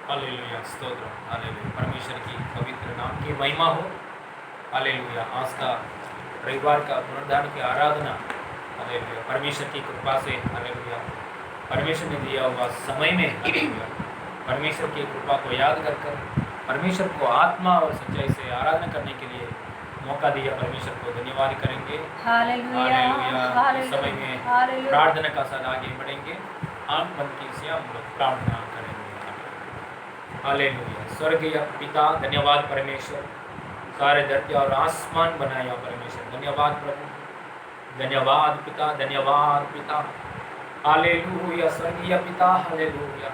Hallelujah, स्तोत्र, hallelujah. परमेश्वर की पवित्र नाम की महिमा हो। हालेलुया। आज का रविवार का पुनरुद्धान की आराधना, हालेलुया, परमेश्वर की कृपा से, हालेलुया, परमेश्वर ने दिया हुआ समय में, हालेलुया, परमेश्वर की कृपा को याद कर परमेश्वर को आत्मा और सच्चाई से आराधना करने के लिए मौका दिया। परमेश्वर को धन्यवाद करेंगे। Hallelujah, hallelujah. इस समय में हालेलुया। प्रार्थना का साथ आगे बढ़ेंगे। आंख बंद कीजिए, हम लोग प्रार्थना करेंगे। हालेलुया। स्वर्गीय पिता, धन्यवाद परमेश्वर, सारे धरती और आसमान बनाया परमेश्वर, धन्यवाद प्रभु, धन्यवाद पिता, धन्यवाद पिता। हालेलुया। स्वर्गीय पिता, हालेलुया,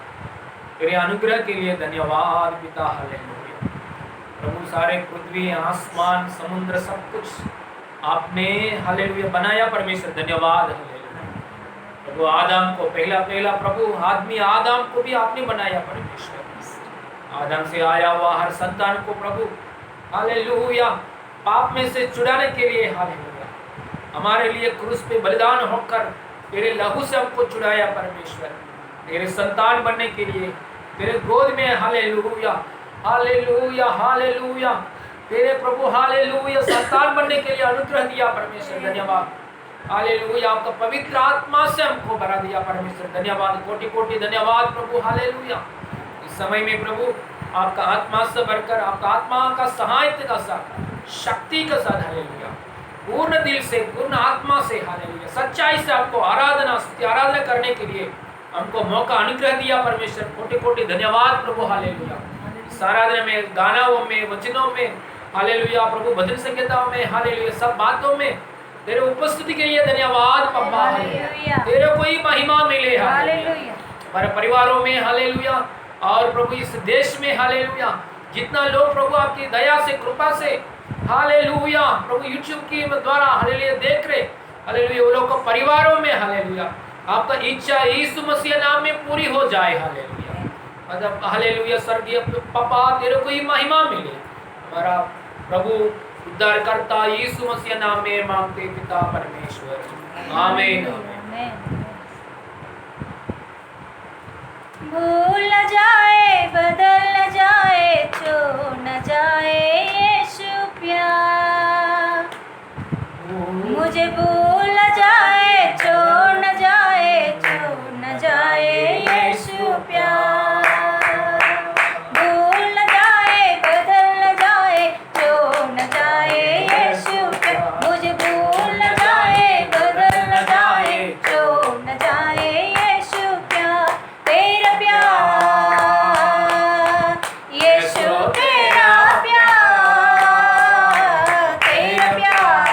तेरे अनुग्रह के लिए धन्यवाद पिता, हालेलुया। प्रभु, सारे पृथ्वी, आसमान, समुद्र, सब कुछ आपने, हालेलुया, बनाया परमेश्वर, धन्यवाद, हालेलुया। प्रभु, आदम को पहला प्रभु आदमी आदम को भी आपने बनाया परमेश्वर। आदम से आया हुआ हर संतान को प्रभु, हालेलुया, पाप में से छुड़ाने के लिए, हालेलुया, हमारे लिए क्रूस पे बलिदान होकर तेरे लहू से हमको छुड़ाया परमेश्वर, तेरे संतान बनने के लिए तेरे गोद में, हालेलुया, हालेलुया, हालेलुया, तेरे प्रभु, हालेलुया, संतान बनने के लिए अनुग्रह दिया परमेश्वर, धन्यवाद। हालेलुया, आपका पवित्र आत्मा से हमको भरा दिया परमेश्वर, धन्यवाद, कोटि कोटि धन्यवाद प्रभु, हालेलुया। इस समय में प्रभु, आपका आत्मा से भरकर, आपका आत्मा का सहायता का साथ, शक्ति का साथ, हालेलुया, पूर्ण दिल से, पूर्ण आत्मा से, हालेलुया, सच्चाई से आपको आराधना करने के लिए हमको मौका अनुग्रह दिया परमेश्वर, कोटि कोटि धन्यवाद प्रभु, हालेलुया। इस आराधना में, गानाओं में, वचनों में, हालेलुया, प्रभु, भजन संगीताओं में, हालेलुया, सब बातों में तेरे उपस्थिति के लिए धन्यवाद पप्पा, हालेलुया, तेरे को ही महिमा मिले, हालेलुया, हमारे परिवारों में, हालेलुया, और प्रभु इस देश में, हालेलुया, जितना लोग प्रभु आपकी दया से, कृपा से, हालेलुया, प्रभु यूट्यूब के द्वारा, हालेलुया, देख रहे, हालेलुया, वो लोग को परिवारों में, हालेलुया, आपका इच्छा यीशु मसीह नाम में पूरी हो जाए, हालेलुया, मतलब हालेलुया, स्वर्गीय पापा, तेरे को ही महिमा मिले, हमारा प्रभु उद्धारकर्ता यीशु मसीह नाम में मांगते पिता परमेश्वर, आमीन, आमीन। भूल न जाए, बदल न जाए, छोड़ न जाए यीशु प्यार, मुझे भूल न जाए, छोड़ न जाए, छोड़ न जाए यीशु प्यार, भूल न जाए, बदल न जाए, छोड़ न जाए यीशु प्यार, मुझे भूल न जाए, बदल न जाए, छोड़ न जाए यीशु प्यार, तेरा प्यार, यीशु तेरा प्यार, तेरा प्यार,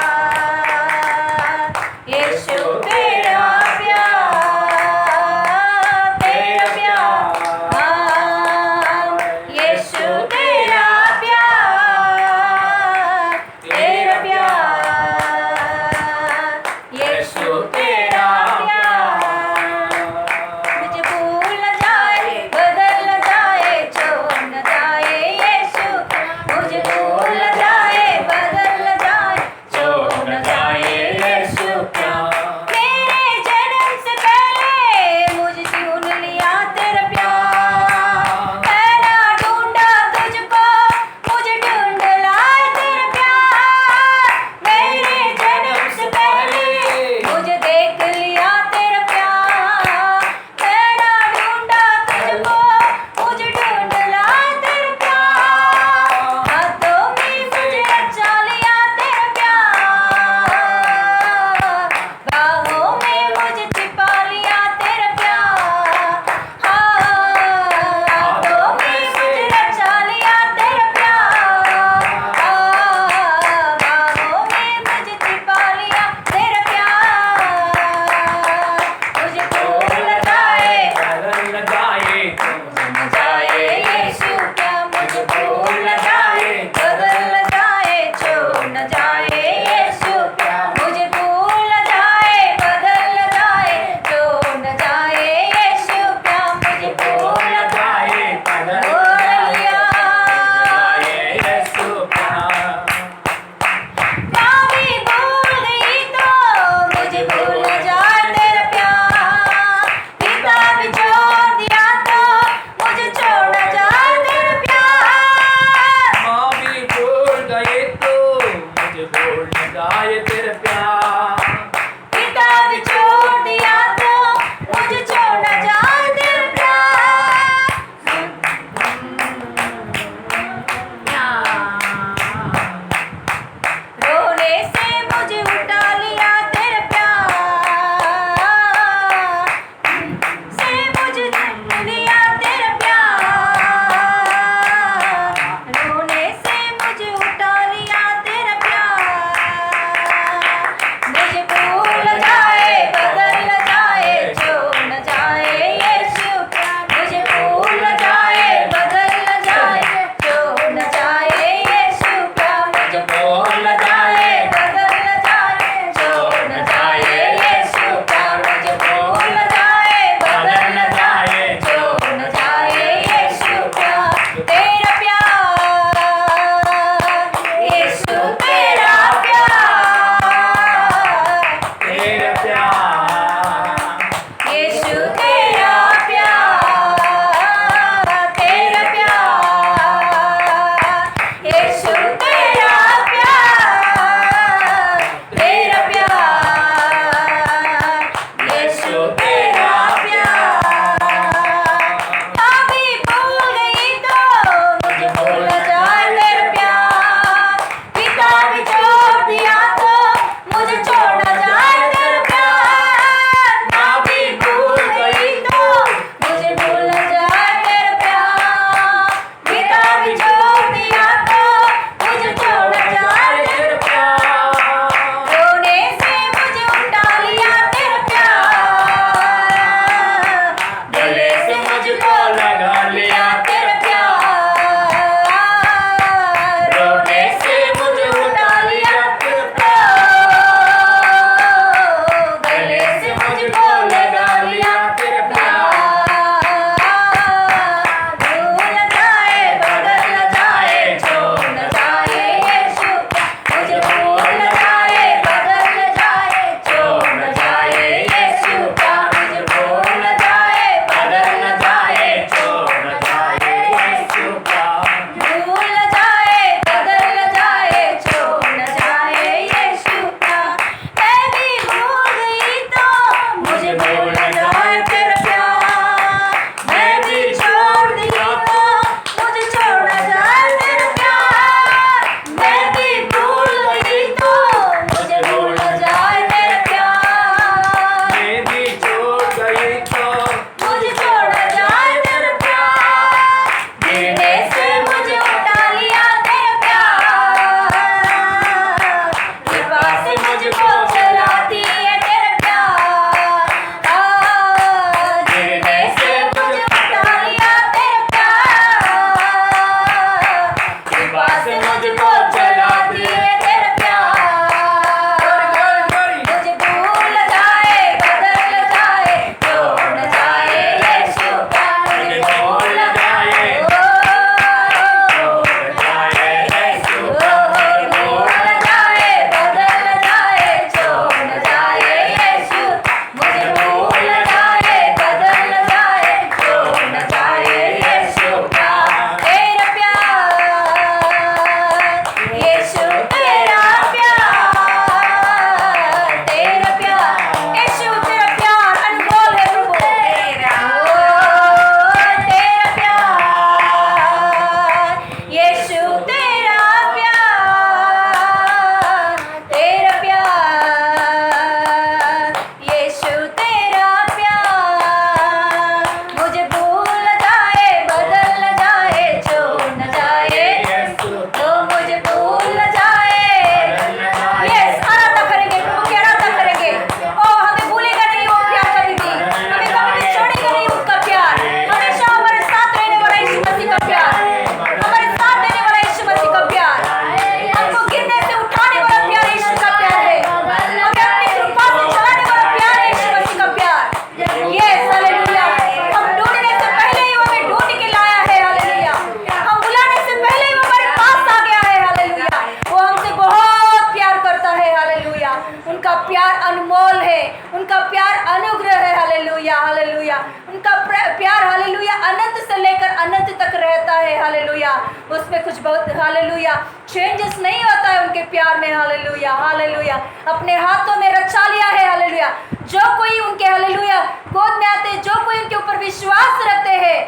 हालेलुया। उसमें कुछ बहुत हालेलुया चेंजेस नहीं होता है उनके प्यार में, हालेलुया हालेलुया। अपने हाथों में रचा लिया है, हालेलुया। जो कोई उनके हालेलुया गोद में आते हैं, जो कोई उनके ऊपर विश्वास रखते हैं,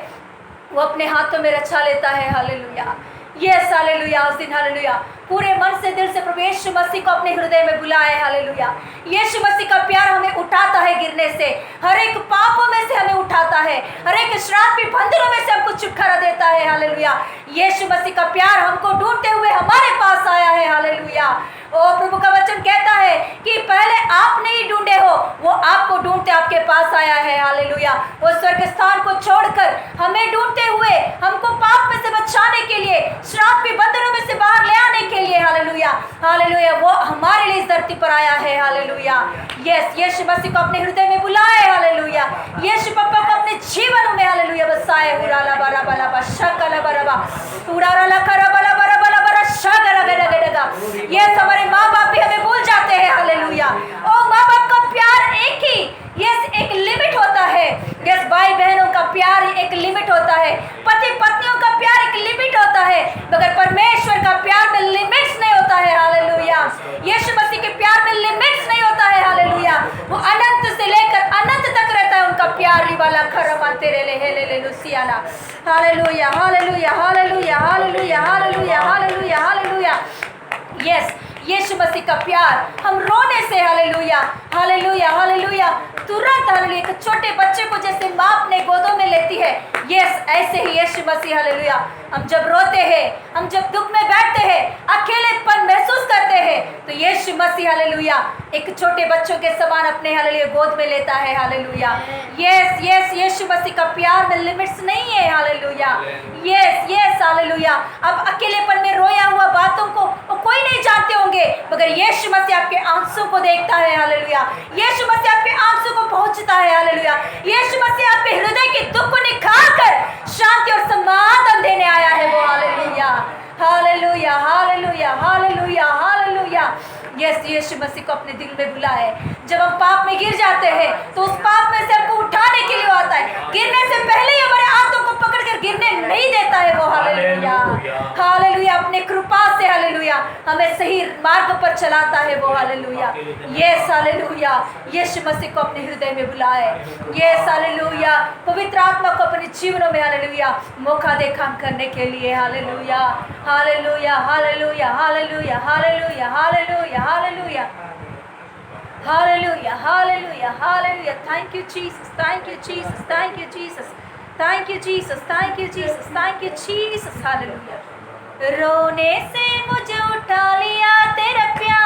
वो अपने हाथों में रचा लेता है, हालेलुया। Yes hallelujah. उस दिन हालेलुया पूरे मन से दिल से प्रभु यीशु मसीह को अपने हृदय में बुलाए, हालेलुया। यीशु मसीह का प्यार हमें उठाता है गिरने से, हर एक पापों में से हमें उठाता है, हर एक श्रापी बंधनों में से हमको छुटकारा देता है, हालेलुया। यीशु मसीह का प्यार हमको ढूंढते हुए हमारे पास आया है, हालेलुया। ओ प्रभु का वचन कहता है कि पहले आप नहीं ढूंढे हो, वो आपको ढूंढते आपके पास आया है, हालेलुया। वो स्वर्ग स्थान को छोड़कर हमें ढूंढते हुए हमको पाप में से बचाने के लिए, श्राप के बंधनों में से बाहर ले आने के लिए, हालेलुया हालेलुया, वो हमारे लिए इस धरती पर आया है, हालेलुया। यस यीशु मसीह को अपने हृदय में बुलाए, हालेलुया। यीशु पप्पा को अपने जीवन में, हालेलुया, बसाए। उराला बरा बला बा शकला बरबा उराला लखरा बला बरा बला बरा शकरा गडा गडा। यस हमारे माँ बाप भी हमें भूल जाते हैं, हालेलुया। ओ माँ बाप का प्यार एक ही, यस एक लिमिट होता है। यस भाई बहनों का प्यार एक लिमिट होता है, पति पत्नियों का प्यार एक लिमिट होता है, मगर परमेश्वर का प्यार में लिमिट्स नहीं होता है, हालेलुया। यीशु मसीह के प्यार में लिमिट्स नहीं होता है, हालेलुया। वो अनंत से लेकर अनंत तक रहता है उनका प्यार। वाला खरमा तेरे ले हेले ले लुसियाला, hallelujah hallelujah hallelujah hallelujah hallelujah hallelujah hallelujah. Yes Yeshu Masih का प्यार हम रोने से, हालेलुया हालेलुया हालेलुया, तुरंत हालेलुया एक छोटे बच्चे को जैसे माँ अपने गोदों में लेती है, यस ऐसे ही यीशु मसीह, हालेलुया, हम जब रोते हैं, हम जब दुख में बैठते हैं, अकेलेपन महसूस करते हैं, तो यीशु मसीह, हालेलुया, एक छोटे बच्चों के समान अपने, हालेलुया, गोद में लेता है, hallelujah. Yes yes Yeshu Masih का प्यार में लिमिट्स नहीं है, हालेलुया। Yes yes hallelujah. अब अकेलेपन में रोया हुआ बातों को कोई नहीं जानते होंगे, मगर यीशु मसीह आपके आंसू को देखता है, हालेलुया। यीशु मसीह आपके आंसू को पहुंचता है, हालेलुया। यीशु मसीह आपके हृदय के दुख को निकाल कर शांति और समाधान देने आया है वो, hallelujah hallelujah hallelujah hallelujah hallelujah. Yes Yeshu Masih को अपने दिल में बुलाए। जब हम पाप में गिर जाते हैं तो उस पाप में से हमको उठाने के लिए आता है, गिरने से पहले ही हमारे हाथों को पकड़कर गिरने नहीं देता है वो, हालेलुया हालेलुया। अपने कृपा से, हालेलुया, हमें सही मार्ग पर चलाता है वो, hallelujah. Yes hallelujah. Yeshu Masih को अपने हृदय में बुलाए। Yes hallelujah. पवित्र आत्मा को अपने जीवनों में, हालेलुया, मौका दे काम करने के लिए, hallelujah hallelujah hallelujah hallelujah hallelujah hallelujah hallelujah Hallelujah, hallelujah, hallelujah. Thank you, Jesus. Thank you, Jesus. Thank you, Jesus. Thank you, Jesus. Thank you, Jesus. Thank you, Jesus. Hallelujah. रोने से मुझे उठा लिया तेरा प्यार,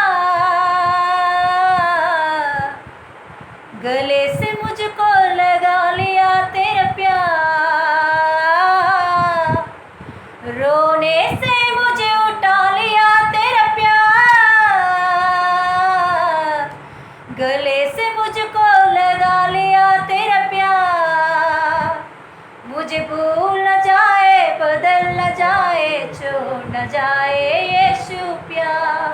गले से मुझको लगा लिया तेरा प्यार, रोने से मुझे उठा लिया तेरा प्यार, गले से मुझको लगा लिया तेरा प्यार, मुझे भूल न जाए, बदल न जाए, छोड़ न जाए यीशु प्यार,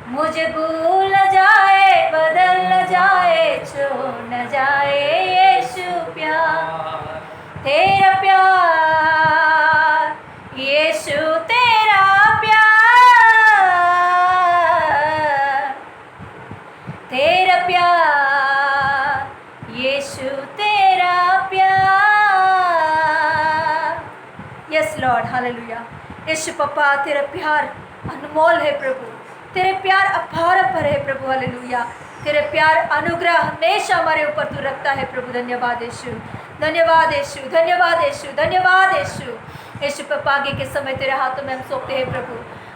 मुझे भूल न जाए, बदल न जाए, छोड़ न जाए यीशु प्यार, तेरा प्यार यीशु तेरा प्यार, तेरा प्यार यीशु तेरा प्यार। Yes Lord, hallelujah. यीशु पप्पा, तेरा प्यार अनमोल है प्रभु, तेरे प्यार अपारंपर है प्रभु, हालेलुया। तेरे प्यार अनुग्रह हमेशा हमारे ऊपर तू रखता है प्रभु। धन्यवाद यीशु, धन्यवाद यीशु, धन्यवाद यीशु, धन्यवाद यीशु। यीशु पप्पा आगे के समय तेरे हाथों में हम सौंपते हैं प्रभु।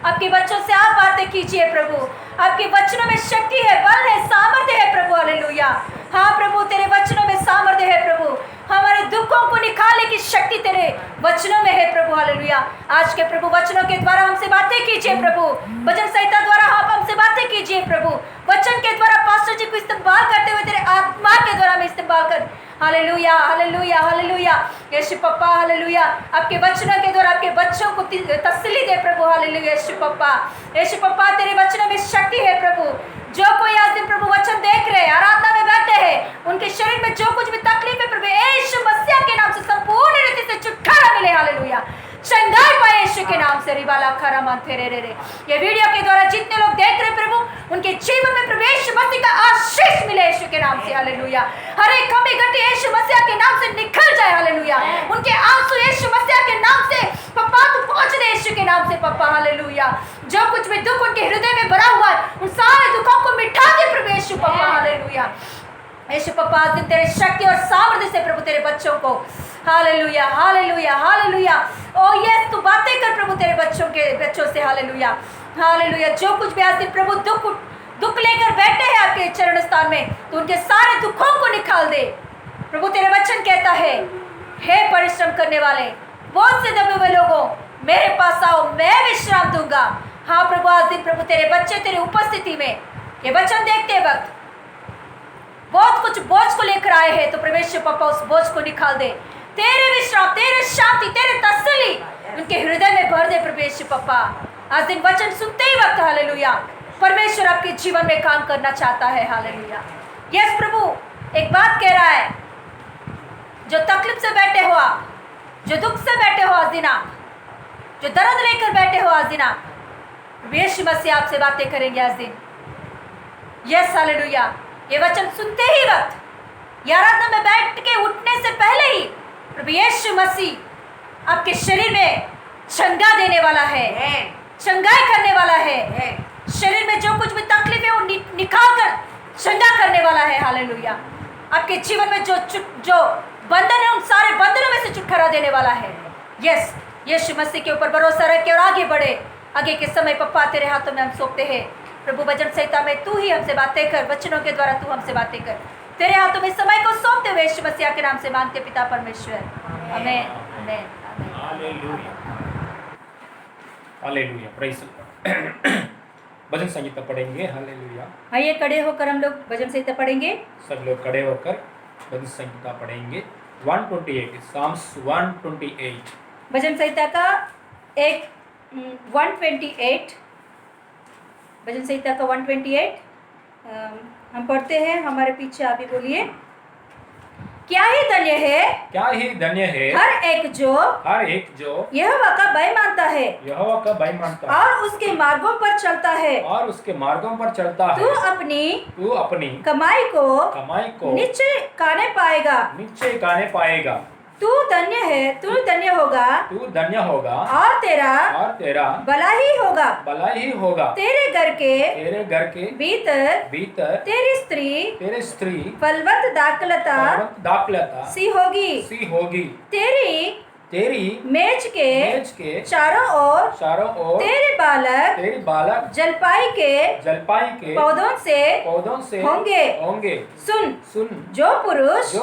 आपके बच्चों से आप बातें कीजिए प्रभु। आपके वचनों में शक्ति है, बल है, सामर्थ्य है प्रभु, हालेलुया। हाँ प्रभु, तेरे वचनों में सामर्थ्य है प्रभु। हमारे दुखों को निकालने की शक्ति तेरे वचनों में है प्रभु, हालेलुया। आज के प्रभु वचनों के द्वारा हमसे बातें कीजिए प्रभु। वचन संहिता द्वारा आप हमसे बातें कीजिए प्रभु। वचन के द्वारा पास्टर जी को इस्तेमाल करते हुए तेरे आत्मा के द्वारा में इस्तेमाल कर, हालेलुया हालेलुया हालेलुया। यीशु पप्पा, हालेलुया, आपके वचनों के द्वारा आपके बच्चों को तसल्ली दे प्रभु, हालेलुया। यीशु पप्पा, यीशु पप्पा, तेरे वचनों में शक्ति है प्रभु। जो कोई आज दिन प्रभु वचन देख रहे हैं, आराधना में बैठे हैं, उनके शरीर में जो कुछ भी तकलीफ है प्रभु, यीशु मसीह के नाम से संपूर्ण रीति से छुटकारा मिले, हालेलुया। चंगाई पाए के नाम से रिबाला खरा मानते रे। ये वीडियो के द्वारा जितने लोग देख रहे प्रभु, उनके जीवन में प्रभु यीशु मसीह का आशीष मिले यीशु के नाम से। हालेलुया। हर एक कमी घटी यीशु मसीह के नाम से निकल जाए। हालेलुया। उनके आंसू यीशु मसीह के नाम से पप्पा तू पहुंच दे यीशु के नाम से पप्पा। हालेलुया। जो कुछ भी दुख उनके हृदय में भरा हुआ है, उन सारे दुखों को मिटा दे प्रभु यीशु पप्पा। हालेलुया। यीशु पप्पा आज दिन तेरे शक्ति और सामर्थ्य से प्रभु तेरे बच्चों को, हालेलुया हालेलुया हालेलुया, ओ यस तू बातें कर प्रभु तेरे बच्चों से। Hallelujah hallelujah. जो कुछ भी आज दिन प्रभु दुख लेकर बैठे हैं आपके चरण स्थान में, तो उनके सारे दुखों को निकाल दे प्रभु। तेरे वचन कहता है, हे परिश्रम करने वाले, बहुत से दबे हुए लोगों, मेरे पास आओ, मैं विश्राम दूंगा। हाँ प्रभु, आज दिन प्रभु तेरे बच्चे तेरे उपस्थिति में ये वचन देखते वक्त बहुत कुछ बोझ को लेकर आए हैं, तो परमेश्वर पापा उस बोझ को निकाल दे। तेरे विश्राम, तेरे शांति, तेरे तसल्ली उनके हृदय में भर दे परमेश्वर पापा। आज दिन वचन सुनते ही वक्त हालेलुया परमेश्वर आपके जीवन में काम करना चाहता है। हालेलुया। यस प्रभु, एक बात कह रहा है, जो तकलीफ से बैठे हो आप, जो दुख से बैठे हो आज दिन आप, जो दर्द लेकर बैठे हो आज दिन आप, यीशु मसीह आपसे बातें करेंगे आज दिन। Yes hallelujah. ये वचन सुनते ही वक्त या आराधना में बैठ के उठने से पहले ही प्रभु यीशु मसीह आपके शरीर में चंगा देने वाला है, चंगाई करने वाला है। शरीर में जो कुछ भी तकलीफ है वो निकाल कर चंगा करने वाला है। हालेलुया। आपके जीवन में जो बंधन है, उन सारे बंधनों में से छुटकारा देने वाला है। यस, यीशु मसीह के ऊपर भरोसा रख के और आगे बढ़े। आगे के समय पप्पा तेरे हाथों में हम सौंपते हैं प्रभु। भजन संहिता में तू ही हमसे बातें कर, वचनों के द्वारा तू हमसे बातें कर। तेरे हाथों में समय को सौंपते हुए यीशु मसीह के नाम से मांगते पिता परमेश्वर, आमीन आमीन आमीन। Hallelujah hallelujah. प्रेज़ भजन संगीता पढ़ेंगे। हालेलुया। आइए खड़े होकर हम लोग भजन संहिता पढ़ेंगे। सब लोग खड़े होकर भजन संगीता पढ़ेंगे। 128 साम्स 128 भजन संहिता का 128 भजन संहिता का 128 हम पढ़ते हैं। हमारे पीछे आप भी बोलिए। क्या ही धन्य है, क्या ही धन्य है हर एक जो यहोवा का भय मानता है, यहोवा का भय मानता है और उसके मार्गों पर चलता है, और उसके मार्गों पर चलता है। तू अपनी कमाई को निश्चय खाने पाएगा, निश्चय खाने पाएगा। तू धन्य होगा और तेरा भला ही होगा। तेरे घर के भीतर तेरी स्त्री फलवत दाखलता सी होगी। तेरी मेज के चारों ओर तेरे बालक जलपाई के पौधों से होंगे। सुन, जो पुरुष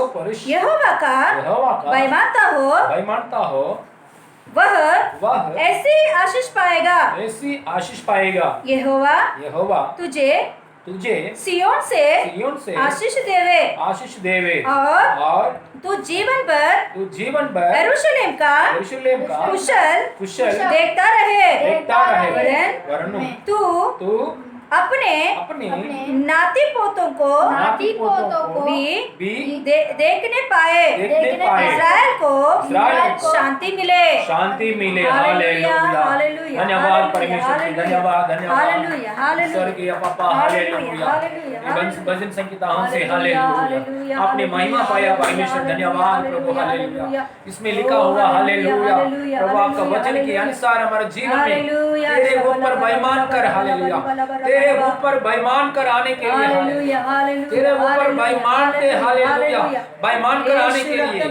यहोवा का भय मानता हो वह ऐसी आशीष पाएगा। यहोवा तुझे सियोन से आशीष देवे और तू जीवन भर यरूशलेम का कुशल देखता रहे। वरन तू अपने नाती पोतों को भी देखने पाए। इस्राएल को शांति मिले। Hallelujah hallelujah. धन्यवाद परमेश्वर की, धन्यवाद हालेलुया हालेलुया। स्वर्गीय पापा। हालेलुया। भजन संगीता हमसे हालेलुया आपने महिमा पाया परमेश्वर। धन्यवाद प्रभु। हालेलुया। इसमें लिखा हुआ हालेलुया प्रभु आपका वचन के अनुसार हमारे जीवन में तेरे ऊपर बेईमान कर, हालेलुया तेरे ऊपर बेईमान कर आने के लिए, तेरे ऊपर बेईमान थे, हालेलुया बेईमान कर आने के लिए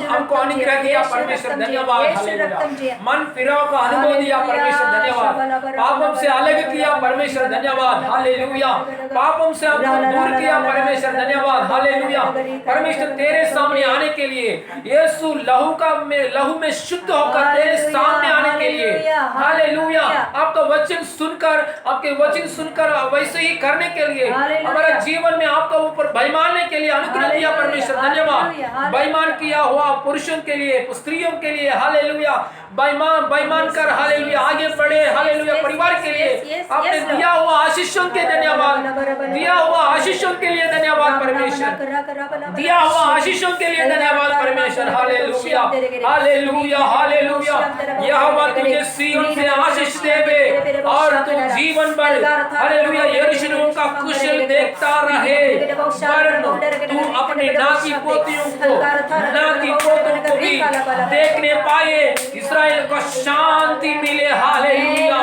हमको अनुग्रह दिया परमेश्वर। धन्यवाद। हालेलुया। मन फिराव का अनुभव दिया परमेश्वर। धन्यवाद। पापों से अलग किया परमेश्वर। धन्यवाद। हालेलुया। पापों से हमको दूर किया परमेश्वर। धन्यवाद। हालेलुया। परमेश्वर तेरे सामने आने के लिए यीशु लहू में शुद्ध होकर तेरे सामने आने के लिए, हालेलुया आपका वचन सुनकर वैसे ही करने के लिए, हमारा जीवन में आपका ऊपर बेईमानी के लिए अनुग्रह दिया परमेश्वर। धन्यवाद। बेईमान किया हुआ पुरुषों के लिए, स्त्रियों के लिए, हालेलुया बेईमान कर हालेलुया आगे बढ़े हालेलुया परिवार के लिए आपने दिया हुआ आशीषों के धन्यवाद, दिया हुआ आशीषों के लिए धन्यवाद परमेश्वर, दिया हुआ आशीषों के लिए धन्यवाद परमेश्वर। Hallelujah hallelujah hallelujah. यहोवा तुझे सिय्योन से आशीष देवे और तू जीवन भर हालेलुया यरूशलेम का कुशल देखता रहे, वरन तू अपने नाती पोतियों को भी देखने पाए, इस्राएल को शांति मिले। हालेलुया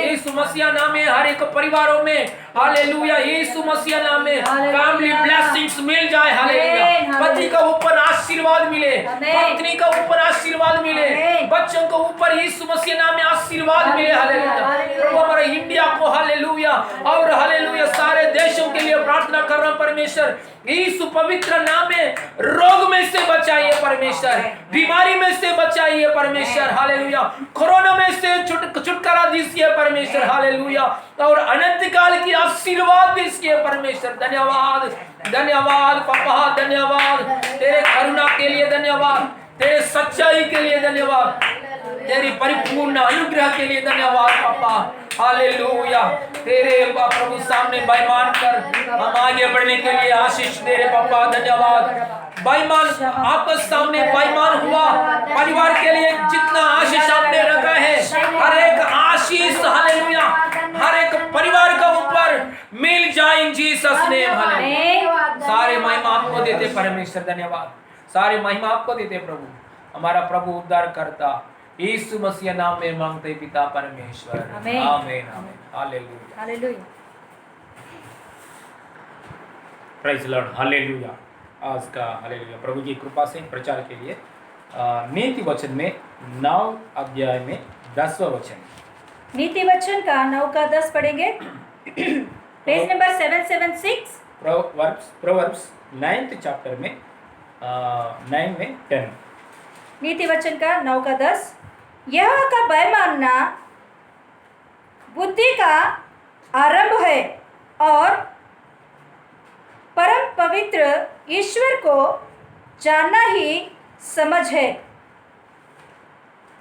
यीशु मसीह नाम में हर एक परिवारों में हालेलुया यीशु मसीह नाम में फैमिली ब्लेसिंग्स मिल जाए। हालेलुया पति का ऊपर आशीर्वाद मिले, पत्नी का ऊपर आशीर्वाद मिले, बच्चों को ऊपर यीशु मसीह नाम में आशीर्वाद मिले। हालेलुया प्रभु हमारे इंडिया को हालेलुया और हालेलुया सारे देशों के लिए प्रार्थना कर रहा हूं परमेश्वर, यीशु पवित्र नाम में रोग में से बचाइए परमेश्वर, बीमारी में से बचाइए परमेश्वर। हालेलुया कोरोना में से छुटकारा दीजिए परमेश्वर। हालेलुया और अनंत काल की आशीर्वाद दीजिए परमेश्वर। धन्यवाद धन्यवाद पापा, धन्यवाद तेरे करुणा के लिए, धन्यवाद तेरे सच्चाई के लिए, धन्यवाद तेरी परिपूर्ण अनुग्रह के लिए, धन्यवाद पापा। हालेलुया तेरे प्रभु सामने बेईमान कर हम आगे बढ़ने के लिए आशीष दे रहे पापा। धन्यवाद बेईमान आपके सामने बेईमान हुआ परिवार के लिए जितना आशीष आपने रखा है, हर एक आशीष हालेलुया हर एक परिवार का ऊपर मिल जाए इन जीसस नेम। हालेलुया सारे महिमा आपको देते परमेश्वर, धन्यवाद सारे महिमा आपको देते प्रभु, हमारा प्रभु उद्धार करता यीशु मसीह नाम में मांगते पिता परमेश्वर, आमीन आमीन hallelujah hallelujah praise Lord hallelujah. आज का हालेलुया प्रभु की कृपा से प्रचार के लिए नीति वचन में 9 अध्याय में 10वां वचन, नीति वचन का 9 का 10 पढ़ेंगे। Page number 776 proverbs 9th chapter में 9 में 10 नीति वचन का 9 का 10। यहोवा का भय मानना बुद्धि का आरंभ है और परम पवित्र ईश्वर को जानना ही समझ है।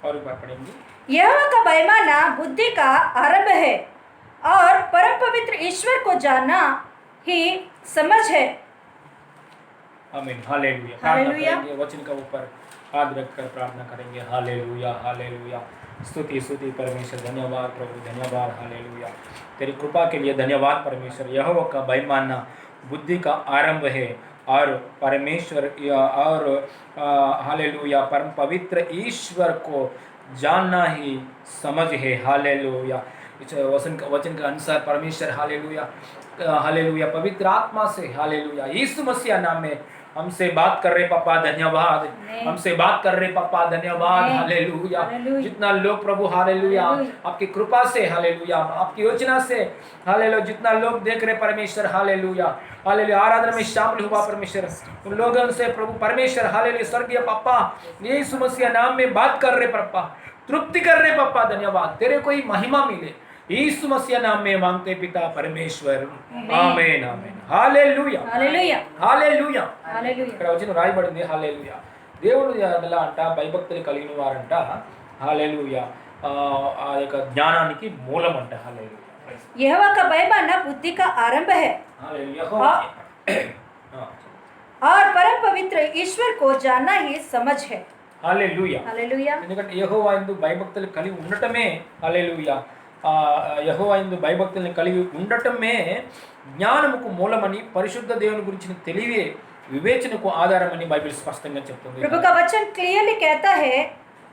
और एक बार पढ़ेंगे। यहोवा का भय मानना बुद्धि का आरंभ है और परम पवित्र ईश्वर को जानना ही समझ है। आमीन हालेलुया। हालेलुया वचन का ऊपर हाथ रखकर प्रार्थना करेंगे। हालेलुया हालेलुया स्तुति स्तुति परमेश्वर, धन्यवाद प्रभु, धन्यवाद हालेलुया तेरी कृपा के लिए, धन्यवाद परमेश्वर। यहोवा का भय मानना बुद्धि का आरंभ है और परमेश्वर और हालेलुया परम पवित्र ईश्वर को जानना ही समझ है। हालेलुया वचन का अनुसार परमेश्वर हालेलुया हालेलुया पवित्र आत्मा से हालेलुया यीशु मसीह नाम में हमसे बात कर रहे पापा, धन्यवाद हमसे बात कर रहे पापा, धन्यवाद हालेलुया। जितना लोग प्रभु हालेलुया आपकी कृपा से हालेलुया आपकी योजना से हालेलुया जितना लोग देख रहे परमेश्वर हालेलुया हालेलुया आराधना में शामिल हुआ परमेश्वर, उन लोगों से प्रभु परमेश्वर हालेलुया स्वर्गीय पापा यीशु मसीह नाम में बात कर रहे पापा, तृप्ति कर रहे पापा, धन्यवाद तेरे कोई महिमा मिले यीशु मसीह नाम में मांगते पिता परमेश्वर, आमीन आमीन हालेलुया हालेलुया हालेलुया हालेलुया। ఇక్కడ వచ్చిన రాయబడింది హల్లెలూయా దేవుడు ఎలా అంట భయభక్తులు కలిగిన వారంట హల్లెలూయా ఆ యొక్క జ్ఞానానికి మూలం అంట హల్లెలూయా। यहोवा का भय मानना बुद्धि का आरंभ है और परम पवित्र ईश्वर को जानना ही समझ है। హల్లెలూయా हालेलुया ఎందుకంటే యెహోవా యందు భయభక్తులు కలిగి ఉండటమే హల్లెలూయా యెహోవా యందు భయభక్తులను కలిగి ఉండటమే జ్ఞానముకు మూలమని, పరిశుద్ధ దేవుని గురించిన తెలివే వివేచనకు ఆధారమని బైబిల్ స్పష్టంగా చెప్తుంది। प्रभु का वचन क्लियरली कहता है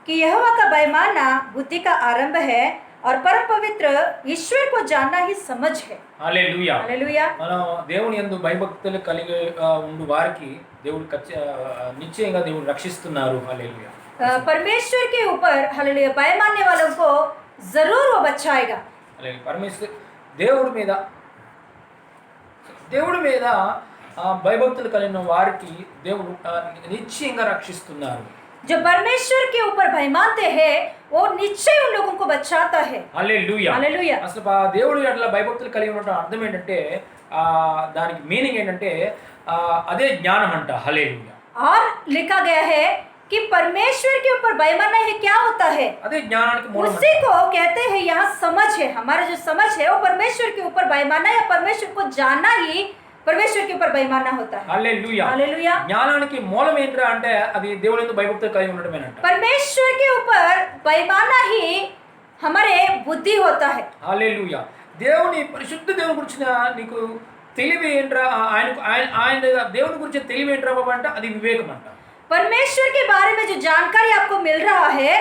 कि यहोवा का भय मानना बुद्धि का आरंभ है और परम पवित्र ईश्वर को जानना ही समझ है। హల్లెలూయా हालेलुया మనం దేవుని యందు భయభక్తులు కలిగి ఉండు వారికి దేవుడు నిశ్చయంగా దేవుడు రక్షిస్తున్నారు। హల్లెలూయా परमेश्वर के ऊपर हालेलुया भय मानने वालों को जरूर वो बचाएगा। హల్లెలూయా పరమేశ్వర్ దేవుడి మీద భయభక్తులు కలిగిన వారికి దేవుడు నిశ్చయంగా రక్షిస్తున్నారు। जो परमेश्वर के ऊपर भय मानते हैं वो निश्चय उन लोगों को बचाता है। హల్లెలూయా हालेलुया అసలు దేవుడు అట్లా భయభక్తులు కలిగి ఉండటం అర్థం ఏంటంటే దానికి మీనింగ్ ఏంటంటే అదే జ్ఞానం అంట। హల్లెలూయా और लिखा गया है कि परमेश्वर के ऊपर बेईमाना है क्या होता है, అదే జ్ఞానానికి మూలం उसी को कहते हैं यहाँ समझ है। हमारा जो समझ है वो परमेश्वर के ऊपर बेईमाना या परमेश्वर को जानना ही परमेश्वर के ऊपर बेईमाना होता है। Hallelujah hallelujah. జ్ఞానానికి మూలం ఏంట్రా అంటే అది దేవుని యందు భయభక్తులు కలిగి ఉండడమేనంట परमेश्वर के ऊपर बेईमाना ही हमारे बुद्धि होता है। హల్లెలూయా దేవుని పరిశుద్ధ దేవుని గురించిన నీకు తెలివి ఏంట్రా ఆయన దేవుని గురించి తెలివి ఏంట్రా బాబా అంటే అది వివేకం అంట परमेश्वर के बारे में जो जानकारी आपको मिल रहा है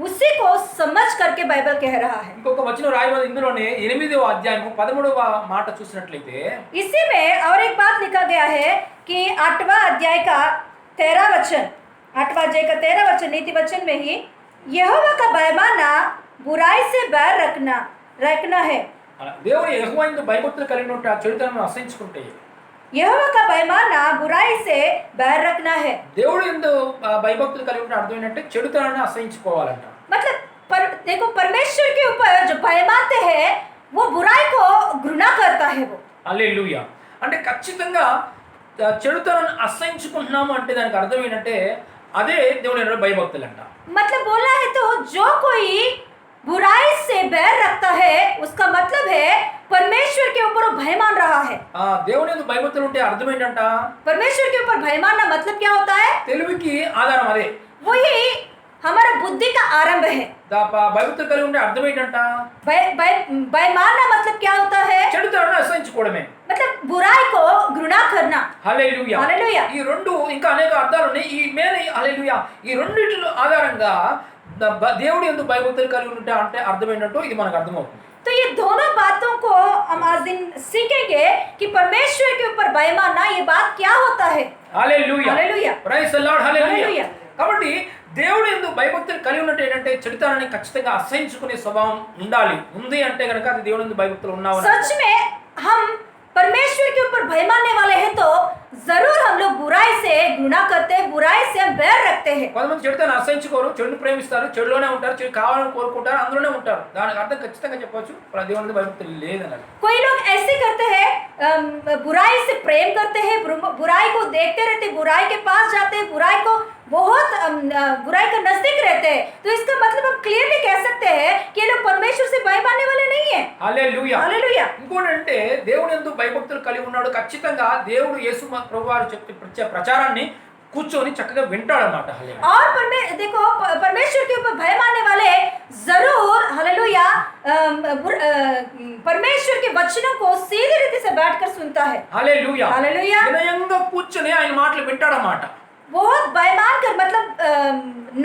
उसी को समझ करके बाइबल कह रहा है। ఇంకొక వచనం రాయబడి ఇందులోనే 8వ అధ్యాయము 13వ మాట చూసినట్లయితే इसी में और एक बात लिखा गया है कि 8वां अध्याय का 13 वचन, 8वां अध्याय का 13 वचन नीति वचन में ही यहोवा का बेईमाना बुराई से बैर रखना है। దేవుని యెహోవా యందు భయభక్తులు కలిగి ఉంటే ఆ చెడుతనం అసహించుకుంటే यहोवा का बेईमाना बुराई से बैर रखना है। దేవుడు యందు భయభక్తులు కలిగి ఉంటే అర్థం ఏంటంటే చెడుతనాన్ని అసహించుకోవాలంట मतलब देखो परमेश्वर के ऊपर जो बेईमानते हैं वो बुराई को घृणा करता है वो। హల్లెలూయా అంటే ఖచ్చితంగా చెడుతనాన్ని అసహించుకుంటున్నాము అంటే దానికి అర్థం ఏంటంటే అదే దేవుని యందు భయభక్తులు అంట मतलब बोलना है तो जो कोई बुराई से बैर रखता है उसका मतलब है परमेश्वर के ऊपर वो भय मान रहा है। దేవుని యందు భయభక్తులు ఉంటే అర్థం ఏంటంట परमेश्वर के ऊपर भय मानना मतलब क्या होता है? తెలివికి ఆధారం అదే वही हमारा बुद्धि का आरंभ है। భయభక్తులు కలిగి ఉంటే అర్థం ఏంటంట भय मानना मतलब क्या होता है? చెడుతనాన్ని అసహించుకోవడమే मतलब बुराई को घृणा करना। హల్లెలూయా हालेलुया। ఈ రెండు ఇంకా అనేక అర్థాలు ఉన్నాయి ఈ మెయిన్ హల్లెలూయా ఈ రెండిటి ఆధారంగా దేవుడి యందు భయభక్తులు కలిగి ఉంటే అంటే అర్థం ఏంటంటే ఇది మనకు అర్థమవుతుంది। तो ये दोनों बातों को हम आज दिन सीखेंगे कि परमेश्वर के ऊपर भय मानना ये बात क्या होता है। Hallelujah hallelujah. Praise the Lord hallelujah hallelujah. కాబట్టి దేవుడి యందు భయభక్తులు కలిగి ఉన్నట్టు ఏంటంటే చెడుతనాన్ని ఖచ్చితంగా అసహించుకునే స్వభావం ఉంది అంటే కనుక అది దేవుడి యందు భయభక్తులు ఉన్నావు सच में हम परमेश्वर के ऊपर भय मानने वाले हैं तो जरूर हम लोग बुराई से घृणा करते हैं, बुराई से हम बैर रखते हैं। కొంతమంది చెడుతనాన్ని అసహించుకోరు చెడుని ప్రేమిస్తారు చెడులోనే ఉంటారు చెడు కావాలని కోరుకుంటారు అందులోనే ఉంటారు దానికి అర్థం ఖచ్చితంగా చెప్పొచ్చు దేవుడి యందు భయభక్తులు లేదన్నారు। कोई लोग ऐसे करते हैं बुराई से प्रेम करते हैं, बुराई को देखते रहते, बुराई के पास जाते हैं, बुराई को बहुत बुराई का नजदीक रहते हैं। तो इसका मतलब हम क्लियरली कह सकते हैं कि ये लोग परमेश्वर से भय मानने वाले नहीं है। Hallelujah hallelujah. ఇంకోటంటే దేవుని యందు భయభక్తులు కలిగి ఉన్నాడు ఖచ్చితంగా దేవుడు యేసు ప్రభువారు చెప్పే ప్రచారాన్ని కూర్చొని చక్కగా వింటాడు అన్నమాట। హల్లెలూయా और देखो परमेश्वर के ऊपर भय मानने वाले जरूर हालेलुया परमेश्वर के वचनों को सीधी रीति से बैठकर सुनता है। Hallelujah hallelujah. వినయంగా కూర్చొని ఆయన మాటలు వింటాడన్నమాట। बहुत भयमान कर मतलब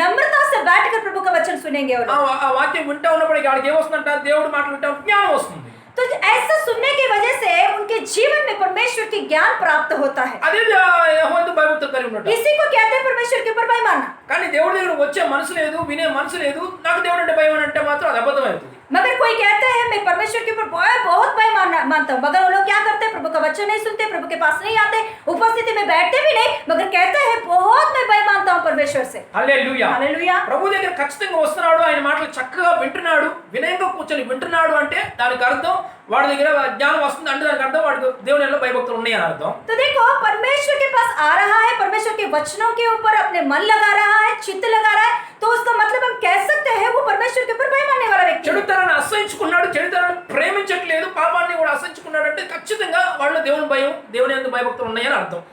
नम्रता से बैठकर प्रभु का वचन सुनेंगे वो लोग। ఆ వాక్యం వింటా ఉన్నప్పటికీ ఆడికి ఏమొస్తుందంట దేవుడి మాటలు వింటా జ్ఞానం వస్తుంది। तो ऐसा सुनने की वजह से उनके जीवन में परमेश्वर की ज्ञान प्राप्त होता है। అదే యెహోవా యందు భయభక్తులు కలిగి ఉన్నాడు। इसी को कहते हैं परमेश्वर के ऊपर भय मानना। కానీ దేవుడి దగ్గర వచ్చే మనసు లేదు వినే మనసు లేదు నాకు దేవుడు అంటే భయం అంటే మాత్రం అది అబద్ధం అవుతుంది। मगर कोई कहता है मैं परमेश्वर के ऊपर बहुत भय मानता हूँ, मगर वो लोग क्या करते हैं? प्रभु का वचन नहीं सुनते, प्रभु के पास नहीं आते, उपस्थिति में बैठते भी नहीं, मगर कहते हैं बहुत मैं भय मानता हूँ परमेश्वर से। Hallelujah hallelujah. ప్రభు దగ్గర ఖచ్చితంగా వస్తున్నాడు ఆయన మాటలు చక్కగా వింటున్నాడు వినయంగా కూర్చొని వింటున్నాడు అంటే దానికి అర్థం వాడి దగ్గర జ్ఞానం వస్తుంది అంటే దానికి అర్థం వాడికి దేవుని యందు భయభక్తులు ఉన్నాయి అని అర్థం। तो देखो परमेश्वर के पास आ रहा है, परमेश्वर के वचनों के ऊपर अपने मन लगा रहा है, चित्त लगा रहा है, तो उसका मतलब हम कह सकते हैं वो परमेश्वर के ऊपर भय मानने वाला व्यक्ति है। చెడుతనాన్ని అసహించుకున్నాడు చెడుతనాన్ని ప్రేమించట్లేదు పాపాన్ని కూడా అసహించుకున్నాడు అంటే ఖచ్చితంగా వాళ్ళు దేవుని భయం దేవుని యందు భయభక్తులు ఉన్నాయని అర్థం।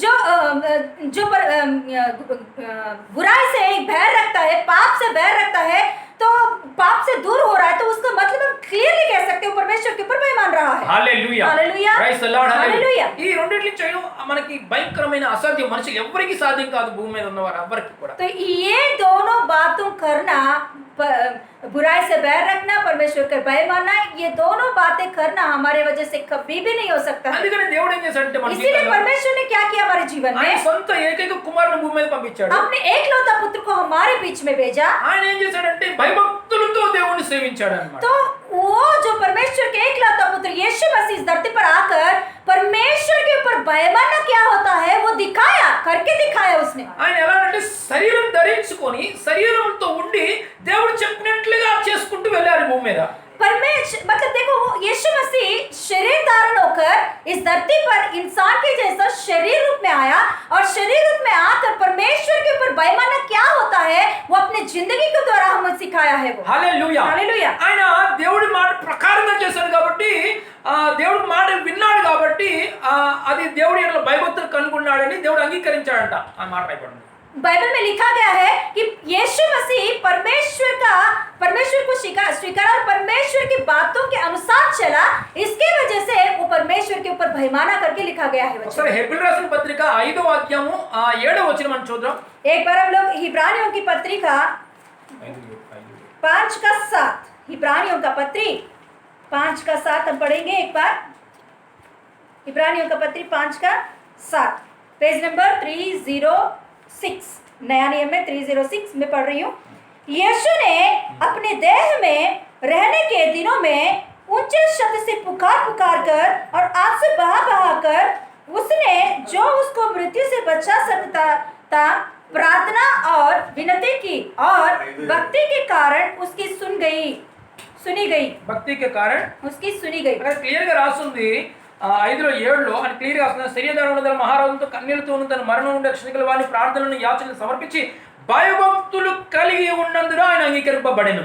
जो बुराई से बैर रखता है, पाप से बैर रखता है, तो पाप से दूर हो रहा है, तो उसका मतलब हम क्लियरली कह सकते हैं परमेश्वर के ऊपर भय मान रहा है। Hallelujah hallelujah. Praise the Lord hallelujah hallelujah. ఈ రెండిట్ల చేయడం మనకి భయంకరమైన అసాధ్యం మనుషులు ఎవరికి సాధ్యం కాదు భూమి మీద ఉన్నవారు ఎవరికి కూడా। तो ये दोनों बातों करना बुराई से बैर रखना, परमेश्वर का भय मानना, ये दोनों बातें करना हमारे वजह से कभी भी नहीं हो सकता है। అందుకని దేవుడు ఏం చేశాడంటే మన इसीलिए జీవితంలో परमेश्वर ने क्या किया हमारे जीवन ఆయన में? సొంత ఏకైక కుమారుని భూమి మీద పంపించాడు। अपने एकलौता पुत्र को हमारे बीच में भेजा। ఆయన ఏం చేశాడంటే భయభక్తులతో దేవుణ్ణి సేవించాడు అన్నమాట। तो वो जो परमेश्वर के एकलौता पुत्र यीशु मसीह इस धरती पर आकर परमेश्वर के ऊपर भय मानना क्या होता है वो दिखाया, करके दिखाया उसने। ఆయన ఎలా అంటే శరీరం ధరించుకొని శరీరంతో ఉండి దేవుడు చెప్పినట్లుగా చేసుకుంటూ వెళ్ళారు భూమి మీద। परमेश्वर मतलब देखो वो यीशु मसीह शरीर धारण होकर इस धरती पर इंसान के जैसा शरीर रूप में आया और शरीर रूप में आकर परमेश्वर के ऊपर बेईमाना क्या होता है वो अपने जिंदगी के द्वारा हमें सिखाया है वो। హల్లెలూయా హల్లెలూయా। ఆయన దేవుడి మాట ప్రకారంగా చేశాడు కాబట్టి దేవుడి మాట విన్నాడు కాబట్టి అది దేవుడి యొక్క భయభక్తులు కనుగొన్నాడని దేవుడు అంగీకరించాడంట ఆ మాట అయిపోయింది। बाइबल में लिखा गया है कि यीशु मसीह परमेश्वर को स्वीकारा और परमेश्वर की बातों के अनुसार चला, इसके वजह से वो परमेश्वर के ऊपर बेईमाना करके लिखा गया है। ఒకసారి హెబ్రీ రాసిన పత్రిక 5వ అధ్యాయము 7వ వచనం మనం చూద్దాం। एक बार हम लोग इब्रानियों की पत्रिका 5:7 इब्रानियों का पत्री 5:7 हम पढ़ेंगे एक बार। इब्रानियों का पत्री 5:7 पेज नंबर 306 नया नियम में 306 में पढ़ रही हूँ। यीशु ने अपने देह में रहने के दिनों में ऊंचे शब्द से पुकार कर और आंसू बहा कर उसने जो उसको मृत्यु से बचा सकता था प्रार्थना और विनती की और भक्ति के कारण उसकी सुनी गई భక్తి के कारण उसकी सुनी गई। అక్కడ క్లియర్ గా రాస్తుంది 5లో 7లో అని క్లియర్ గా రాస్తుంది। శరీరధారణ మహారాజుతో కన్నీళ్లతో తన మరణం నుండి రక్షకుల వారిని ప్రార్థనలను యాచనలు సమర్పించి భయభక్తులు కలిగి ఉన్నందున ఆయన అంగీకరింపబడెను।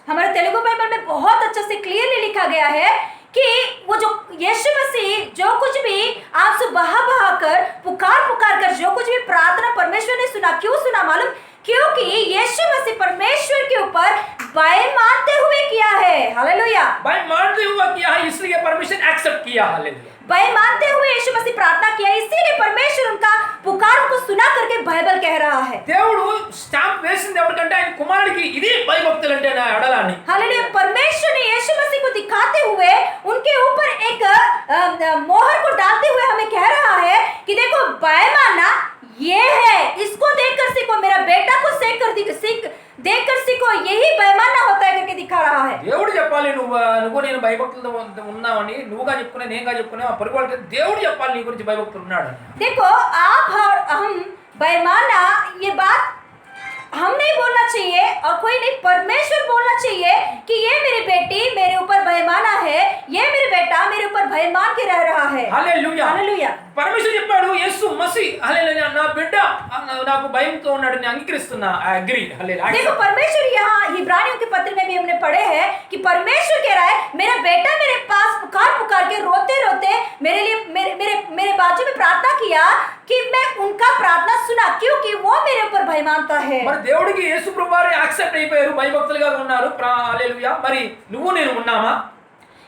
हमारे तेलुगु बाइबल में बहुत अच्छे से क्लियरली लिखा गया है कि वो जो यीशु मसीह जो कुछ भी आंसू बहा कर पुकार कर जो कुछ भी प्रार्थना परमेश्वर ने सुना, क्यों सुना मालूम? क्योंकि यीशु मसीह परमेश्वर के ऊपर भय मानते हुए किया है। हालेलुया। भय मानते हुए किया है इसलिए परमेश्वर एक्सेप्ट किया। हालेलुया। भय मानते हुए यीशु मसीह प्रार्थना किया, इसीलिए परमेश्वर उनका पुकार को सुना करके बाइबल कह रहा है। దేవుడు స్టాంప్ వేసింది ఎవరికంటే ఆయన కుమారుడికి ఇది భయభక్తులు అంటే నా అడలాని। हालेलुया। परमेश्वर ने यीशु मसीह को दिखाते हुए उनके ऊपर एक मोहर को डालते हुए हमें कह रहा है कि देखो भय मानना ये है, इसको देखकर सीखो, मेरा बेटा को देखकर सीखो, यही बेईमाना होता है करके दिखा रहा है। దేవుడు చెప్పాలి నువ్వు నేను భయభక్తులతో ఉన్నావని నువ్వుగా చెప్పుకునే నేనుగా చెప్పుకునే ఆ పొరుగు వాళ్ళకి దేవుడు చెప్పాలి నీ గురించి భయభక్తులు ఉన్నాడు। देखो आप और हम बेईमाना ये बात हम नहीं बोलना चाहिए और कोई नहीं, परमेश्वर बोलना चाहिए कि ये मेरी बेटी मेरे ऊपर बेईमाना है, ये मेरे बेटा मेरे ऊपर बेईमान के रह रहा है। హల్లెలూయా। हालेलुया। పరమేశ్వరుడు చెప్పాడు యేసు మసీ హల్లెలూయా నా బిడ్డ నాకు భయంతో ఉన్నాడు నేను అంగీకరిస్తున్నా, ఐ అగ్రీ। హల్లెలూయా। देखो परमेश्वर यहाँ इब्रानियों के पत्र में भी हमने पढ़े हैं कि परमेश्वर कह रहा है मेरा बेटा मेरे पास पुकार के रोते मेरे लिए मेरे बाजू में प्रार्थना किया कि मैं उनका प्रार्थना सुना, क्योंकि वो मेरे ऊपर भय मानता है। మరి దేవుడికి యేసు ప్రభువారు యాక్సెప్ట్ అయిపోయారు, భయభక్తులుగా ఉన్నారు। హల్లెలూయా। మరి నువ్వు నేను ఉన్నామా?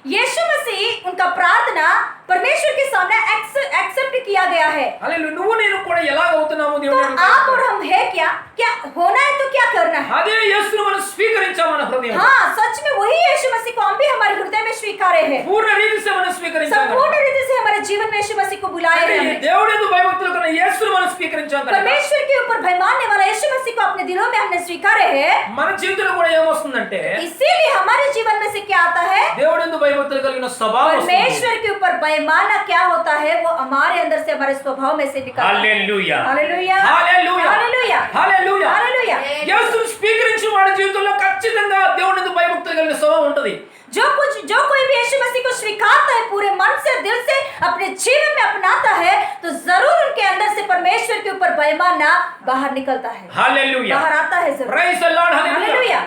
यीशु मसीह उनका प्रार्थना परमेश्वर के सामने एक्सेप्ट किया गया है। హల్లెలూయా। నువ్వు నేను కూడా ఎలా అవుతున్నాము तो దేవుడు? आप और हम है क्या होना है तो क्या करना है? అదే యేసును మనం స్వీకరించాం మన హృదయం। हाँ सच में वही यीशु मसीह को हम भी हमारे हृदय में स्वीकारे हैं, పూర్ణ రీతి से మనం స్వీకరించాం। संपूर्ण रीति से हमारे जीवन में यीशु मसीह को बुलाए हैं हमने। దేవుడు ఎందుకు భయభక్తులు కన్నా యేసును మనం స్వీకరించాం కదా। परमेश्वर के ऊपर भय मानने वाला यीशु मसीह को अपने दिलों में हमने स्वीकारे हैं, మన జీవితంలో కూడా ఏమొస్తుందంటే इसीलिए हमारे जीवन में से क्या आता है? దేవుడు ఎందుకు భయభక్తులు కలిగిన స్వభావం వస్తుంది। परमेश्वर के ऊपर भय मानना क्या होता है वो हमारे अंदर से हमारे स्वभाव में से निकलता है। Hallelujah. Hallelujah. Hallelujah. Hallelujah. Hallelujah. Hallelujah. యేసును స్వీకరించిన వాడి జీవితంలో ఖచ్చితంగా దేవుని ఎందుకు భయభక్తులు కలిగిన స్వభావం ఉంటుంది। जो कोई भी यीशु मसीह को स्वीकारता है पूरे मन से दिल से अपने जीवन में अपनाता है तो जरूर उनके अंदर से परमेश्वर के ऊपर भय मानना बाहर निकलता है, హల్లెలూయా। बाहर आता है जरूर। Praise the Lord. Hallelujah. Hallelujah.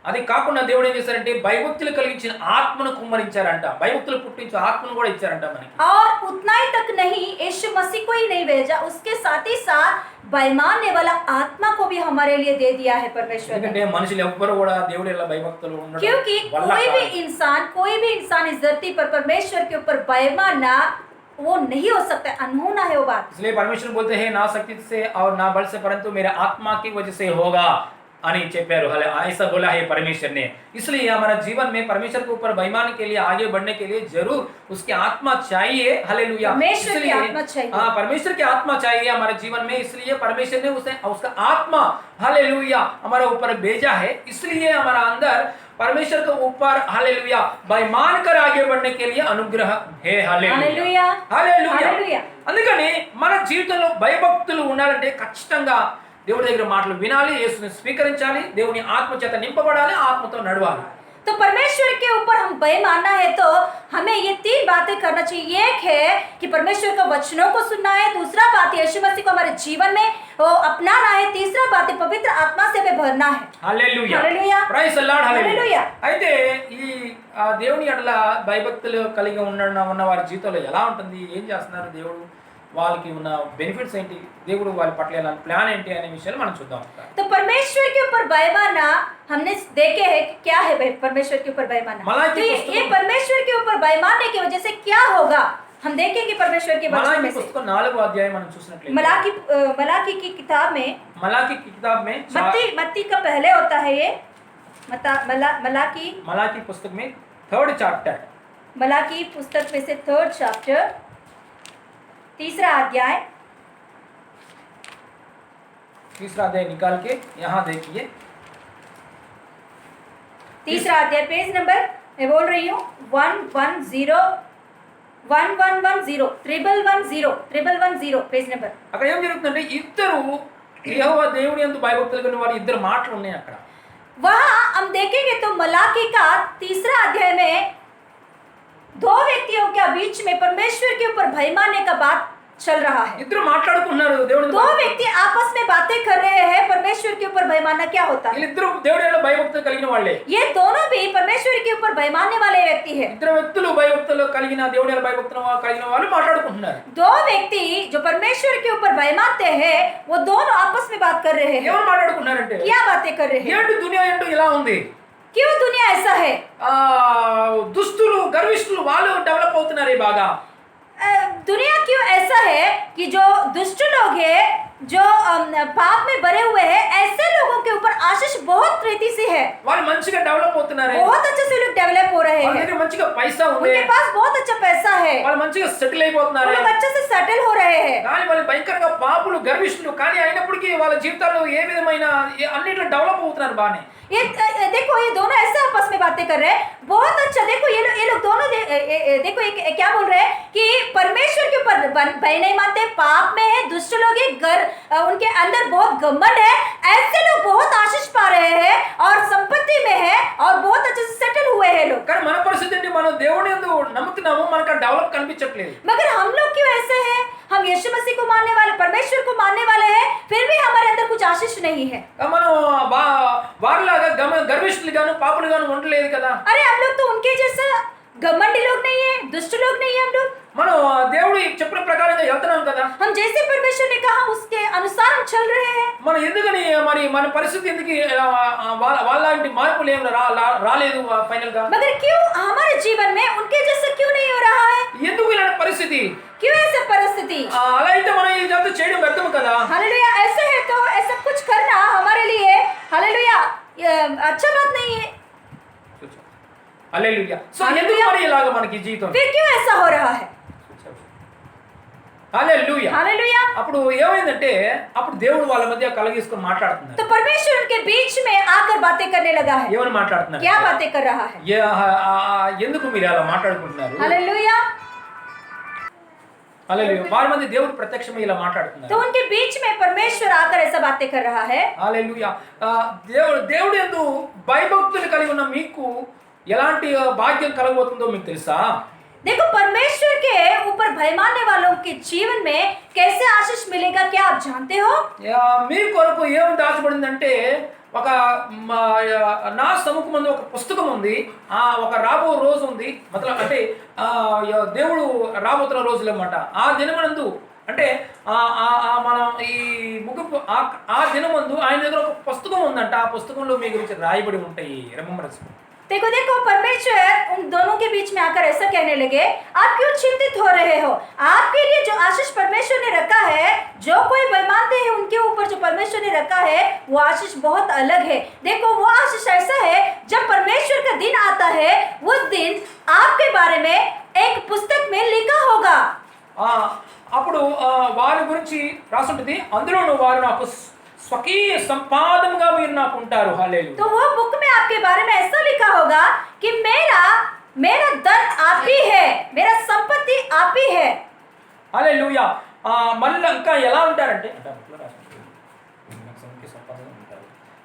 అది కాకుండా దేవుడు ఏం చేశారంటే భయభక్తులు కలిగించిన ఆత్మను కుమ్మరించారంట, భయభక్తులు పుట్టించే ఆత్మను కూడా ఇచ్చారంట మనకి। और उतना ही तक नहीं, यीशु मसीह को ही नहीं भेजा, उसके साथ ही साथ भय मानने वाला आत्मा को भी हमारे लिए दे दिया है परमेश्वर ने। ఎందుకంటే మనుషులు ఎవ్వరు కూడా దేవుడి వల్ల భయభక్తులు ఉండడం क्योंकि వల్ల कोई भी కాదు। इंसान इस धरती पर परमेश्वर के ऊपर भय मानना वो नहीं हो सकता, अनहोना है वो बात। इसलिए परमेश्वर बोलते हैं ना शक्ति से और ना बल से परंतु मेरे आत्मा की वजह से होगा అని చెప్పారు। ऐसा बोला है परमेश्वर ने। इसलिए हमारा जीवन में परमेश्वर के ऊपर बेईमान के लिए आगे बढ़ने के लिए जरूर उसकी आत्मा चाहिए। हालेलुया। परमेश्वर की आत्मा चाहिए। हाँ परमेश्वर की आत्मा चाहिए हमारे जीवन में, इसलिए परमेश्वर ने उसका आत्मा हालेलुया हमारे ऊपर भेजा है। इसलिए हमारा अंदर परमेश्वर के ऊपर हालेलुया बेईमान कर आगे बढ़ने के लिए अनुग्रह है। हालेलुया। हालेलुया। అందుకని మన జీవితంలో భయభక్తులు ఉండాలంటే ఖచ్చితంగా దేవుడి దగ్గర మాటలు వినాలి, యేసుని స్వీకరించాలి, దేవుని ఆత్మ చేత నింపబడాలి, ఆత్మతో నడవాలి। तो परमेश्वर के ऊपर हम भय मानना है तो हमें ये 3 बातें करना चाहिए। एक है कि परमेश्वर का वचनों को सुनना है, दूसरा बात यीशु मसीह को हमारे जीवन में वो अपनाना है, तीसरा बात है पवित्र आत्मा से हमें भरना है। హల్లెలూయా హల్లెలూయా. Praise the Lord hallelujah. హల్లెలూయా. అయితే ఈ దేవుని ఎడల భయభక్తులు కలిగి ఉన్న వారి జీవితంలో ఎలా ఉంటుంది, ఏం చేస్తున్నారు, దేవుడు వాళ్ళకి ఉన్న బెనిఫిట్స్ ఏంటి, దేవుడు వాళ్ళ పట్ల ఎలా ప్లాన్ ఏంటి అనే విషయాలు మనం చూద్దాం. तो परमेश्वर के ऊपर भय मानना हमने देखे है कि क्या है परमेश्वर के ऊपर भय मानना। मलाकी तो ये परमेश्वर के ऊपर भय मानने की वजह से क्या होगा हम देखेंगे परमेश्वर के वचन में से। पुस्तक 4వ అధ్యాయం మనం చూసినట్లయితే मलाकी की किताब में, मलाकी की किताब में मत्ती का पहले होता है ये मलाकी पुस्तक में 3rd चैप्टर, मलाकी पुस्तक में से 3rd चैप्टर, 3रा अध्याय, 3रा अध्याय निकाल के यहाँ देखिए। 3रा अध्याय पेज नंबर मैं बोल रही हूँ 1110 पेज नंबर। అక్కడ ఏం జరుగుతుందంటే ఇద్దరు యెహోవా దేవుని యందు భయభక్తులు కలిగిన వారి ఇద్దరు మాటలు ఉన్నాయి అక్కడ. वहाँ हम देखेंगे तो मलाकी का 3रा अध्याय में 2 व्यक्तियों के बीच में परमेश्वर के ऊपर भय मानने का बात चल रहा है। ఇద్దరు మాట్లాడుకుంటున్నారు దేవుని. 2 व्यक्ति आपस में बातें कर रहे हैं परमेश्वर के ऊपर भय मानना क्या होता है। వీళ్ళిద్దరు దేవుని యందు భయభక్తులు కలిగిన వాళ్ళే. ये दोनों भी परमेश्वर के ऊपर भय मानने वाले व्यक्ति हैं। ఇద్దరు వ్యక్తులు భయభక్తులు కలిగిన దేవుని యందు భయభక్తులు కలిగిన వాళ్ళు మాట్లాడుకుంటున్నారు. 2 व्यक्ति जो परमेश्वर के ऊपर भय मानते हैं वो दोनों आपस में बात कर रहे हैं। ఎవరు మాట్లాడుకుంటున్నారంటే क्या बातें कर रहे हैं? ఏంటి దునియా ఏంటో ఇలా ఉంది, क्यों दुनिया ऐसा है? దుస్తులు గర్విష్ఠులు వాళ్ళు డెవలప్ అవుతున్నారు బాగా. दुनिया क्यों ऐसा है कि जो दुष्ट लोग हैं, जो पाप में भरे हुए हैं, ऐसे लोगों के ऊपर आशीष बहुत प्रीति से है। వాళ్ళు మంచిగా డెవలప్ అవుతున్నారు, बहुत अच्छे से लोग डेवलप हो रहे వాళ్ళ हैं, దగ్గర మంచిగా పైసా ఉంది, उनके पास बहुत अच्छा पैसा है, వాళ్ళు మంచిగా సెటిల్ అయిపోతున్నారు, वो लोग अच्छे से सेटल हो रहे हैं। కానీ వాళ్ళు భయంకరంగా పాపులు గర్విష్ఠులు, కానీ అయినప్పటికీ వాళ్ళ జీవితాల్లో ఏ విధమైన అన్నిట్లో డెవలప్ అవుతున్నారు బానే. ये देखो ये दोनों ऐसे आपस में बातें कर रहे हैं, बहुत अच्छा। देखो ये लोग दोनों देखो ये क्या बोल रहे हैं कि परमेश्वर के ऊपर भय नहीं मानते, पाप में है, दुष्ट लोग हैं, उनके अंदर बहुत घमंड है, ऐसे लोग बहुत आशीष पा रहे हैं और संपत्ति में है और बहुत अच्छे से सेटल हुए हैं लोग। కానీ మన పరిస్థితి ఏంటి, మనం దేవుని యందు నమ్ముతున్నాము, మనకు డెవలప్ కనిపించట్లేదు. मगर हम लोग क्यों ऐसे हैं? हम यीशु मसीह को मानने वाले, परमेश्वर को मानने वाले हैं, फिर भी हमारे अंदर कुछ आशीष नहीं है। మనం వారిలాగా గర్విష్ఠులుగాను పాపులుగాను ఉండలేదు కదా. अरे हम लोग तो उनके जैसा घमंडी लोग नहीं है, दुष्ट लोग नहीं है हम लोग। మనం దేవుడు చెప్పిన ప్రకారంగా వెళ్తున్నాం కదా. हम जैसे परमेश्वर ने कहा उसके अनुसार हम चल रहे हैं। మనం ఎందుకని మరి మన పరిస్థితి ఎందుకు వాళ్ళంటి మార్పులు ఏం రాలేదు ఫైనల్ గా? मगर क्यों हमारे जीवन में उनके जैसा क्यों नहीं हो रहा है? ఎందుకు ఇలాంటి పరిస్థితి? क्यों ऐसा परिस्थिति? అలా అయితే మనం ఇదంతా చేయడం వ్యర్థం కదా. हालेलुया। ऐसे है तो ऐसा कुछ करना हमारे लिए हालेलुया अच्छा बात नहीं है। हालेलुया। సో ఎందుకు మరి ఇలాగ మనకి జీవితం? फिर क्यों ऐसा हो रहा है? हालेलुया। हालेलुया। అప్పుడు ఏమైందంటే అప్పుడు దేవుడు వాళ్ళ మధ్య కలగీసుకొని మాట్లాడుతున్నాడు. तो परमेश्वर उनके बीच में आकर बातें करने लगा है। ఏమని మాట్లాడుతున్నారు? क्या बातें कर रहा है? ఎందుకు మీరు అలా మాట్లాడుకుంటున్నారు? हालेलुया। हालेलुया। వారి మధ్య దేవుడు ప్రత్యక్షమై ఇలా మాట్లాడుతున్నారు. तो उनके बीच में परमेश्वर आकर ऐसा बातें कर रहा है। हालेलुया। దేవుడు యందు భయభక్తులు కలిగి ఉన్న మీకు ఎలాంటి భాగ్యం కలగబోతుందో మీకు తెలుసా? देखो परमेश्वर के ऊपर भय मानने वालों के जीवन में कैसे आशीष मिलेगा क्या आप जानते हो? మీ కొరకు ఏం దాచబడిందంటే ఒక నా సముఖమందు ఒక పుస్తకం ఉంది, ఒక రాబో రోజు ఉంది, మతలబ్ అంటే దేవుడు రాబోతున్న రోజులు అన్నమాట. ఆ దినమందు అంటే మనం ఈ ముగింపు ఆ దినమందు ఆయన దగ్గర ఒక పుస్తకం ఉందంట. ఆ పుస్తకంలో మీ గురించి రాయబడి ఉంటాయి. రిమెంబరెన్స్. देखो परमेश्वर उन दोनों के बीच में आकर ऐसा कहने लगे, आप क्यों चिंतित हो रहे हो? आपके लिए जो आशीष परमेश्वर ने रखा है, जो कोई भय मानते हैं उनके ऊपर जो परमेश्वर ने रखा है वो आशीष बहुत अलग है। देखो वो आशीष ऐसा है, जब परमेश्वर का दिन आता है उस दिन आपके बारे में एक पुस्तक में लिखा होगा। అప్పుడు వారి గురించి రాసుంటుంది, అందులోనూ వారు నాకు స్వకీయ సంపాదనగా మీరు నాకు ఉంటారు. హల్లెలూయా। तो वो बुक में आपके बारे में ऐसा लिखा होगा कि मेरा धन आप ही है, मेरा संपत्ति आप ही है। హల్లెలూయా। మళ్ళీ ఇంకా ఎలా ఉంటారంటే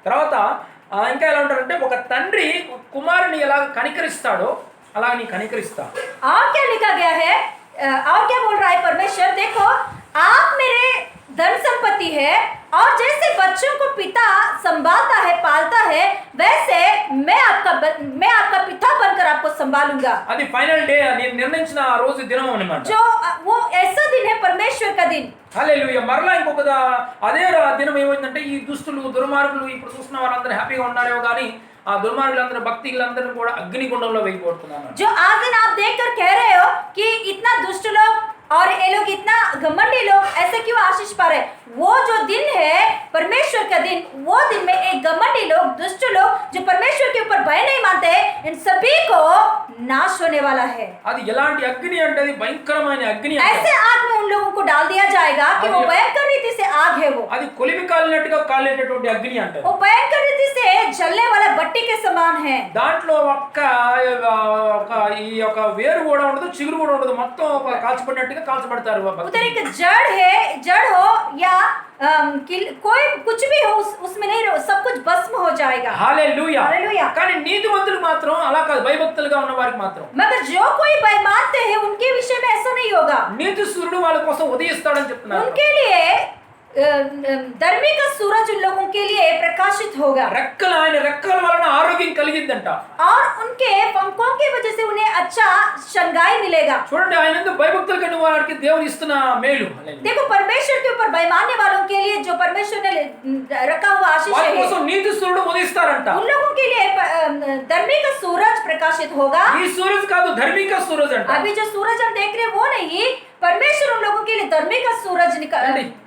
తర్వాత ఇంకా ఎలా ఉంటారంటే ఒక తండ్రి కుమారుని ఎలా కనికరిస్తాడో అలా నీ కనికరిస్తా. और क्या लिखा गया है? और क्या बोल रहा है परमेश्वर? देखो, आप मेरे धन संपत्ति है, और जैसे बच्चों को पिता संभालता है, पालता है, वैसे मैं आपका पिता बनकर आपको संभालूंगा. అది ఫైనల్ డే నేను నిర్ణయించిన ఆ రోజు దినం అన్నమాట. जो वो ऐसा दिन है परमेश्वर का दिन. హల్లెలూయా. మరలా ఇంకొక అదే దినం ఏమైందంటే ఈ దుష్టులు దుర్మార్గులు ఇప్పుడు చూస్తున్న వాళ్ళందరూ హ్యాపీగా ఉన్నారేమో కానీ ఆ దుర్మార్గులందరూ భక్తులందరూ కూడా అగ్నిగుండంలో వేయబడుతున్నారు. जो आज दिन आप देखकर कह रहे हो कि इतना दुष्ट लोग और ये लोग इतना घमंडी लोग ऐसे क्यों आशीष पा रहे? वो जो दिन है परमेश्वर का दिन, वो दिन में एक घमंडी लोग, दुष्ट लोग जो परमेश्वर के ऊपर भय नहीं मानते, इन सभी को नाश होने वाला है. అది ఎలాంటి అగ్ని అంటే అది భయంకరమైన అగ్ని. ऐसे आग में उन लोगों को डाल दिया जाएगा कि वो भयंकर रीति से आग है. वो అది కొలిమి కాలినట్టుగా కాలేటటువంటి అగ్ని అంటారు. वो भयंकर रीति से जलने वाला भट्टी के समान है. దాంట్లో ఈ యొక్క వేరు కూడా ఉండదు, చిగురు కూడా ఉండదు, మొత్తం కాల్చబడినట్టుగా కాల్చబడతారు. उधर एक जड़ हो या कोई कुछ भी हो, उसमें नहीं रहो, सब कुछ भस्म हो जाएगा. హల్లెలూయా. हालेलुया. కానీ నీతిమంతులు మాత్రం అలా కాదు, భయభక్తులుగా ఉన్న వారికి మాత్రం. मगर जो कोई भय मानते हैं उनके विषय में ऐसा नहीं होगा. నీతి సూర్యుడు వాళ్ళ కోసం ఉదయిస్తాడని చెప్తున్నారు. उनके लिए धर्मी का सूरज उन लोगों के लिए प्रकाशित होगा. ఆయన రెక్కల వలన ఆరోగ్యం కలిగిద్దంట. और उनके पंखों की वजह से उन्हें अच्छा शंगाई मिलेगा. చూడండి ఆయన ఎందుకు భయభక్తులు కలిగిన వారికి దేవుడు ఇస్తున్న మేలు. देखो, परमेश्वर के ऊपर भय मानने वालों के लिए जो परमेश्वर ने रखा हुआ आशीष వాళ్ళ है, కోసం నీతి సూర్యుడు ఉదయిస్తారంట. उन लोगों के लिए धर्मी का सूरज प्रकाशित होगा. ఈ సూరజ్ కాదు, ధర్మిక సూరజ్ అంట. अभी जो सूरज हम देख रहे हैं वो नहीं, परमेश्वर उन लोगों के लिए धर्मी का सूरज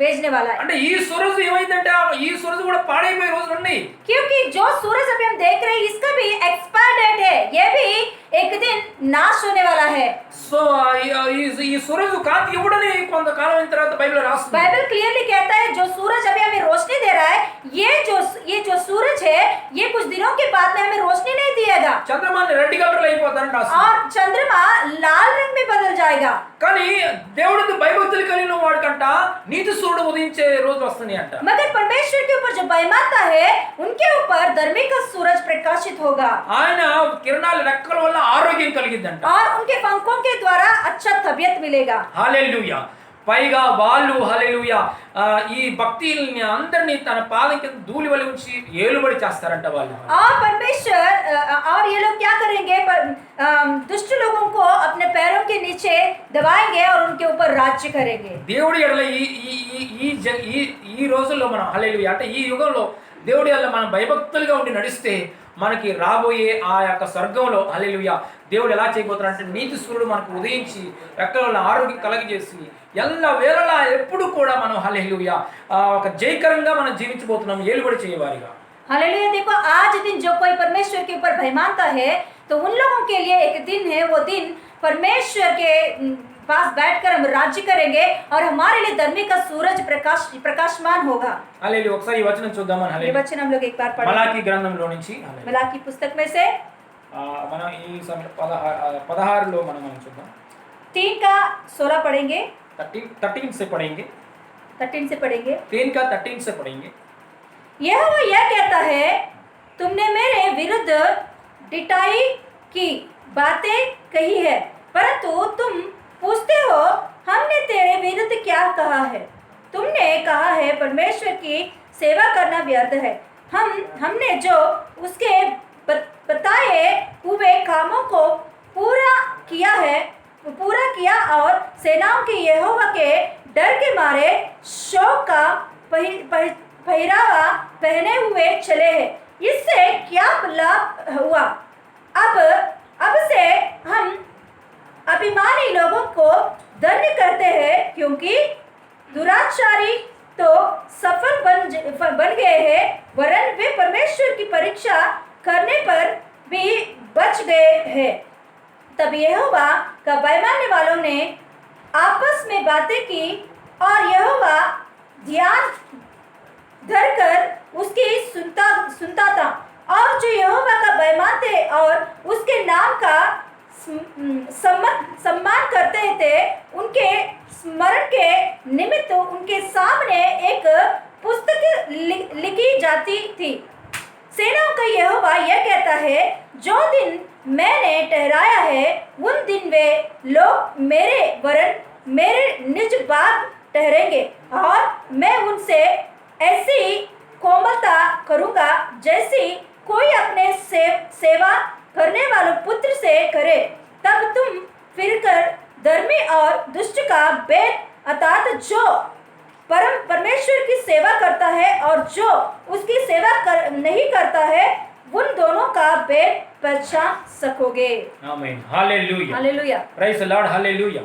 भेजने वाला है. అంటే ఈ సూరజ్ ఏమైందంటే ఈ సూరజ్ కూడా పాడైపోయే రోజులు ఉన్నాయి. क्योंकि जो सूरज अभी हम देख रहे हैं इसका भी एक्सपायर डेट है, ये भी एक दिन नाश होने वाला है. సో ఈ సూరజ్ కాంతి ఇవ్వడని కొంతకాలం అయిన తర్వాత బైబిల్ రాస్తుంది. बाइबल क्लियरली कहता है जो सूरज अभी हमें रोशनी दे रहा है, ये जो सूरज है, ये कुछ दिनों के बाद में हमें रोशनी नहीं देगा. చంద్రమాని రెడ్ కలర్ అయిపోతారంట. और चंद्रमा लाल रंग में बदल जाएगा. కానీ దేవుడికి భయభక్తులు కలిగిన వాడికంట నీతి సూర్యుడు ఉదయించే రోజు వస్తుంది అంట. मगर परमेश्वर के ऊपर जो भय मानता है उनके ऊपर धर्मी का सूरज प्रकाशित होगा. ఆయన కిరణాల రెక్కల వల్ల ఆరోగ్యం కలిగిద్దంట. और उनके पंखों के द्वारा अच्छा तबीयत मिलेगा. హల్లెలూయా. పైగా వాళ్ళు హల్లెలూయా ఈ భక్తుల్ని అందరినీ తన పాదం కింద ధూళి వలె ఉంచి ఏలుబడి చేస్తారంట వాళ్ళు. और परमेश्वर और ये लोग क्या करेंगे? दुष्ट लोगों को अपने पैरों के नीचे दबाएंगे और उनके ऊपर राज्य करेंगे. దేవుడి ఎడల ఈ రోజుల్లో మనం హల్లెలూయా అంటే ఈ యుగంలో దేవుడి ఎడల మనం భయభక్తులుగా ఉండి నడిస్తే మనకి రాబోయే ఆ యొక్క స్వర్గంలో హల్లెలూయా దేవుడు ఎలా చేయబోతున్నాడంటే నీతి సూర్యుడు మనకు ఉదయించి రెక్కల ఆరోగ్యం కలగజేసి ఎల్ల వేళలా ఎప్పుడు కూడా మనం హల్లెలూయా ఒక జయకరంగా మనం జీవించబోతున్నాం ఏలుబడి చేయవారిగా. हालेलुया. देखो, आज दिन जो कोई परमेश्वर के ऊपर भय मानता है तो उन लोगों के लिए एक दिन है, वो दिन परमेश्वर के पास बैठकर हम राज्य करेंगे और हमारे लिए धर्मी का सूरज प्रकाशमान होगा. హల్లెలూయా. ఒకసారి ఈ వచనం చూద్దాం. ये वचन हम लोग एक बार पढ़ें. మలాకి గ్రంథంలో నుంచి मलाकी पुस्तक में से మనం ఈ సమయం 16లో మనం చూద్దాం. 3 का 16 पढ़ेंगे. 13 से पढ़ेंगे. 13 से पढ़ेंगे. 3 का 13 से पढ़ेंगे. यहोवा यह कहता है, तुमने मेरे विरुद्ध डिठाई की बातें कही है, परंतु तुम पूछते हो हमने तेरे विरुद्ध क्या कहा है? तुमने कहा है परमेश्वर की सेवा करना व्यर्थ है. हमने जो उसके बताए हुए कामों को पूरा किया और सेनाओं के यहोवा के डर के मारे शोक का पहरावा पहने हुए चले हैं. इससे क्या लाभ हुआ? अब से हम अभिमानी लोगों को दंड करते हैं, क्योंकि दुराचारी तो सफल बन गए हैं, वरन वे परमेश्वर की परीक्षा करने पर भी बच गए हैं. तब यहोवा का भय मानने वालों ने आपस में बातें की और यहोवा ध्यान धरकर उसकी सुनता था. और जो यहोवा का भय मानते और उसके नाम का सम्मान करते थे, उनके स्मरण के निमित्त उनके सामने एक पुस्तक लिखी जाती थी. सेनाओं का यहोवा यह कहता है, जो दिन मैंने ठहराया है उन दिन वे लोग मेरे वरन मेरे निज बाग ठहरेंगे, और मैं उनसे ऐसी कोमलता करूंगा जैसी कोई अपने सेवा करने वाले पुत्र से करे। तब तुम फिरकर धर्मी और दुष्ट का भेद, अर्थात जो परमेश्वर की सेवा करता है और जो उसकी सेवा नहीं करता है, उन दोनों का भेद पहचान सकोगे। Amen hallelujah hallelujah. Praise the Lord hallelujah.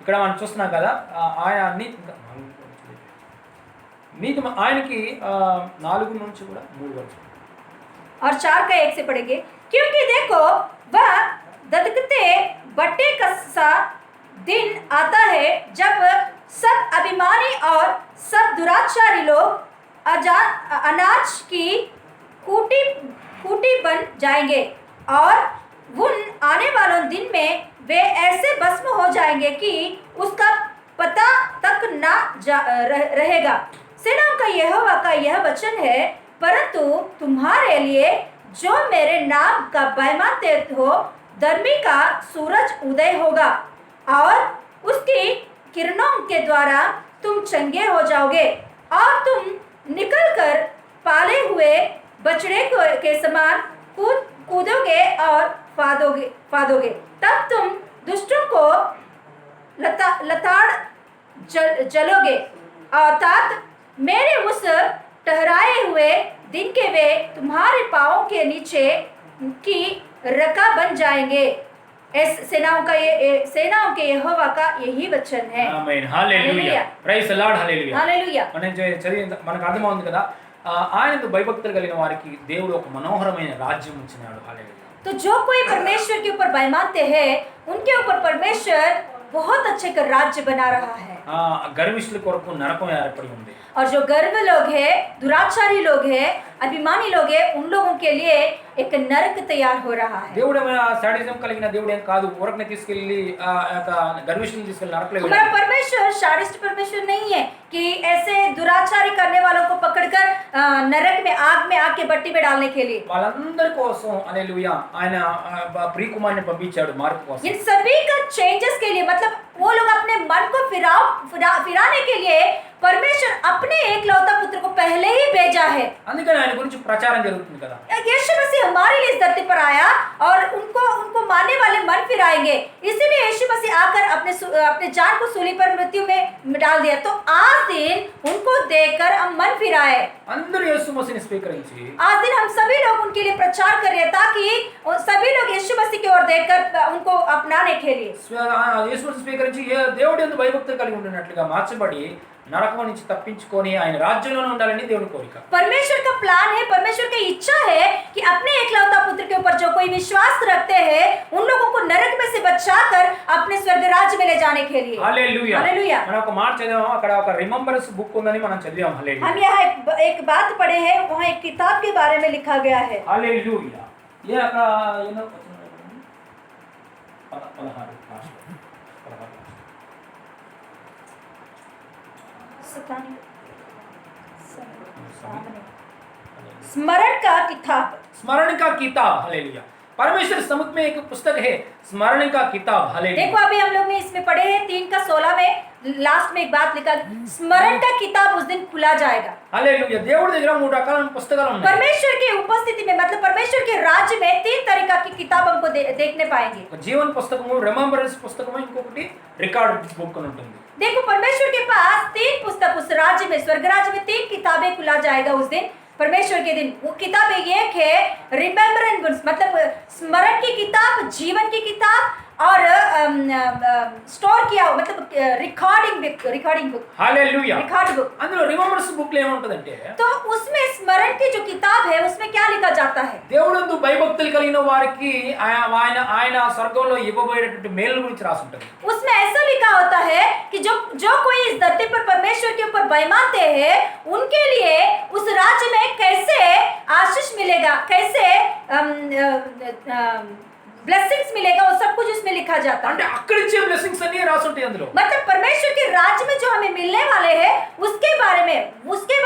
ఇక్కడ మనం చూస్తున్నాం కదా ఆయన నీతి ఆయనకి 4 నుంచి కూడా 3 వరకు और 4 का 1 से पढ़ेंगे। क्योंकि देखो, वह ददकते बट्टे का सा दिन आता है जब सब अभिमानी और सब दुराचारी लोग अनाज की खूटी बन जाएंगे, और उन आने वालों दिन में वे ऐसे भस्म हो जाएंगे कि उसका पता तक ना रहेगा। सेनाओं का यहोवा का यह वचन है, परंतु तुम्हारे लिए जो मेरे नाम का भय मानते हो, धर्मी का सूरज उदय होगा, और उसकी किरणों के द्वारा तुम चंगे हो जाओगे, और तुम निकलकर पाले हुए बछड़े के समान कूदोगे और फादोगे। तब तुम दुष्टों को लताड़ जलोगे, अर्थात मेरे उस ठहराए हुए दिन के वे तुम्हारे पाँव के नीचे की रका बन जाएंगे। सेनाओं के यहोवा का यही वचन है। Amen hallelujah praise the Lord hallelujah. Hallelujah. మనం చదివి మనకు అర్థమవుతుంది కదా, ఆయనతో భయభక్తులు కలిగిన వారికి దేవుడు ఒక మనోహరమైన రాజ్యం ఇచ్చినాడు। హల్లెలూయా। तो जो कोई परमेश्वर के ऊपर भय मानते हैं, उनके ऊपर परमेश्वर बहुत अच्छे का राज्य बना रहा है। గర్విష్ఠుల కొరకు నరకం ఏర్పడి ఉంది। और जो गर्व लोग हैं, दुराचारी लोग हैं, अभिमानी लोग हैं, उन लोगों के लिए एक नरक तैयार हो रहा है। దేవుడు సాడిజం కలిగిన దేవుడు ఏం కాదు, ఊరకనే తీసుకెళ్లి గర్విష్ఠులను తీసుకెళ్లి నరకలో हमारा परमेश्वर शाडिस्ट परमेश्वर नहीं है कि ऐसे दुराचारी करने वालों को पकड़कर नरक में आग में आग के भट्टी में डालने के लिए। వాళ్ళందరి కోసం హల్లెలూయా ఆయన ప్రియ కుమారుని పంపించాడు మార్పు కోసం। इन सभी का चेंजेस के लिए, मतलब वो लोग अपने मन को फिराने के लिए परमेश्वर अपने एकलौता पुत्र को पहले ही भेजा है। అందుకని ఆయన గురించి ప్రచారం జరుగుతుంది కదా। यीशु मसीह हमारे लिए इस धरती पर आया और उनको मानने वाले मन फिराएंगे, इसीलिए यीशु मसीह आकर अपने जान को सूली पर मृत्यु में डाल दिया। तो आज दिन उनको देखकर हम मन फिराए। అందరూ యేసు మసీహుని స్వీకరించి आज दिन हम सभी लोग उनके लिए प्रचार कर रहे हैं, ताकि सभी लोग यीशु मसीह की ओर देखकर उनको अपनाने के लिए యేసు మసీహుని స్వీకరించి దేవుడి యందు భయభక్తులు కలిగి ఉండినట్లుగా మార్చబడి నరకం నుంచి తప్పించుకొని ఆయన రాజ్యంలోనే ఉండాలని దేవుని కోరిక। परमेश्वर का प्लान है, परमेश्वर की इच्छा है कि अपने एकलौता पुत्र के ऊपर जो कोई विश्वास रखते हैं, उन लोगों को नरक में से बचाकर अपने स्वर्ग राज्य में ले जाने के लिए। హల్లెలూయా। हालेलुया। మనం ఒక మాట చదివాము, అక్కడ ఒక రిమెంబరెన్స్ బుక్ ఉందని మనం చదివాము। హల్లెలూయా। हम यहाँ एक बात पढ़े हैं, वहाँ एक किताब के बारे में लिखा गया है। హల్లెలూయా। ये అక్కడ ఎన్నో 16 स्मरण का किताब। स्मरण का किताब। हालेलुया। परमेश्वर समुख में एक पुस्तक है स्मरण का किताब। हालेलुया। देखो अभी हम लोग ने इसमें पढ़े हैं 3:16 में लास्ट में एक बात लिखा, स्मरण का किताब उस दिन खुला जाएगा। हालेलुया। దేవుడి దగ్గర 3 రకాల పుస్తకాలు ఉన్నాయి। परमेश्वर की उपस्थिति में, मतलब परमेश्वर के राज्य में 3 तरीका की किताब हमको देखने पाएंगे। జీవన పుస్తకము, రిమెంబరెన్స్ పుస్తకము, ఇంకొకటి రికార్డ్ బుక్ అని ఉంటుంది। देखो परमेश्वर के पास 3 पुस्तक उस राज्य में, स्वर्ग राज्य में 3 किताबें खुला जाएगा उस दिन, परमेश्वर के दिन। वो किताबें एक है रिमेम्बरेंस, मतलब स्मरण की किताब, जीवन की किताब, और स्टोर किया मतलब recording book. Hallelujah. Record book. అందులో రిమెంబరెన్స్ బుక్ లో ఏముంటదంటే, तो उसमें स्मरण की जो किताब है उसमें क्या लिखा जाता है? దేవుడందు భయభక్తులు కలిగిన వారికి ఆయన స్వర్గంలో ఇవ్వబోయేటటువంటి మేలు గురించి రాసి ఉంటుంది। उसमें ऐसा लिखा होता है कि जो कोई इस धरती पर परमेश्वर के ऊपर भय मानते हैं, उनके लिए उस राज्य में कैसे आशीष मिलेगा, कैसे ब्लेसिंग्स मिलेगा, वो सब कुछ उसमें लिखा जाता అంటే है। అక్కడ ఇచ్చే బ్లెస్సింగ్స్ అన్ని రాసి ఉంటాయి అందులో. मतलब परमेश्वर के राज्य में जो हमें मिलने वाले हैं उसके बारे में उनके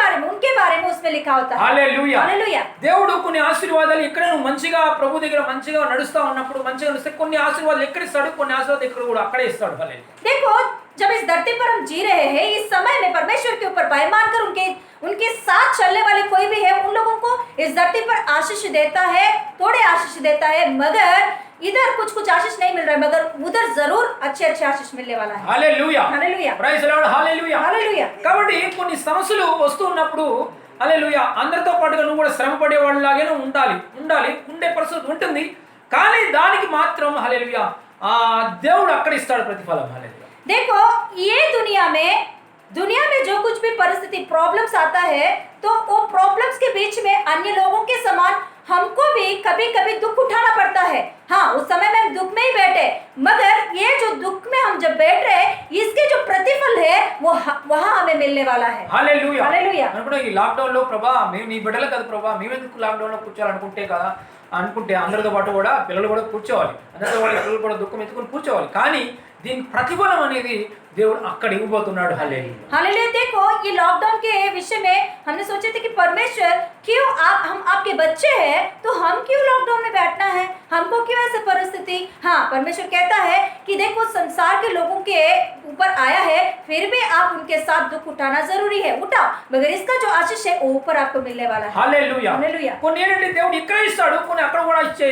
बारे में उसमें लिखा होता है। హల్లెలూయా. हालेलुया। దేవుడు కొన్ని ఆశీర్వాదాలు ఇక్కడ నువ్వు మంచిగా ప్రభు దగ్గర మంచిగా నడుస్తా ఉన్నప్పుడు మంచిగా నడిస్తే కొన్ని ఆశీర్వాదాలు ఎక్కడ ఇస్తాడు, కొన్ని ఆశీర్వాదాలు ఇక్కడ కూడా అక్కడే ఇస్తాడు. హల్లెలూయా. देखो, जब इस धरती पर हम जी रहे हैं, इस समय में परमेश्वर के ऊपर भय मानकर उनके साथ चलने वाले कोई भी है, उन लोगों को इस धरती पर आशीष देता है, थोड़े आशीष देता है, मगर इधर कुछ आशीष नहीं मिल रहा है, मगर उधर जरूर अच्छे आशीष मिलने वाला है। Hallelujah. Hallelujah. Praise the Lord. Hallelujah. Hallelujah. కాబట్టి కొన్ని సమస్యలు వస్తూ ఉన్నప్పుడు హల్లెలూయా అందరితో పాటుగా నువ్వు కూడా శ్రమ పడేవాళ్ళలాగే ఉండే పరిస్థితి ఉంటుంది. కానీ దానికి మాత్రం హల్లెలూయా దేవుడు అక్కడ ఇస్తాడు ప్రతిఫలం. హల్లెలూయా. देखो, ये दुनिया में जो कुछ भी परिस्थिति प्रॉब्लम्स आता है, तो वो प्रॉब्लम्स के बीच में अन्य लोगों के समान हमको भी कभी कभी दुख उठाना पड़ता है। हाँ, उस समय में हम दुख में ही बैठे, मगर ये जो दुख में हम जब बैठ रहे हैं, इसके जो प्रतिफल है वो वहां हमें मिलने वाला है। హల్లెలూయా. हालेलुया। అనుకుంటే ఈ లాక్డౌన్ లో ప్రభా మేము నీ బిడ్డలు కదా ప్రభా మేమెందుకు లాక్డౌన్ లో కూర్చోాలనుకుంటే అందరితో పాటు కూడా పిల్లలు కూడా కూర్చోవాలి, అందరితో పాటు పిల్లలు కూడా దుఃఖం ఎత్తుకొని కూర్చోవాలి. కానీ దీని ప్రతిఫలం అనేది దేవుడు అక్కడ ఇవ్వబోతున్నాడు. హల్లెలూయా. हालेलुया। देखो, ये लॉकडाउन के विषय में हमने सोचे थे कि परमेश्वर क्यों हम आपके बच्चे हैं, तो हम क्यों लॉकडाउन में बैठना है, हमको क्यों ऐसे परिस्थिति। हाँ, परमेश्वर कहता है कि देखो संसार के लोगों के ऊपर आया है, फिर भी आप उनके साथ दुख उठाना जरूरी है, उठाओ, मगर इसका जो आशीष है वो ऊपर आपको मिलने वाला है। హల్లెలూయా. हालेलुया। కొన్ని ఏంటంటే దేవుడు ఇక్కడ ఇస్తాడు, కొన్ని అక్కడ కూడా ఇచ్చే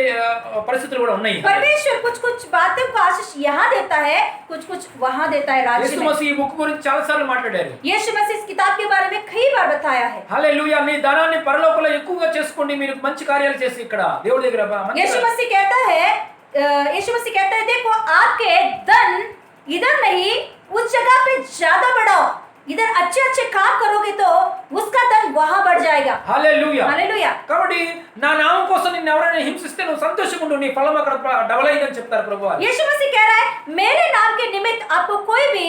పరిస్థితులు కూడా ఉన్నాయి. परमेश्वर कुछ बातों को आशीष यहाँ देता है, कुछ वहाँ देता है राज्य యేసు में। మసీహు ఈ బుక్ గురించి చాలా సార్లు మాట్లాడారు. यीशु मसीह इस किताब के बारे में कई बार बताया है। హల్లెలూయా. మీ ధనాన్ని పరలోకంలో ఎక్కువగా చేసుకోండి, మీరు మంచి కార్యాలు చేసి ఇక్కడ దేవుడి దగ్గర यीशु मसीह कहता है देखो, आपके धन इधर नहीं उस जगह पे ज्यादा बढ़ाओ, इधर अच्छे काम करोगे तो उसका धन वहां बढ़ जाएगा। హల్లెలూయా. हालेलुया। కాబట్టి నా నామం కోసం నిన్ను ఎవరైనా హింసిస్తే నువ్వు సంతోషంగా ఉండు, నీ ఫలం అక్కడ డబల్ అయ్యిందని చెప్తారు ప్రభువు. यीशु मसीह कह रहा है, मेरे नाम के निमित्त आपको कोई भी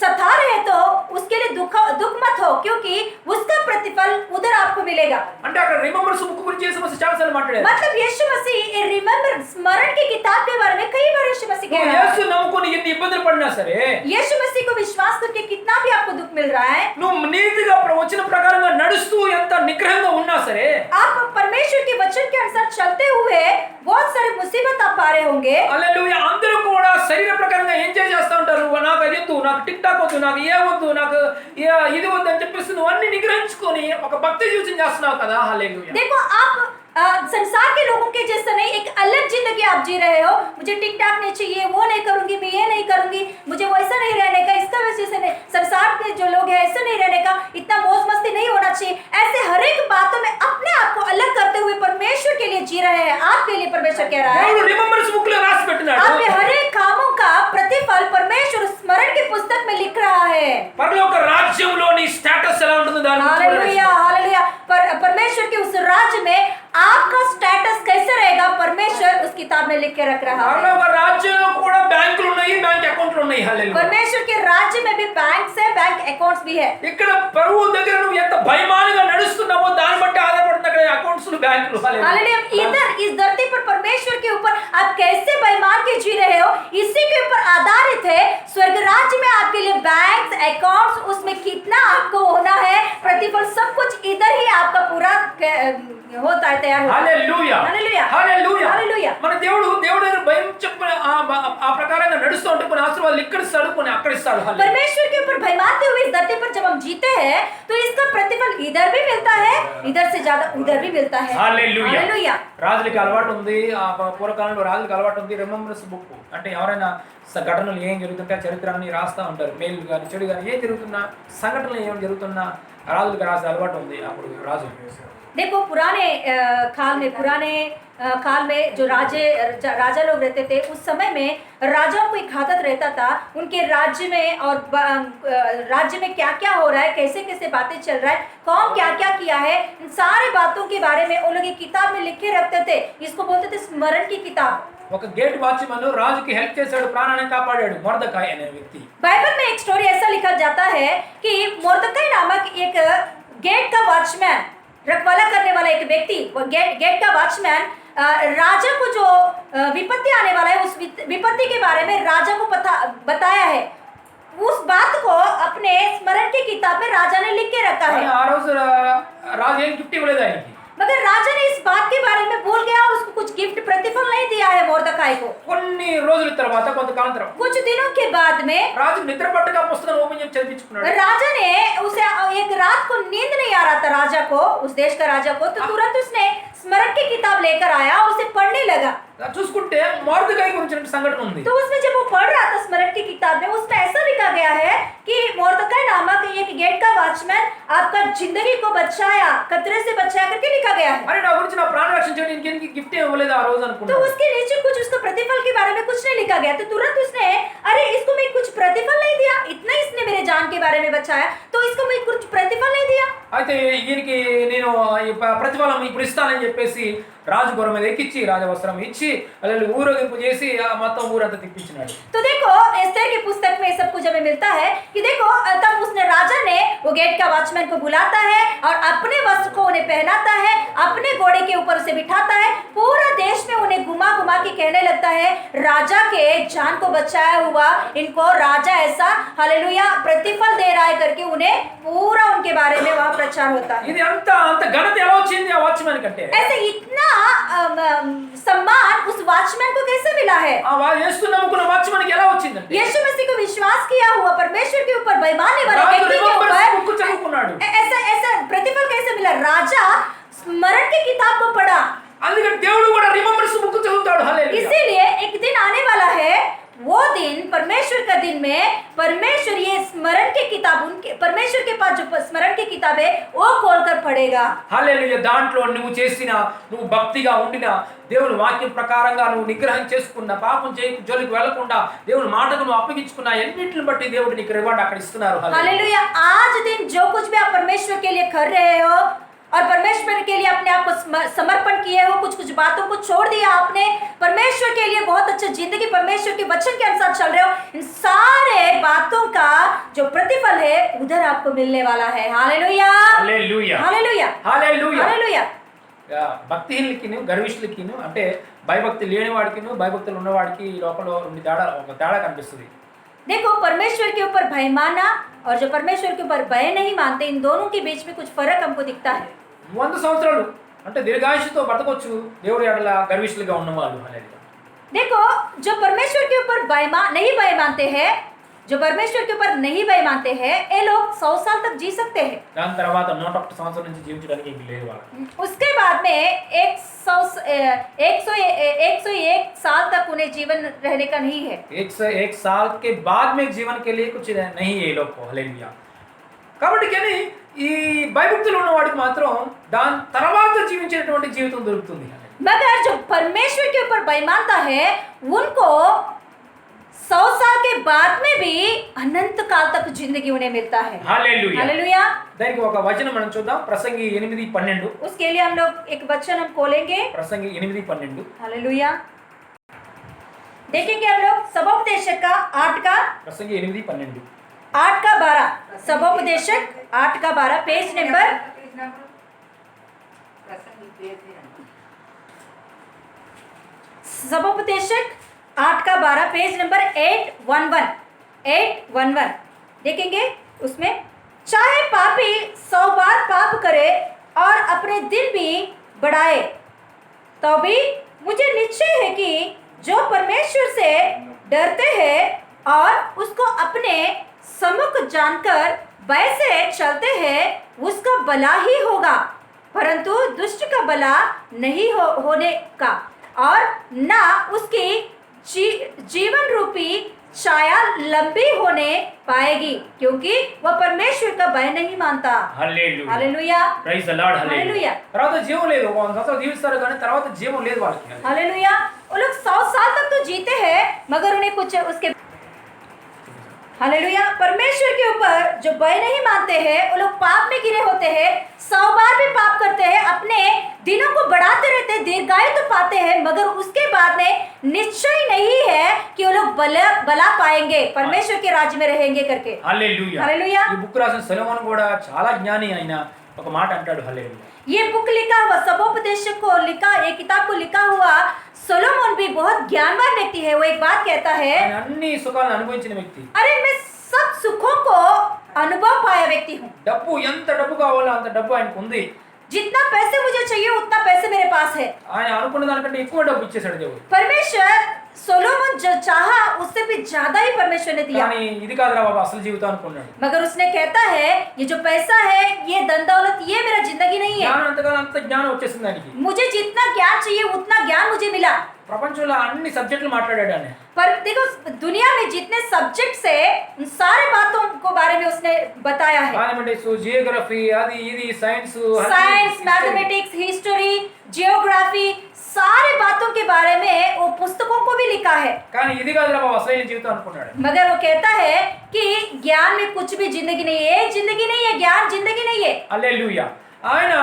सता रहे तो उसके लिए दुख मत हो, क्योंकि उसका प्रतिफल उधर आपको मिलेगा। అంటే అక్కడ రిమెంబర్స్ బుక్ గురించి యేసు మసీహు చాలా సార్లు మాట్లాడారు. मतलब यीशु मसीह रिमेंबर स्मरण की किताब के बारे में कई बार यीशु मसीह कह रहा है। యేసు నమ్ముకొని ఎన్ని ఇబ్బందులు పడినా సరే, यीशु मसीह को विश्वास करके कितना भी आपको दुख मिल रहा है, నువ్వు నీతిగా వచ్చిన ప్రకారంగా నడుస్తూ ఎంత నిగ్రహంగా ఉన్నా సరే, आप परमेश्वर के वचन के अनुसार चलते हुए बहुत सारे मुसीबत आप पा रहे होंगे। హల్లెలూయా. అందరూ కూడా శరీర ప్రకారంగా ఎంజాయ్ చేస్తూ ఉంటారు. నాకు అది వద్దు, నాకు టిక్ టాక్ వద్దు, నాకు ఏ వద్దు, నాకు ఇది వద్దు అని చెప్పేసి నువ్వు అన్ని నిగ్రహించుకొని ఒక భక్తి జీవితం చేస్తున్నావు కదా. హల్లెలూయా. देखो, आप संसार के लोगों के जैसे नहीं, एक अलग जिंदगी आप जी रहे हो। मुझे टिक टाक नहीं चाहिए, वो नहीं करूंगी, मैं ये नहीं करूंगी, मुझे वैसा नहीं रहने का, इसका वजह से नहीं, संसार के जो लोग हैं ऐसा नहीं रहने का, इतना मौज मस्ती नहीं होना चाहिए। ऐसे हर एक बातों में अपने आप को अलग करते हुए परमेश्वर के लिए जी रहे हैं। आपके लिए परमेश्वर कह रहा है, దేవుడు రిమెంబర్స్ బుక్ లో రాసి పెట్టినాడు. आपके हर एक कामों का प्रतिफल परमेश्वर स्मरण की पुस्तक में लिख रहा है। పరలోక రాజ్యంలో నీ స్టేటస్ ఎలా ఉంటుందో దాని గురించి हालेलुया। हालेलुया। परमेश्वर के उस राज्य में आपका स्टेटस कैसे रहेगा, परमेश्वर उस किताब में लिख के रख रहा है। పరలోక రాజ్యంలో కూడా బ్యాంకులు ఉన్నాయి, బ్యాంక్ అకౌంట్లు ఉన్నాయి. హల్లెలూయా. परमेश्वर के राज्य में भी बैंक्स है, बैंक अकाउंट्स भी है। ఇక్కడ ప్రభువు దగ్గర నువ్వు ఎంత భయమానంగా నడుస్తున్నావో దాన్ని బట్టి ఆధారపడుతుంది అక్కడ అకౌంట్స్ బ్యాంకులు. हालेलुया। इधर इस धरती पर परमेश्वर के ऊपर आप कैसे बेईमान के जी रहे हो, इसी के ऊपर आधारित है स्वर्ग राज्य में आपके लिए बैंक्स अकाउंट्स, उसमें कितना आपको होना है प्रतिफल, सब कुछ इधर ही आपका पूरा होता है, तैयार होता है। హల్లెలూయా. हालेलुया। హల్లెలూయా. हालेलुया। మన దేవుడు దగ్గర భయం చెప్పిన ఆ ప్రకారంగా నడుస్తూ ఉంటే కొన్ని ఆశీర్వాదాలు ఇక్కడ ఇస్తాడు, కొన్ని అక్కడ ఇస్తాడు. హల్లెలూయా. परमेश्वर के ऊपर भय मानते हुए इस धरती पर जब हम जीते हैं तो इसका प्रतिफल इधर भी मिलता है, इधर से ज्यादा उधर भी मिलता है। హల్లెలూయా. हालेलुया। రాజులకి అలవాటు ఉంది, ఆ పూర్వకాలంలో రాజులకి అలవాటు ఉంది రిమెంబర్స్ బుక్ అంటే ఎవరైనా ఘటనలు ఏం జరుగుతుంటే చరిత్రని రాస్తా ఉంటారు. మేలు కానీ చెడు కానీ ఏం జరుగుతున్నా సంఘటనలు ఏం జరుగుతున్నా రాజులకి రాసే అలవాటు ఉంది. అప్పుడు రాజు देखो, पुराने काल में जो राजा लोग रहते थे, उस समय में राजाओं को एक आदत रहता था, उनके राज्य में और राज्य में क्या क्या हो रहा है, कैसे कैसे बातें चल रहा है, कौन क्या क्या किया है, इन सारे बातों के बारे में वो लोग एक किताब में लिखे रखते थे। इसको बोलते थे स्मरण की किताब। ఒక గేట్ వాచ్మన్ రాజుకి హెల్ప్ చేశాడు, ప్రాణాన్ని కాపాడాడు, మొర్దెకాయ్ అనే వ్యక్తి. बाइबल में एक स्टोरी ऐसा लिखा जाता है कि मोर्दकाई नामक एक गेट का वॉचमैन, रखवाला करने वाला एक व्यक्ति, गेट का वॉचमैन राजा को जो विपत्ति आने वाला है, उस विपत्ति के बारे में राजा को बताया है। उस बात को अपने स्मरण की किताब में राजा ने लिख के रखा है। ఆ రోజు రాజు ఏం గిఫ్ట్ ఇవ్వలేదు ఆయనకి. मगर राजा ने इस बात के बारे में भूल गया और उसको कुछ गिफ्ट प्रतिफल नहीं दिया है मोर्दकाई को। కొన్ని రోజుల తర్వాత కొంతకాలం తర్వాత कुछ दिनों के बाद में రాజు నిద్ర పట్టక పుస్తకం ఓపెన్ చేసి చదివించుకున్నాడు. राजा ने उसे एक रात को नींद नहीं आ रहा था राजा को, उस देश का राजा को, तो तुरंत उसने स्मरण की किताब लेकर आया और उसे पढ़ने लगा। చూసుకుంటే మొర్దెకాయి గురించిన సంఘటన ఉంది. तो उसमें जब वो पढ़ रहा था स्मरण की किताब में, उसमें ऐसा लिखा गया है कि मोर्दकाई नामक एक गेट का वॉचमैन आपका जिंदगी को बचाया, खतरे से बचाया करके लिखा गया है। అరే నా గురించి నా ప్రాణ రక్షించండి, ఇంకేంటి గిఫ్ట్ ఇవ్వలేదు ఆ రోజు तो అనుకున్నాడు. उसके नीचे कुछ उसका प्रतिफल के बारे में कुछ नहीं लिखा गया, तो तुरंत उसने अरे इसको मैं कुछ प्रतिफल नहीं दिया, इतना इसने मेरे जान के बारे में बचाया तो इसको मैं कुछ प्रतिफल नहीं दिया। అయితే ఈయనకి నేను ఈ ప్రతిఫలం ఇప్పుడు ఇస్తానని చెప్పేసి రాజు గొర్రె మీద ఎక్కించి రాజవస్త్రం ఇచ్చి అలాగే ఊరేగింపు చేసి మొత్తం ఊరంతా తిప్పించినాడు. तो देखो एस्तेर की पुस्तक में सब कुछ हमें मिलता है कि देखो तब उसने राजा ने वो गेट का वॉचमैन को बुलाता है और अपने वस्त्र को उन्हें पहनाता है, अपने घोड़े के ऊपर उसे बिठाता है, पूरा देश में उन्हें घुमा घुमा के कहने लगता है राजा के जान को बचाया हुआ इनको राजा ऐसा हालेलुया प्रतिफल दे रहा है करके उन्हें पूरा उनके बारे में वहां प्रचार होता है। ఇది అంత ఘనత ఎలా వచ్చింది ఆ వాచ్మెన్ కంటే? ऐसे इतना सम्मान उस वॉचमैन को कैसे मिला है? ఆ యేసు నమ్ముకున్న వాచ్మెన్ కి ఎలా వచ్చిందంటే यीशु मसीह को विश्वास किया हुआ परमेश्वर के ऊपर बेईमानी वाले రాజు व्यक्ति के రిమెంబర్స్ ऊपर బుక్ చదువుకున్నాడు. ऐसा ऐसा प्रतिफल कैसे मिला? राजा स्मरण की किताब को पढ़ा, అందుకని దేవుడు కూడా రిమెంబర్స్ బుక్ చదువుతాడు. హల్లెలూయా. इसीलिए एक दिन आने वाला है, वो दिन परमेश्वर का दिन में परमेश्वर ये स्मरण की किताब उनके परमेश्वर के पास जो स्मरण की किताब है वो खोलकर पढ़ेगा। హల్లెలూయా. దాంట్లో నువ్వు చేసిన నువ్వు భక్తిగా ఉండిన దేవుని వాక్యం ప్రకారంగా నువ్వు నిగ్రహం చేసుకున్న పాపం జోలికి వెళ్లకుండా దేవుని మాటకు నువ్వు అప్పగించుకున్న ఎన్నిటిని బట్టి దేవుడు నీకు రివార్డ్ అక్కడ ఇస్తున్నారు. हालेलुया। आज दिन जो कुछ भी आप परमेश्वर के लिए कर रहे हो और परमेश्वर के लिए अपने आप को समर्पण किए हो, कुछ कुछ बातों को छोड़ दिया आपने, परमेश्वर के लिए बहुत अच्छा जिंदगी परमेश्वर के वचन के अनुसार चल रहे हो, इन सारे बातों का जो प्रतिफल है उधर आपको मिलने वाला है। Hallelujah hallelujah. Hallelujah hallelujah. Hallelujah. భక్తిహీనులకిను గర్విష్ఠులకిను అంటే భయభక్తి లేని వాడికిను భయభక్తులు ఉన్నవాడికి ఈ లోకంలో ఒక తేడా కనిపిస్తుంది. देखो परमेश्वर के ऊपर भय माना और जो परमेश्वर के ऊपर भय नहीं मानते, इन दोनों के बीच में कुछ फर्क हमको दिखता है। 100 సంవత్సరాలు అంటే దీర్ఘాయుషుతో బతకొచ్చు దేవుడి ఎడల గర్విష్ఠులుగా ఉన్నవాళ్ళు. హల్లెలూయా. देखो जो परमेश्वर के ऊपर नहीं भय मानते हैं, जो परमेश्वर के ऊपर नहीं भय मानते हैं, ये लोग 100 साल तक जी सकते हैं। దాని తర్వాత 101 సంవత్సరం నుంచి జీవించడానికి ఇంక లేదు వాళ్ళకి. उसके बाद में 101 साल तक उन्हें जीवन रहने का नहीं है। 101 साल के बाद में जीवन के लिए कुछ नहीं है ये लोग को. హల్లెలూయా. కాబట్టి కానీ ఈ భయభక్తులు ఉన్న వాడికి మాత్రం దాని తర్వాత జీవించేటువంటి జీవితం దొరుకుతుంది. मगर जो परमेश्वर के ऊपर भय मानता है उनको 100 साल के बाद में भी अनंत काल तक जिंदगी उन्हें मिलता है। హల్లెలూయా. हालेलुया। దానికి ఒక వచనం మనం చూద్దాం. ప్రసంగి 8:12. उसके लिए हम लोग एक वचन हम खोलेंगे। ప్రసంగి 8:12. हालेलुया। देखेंगे हम लोग सबोपदेशक का 8 का ప్రసంగి 8:12. 8 का 12 सबोपदेशक 8 का 12 पेज नंबर सबोपदेशक 8 का 12 पेज नंबर 811 देखेंगे। उसमें चाहे पापी 100 बार पाप करे और अपने दिल भी बढ़ाए तो भी मुझे निश्चय है कि जो परमेश्वर से डरते हैं और उसको अपने सम्मुख जानकर वैसे चलते हैं उसका भला ही होगा, परंतु दुष्ट का भला नहीं होने का और ना उसकी जीवन रूपी छाया लंबी होने पाएगी क्योंकि वह परमेश्वर का भय नहीं मानता। Hallelujah. Hallelujah praise the Lord. Hallelujah hallelujah. తర్వాత జీవం లేదు. 100 సంవత్సరాలు జీవిస్తారు కానీ తర్వాత జీవం లేదు వాళ్ళకి. हालेलुया। वो लोग 100 साल तक तो जीते हैं मगर उन्हें कुछ उसके हालेलुया। परमेश्वर के ऊपर जो भय नहीं मानते हैं वो लोग पाप में गिरे होते हैं, 100 बार भी पाप करते हैं, अपने दिनों को बढ़ाते रहते हैं, दीर्घायु तो पाते हैं मगर उसके बाद में निश्चय नहीं है कि वो लोग भला पाएंगे, परमेश्वर के राज्य में रहेंगे करके। హల్లెలూయా. हालेलुया। ఈ బుక్ రాసిన సొలొమోను కూడా చాలా జ్ఞాని. ఆయన ఒక మాట అంటాడు హల్లెలూయా. ये बुक लिखा हुआ सबोपदेशक को लिखा, ये किताब को लिखा हुआ सोलोमन भी बहुत ज्ञानवान व्यक्ति है। वो एक बात कहता है, ఆయన అన్ని సుఖాలను అనుభవించిన వ్యక్తి. अरे मैं सब सुखों को अनुभव पाया व्यक्ति हूँ। డబ్బు ఎంత డబ్బు కావాలో అంత డబ్బు ఆయనకు ఉంది. जितना पैसे मुझे चाहिए उतना पैसे मेरे पास है। ఆయన అనుకున్న దానికంటే ఎక్కువ డబ్బు ఇచ్చేసాడు దేవుడు. परमेश्वर सोलोमन जो चाहा उससे भी ज्यादा ही परमेश्वर ने दिया। కానీ ఇది కాదురా బాబా అసలు జీవితం అనుకున్నాడు. मगर उसने कहता है ये जो पैसा है, ये धन दौलत, ये मेरा जिंदगी नहीं है। జ్ఞానం ఎంతగానో అంత జ్ఞానం వచ్చేసింది ఆయనకి. मुझे जितना ज्ञान चाहिए उतना ज्ञान मुझे मिला। ప్రపంచంలో అన్ని సబ్జెక్టులు మాట్లాడాడు ఆయన. पर देखो दुनिया में जितने सब्जेक्ट्स है उन सारे बातों को बारे में उसने बताया है। మ్యాథమెటిక్స్, జియోగ్రఫీ, అది ఇది science, science, mathematics, history, geography, सारे बातों के बारे में वो पुस्तकों को भी लिखा है। కానీ ఇది కాదురా బాబా అసలైన జీవితం అనుకున్నాడు. मगर वो कहता है कि ज्ञान में कुछ भी जिंदगी नहीं है, जिंदगी नहीं है, ज्ञान जिंदगी नहीं है। హల్లెలూయా. ఆయన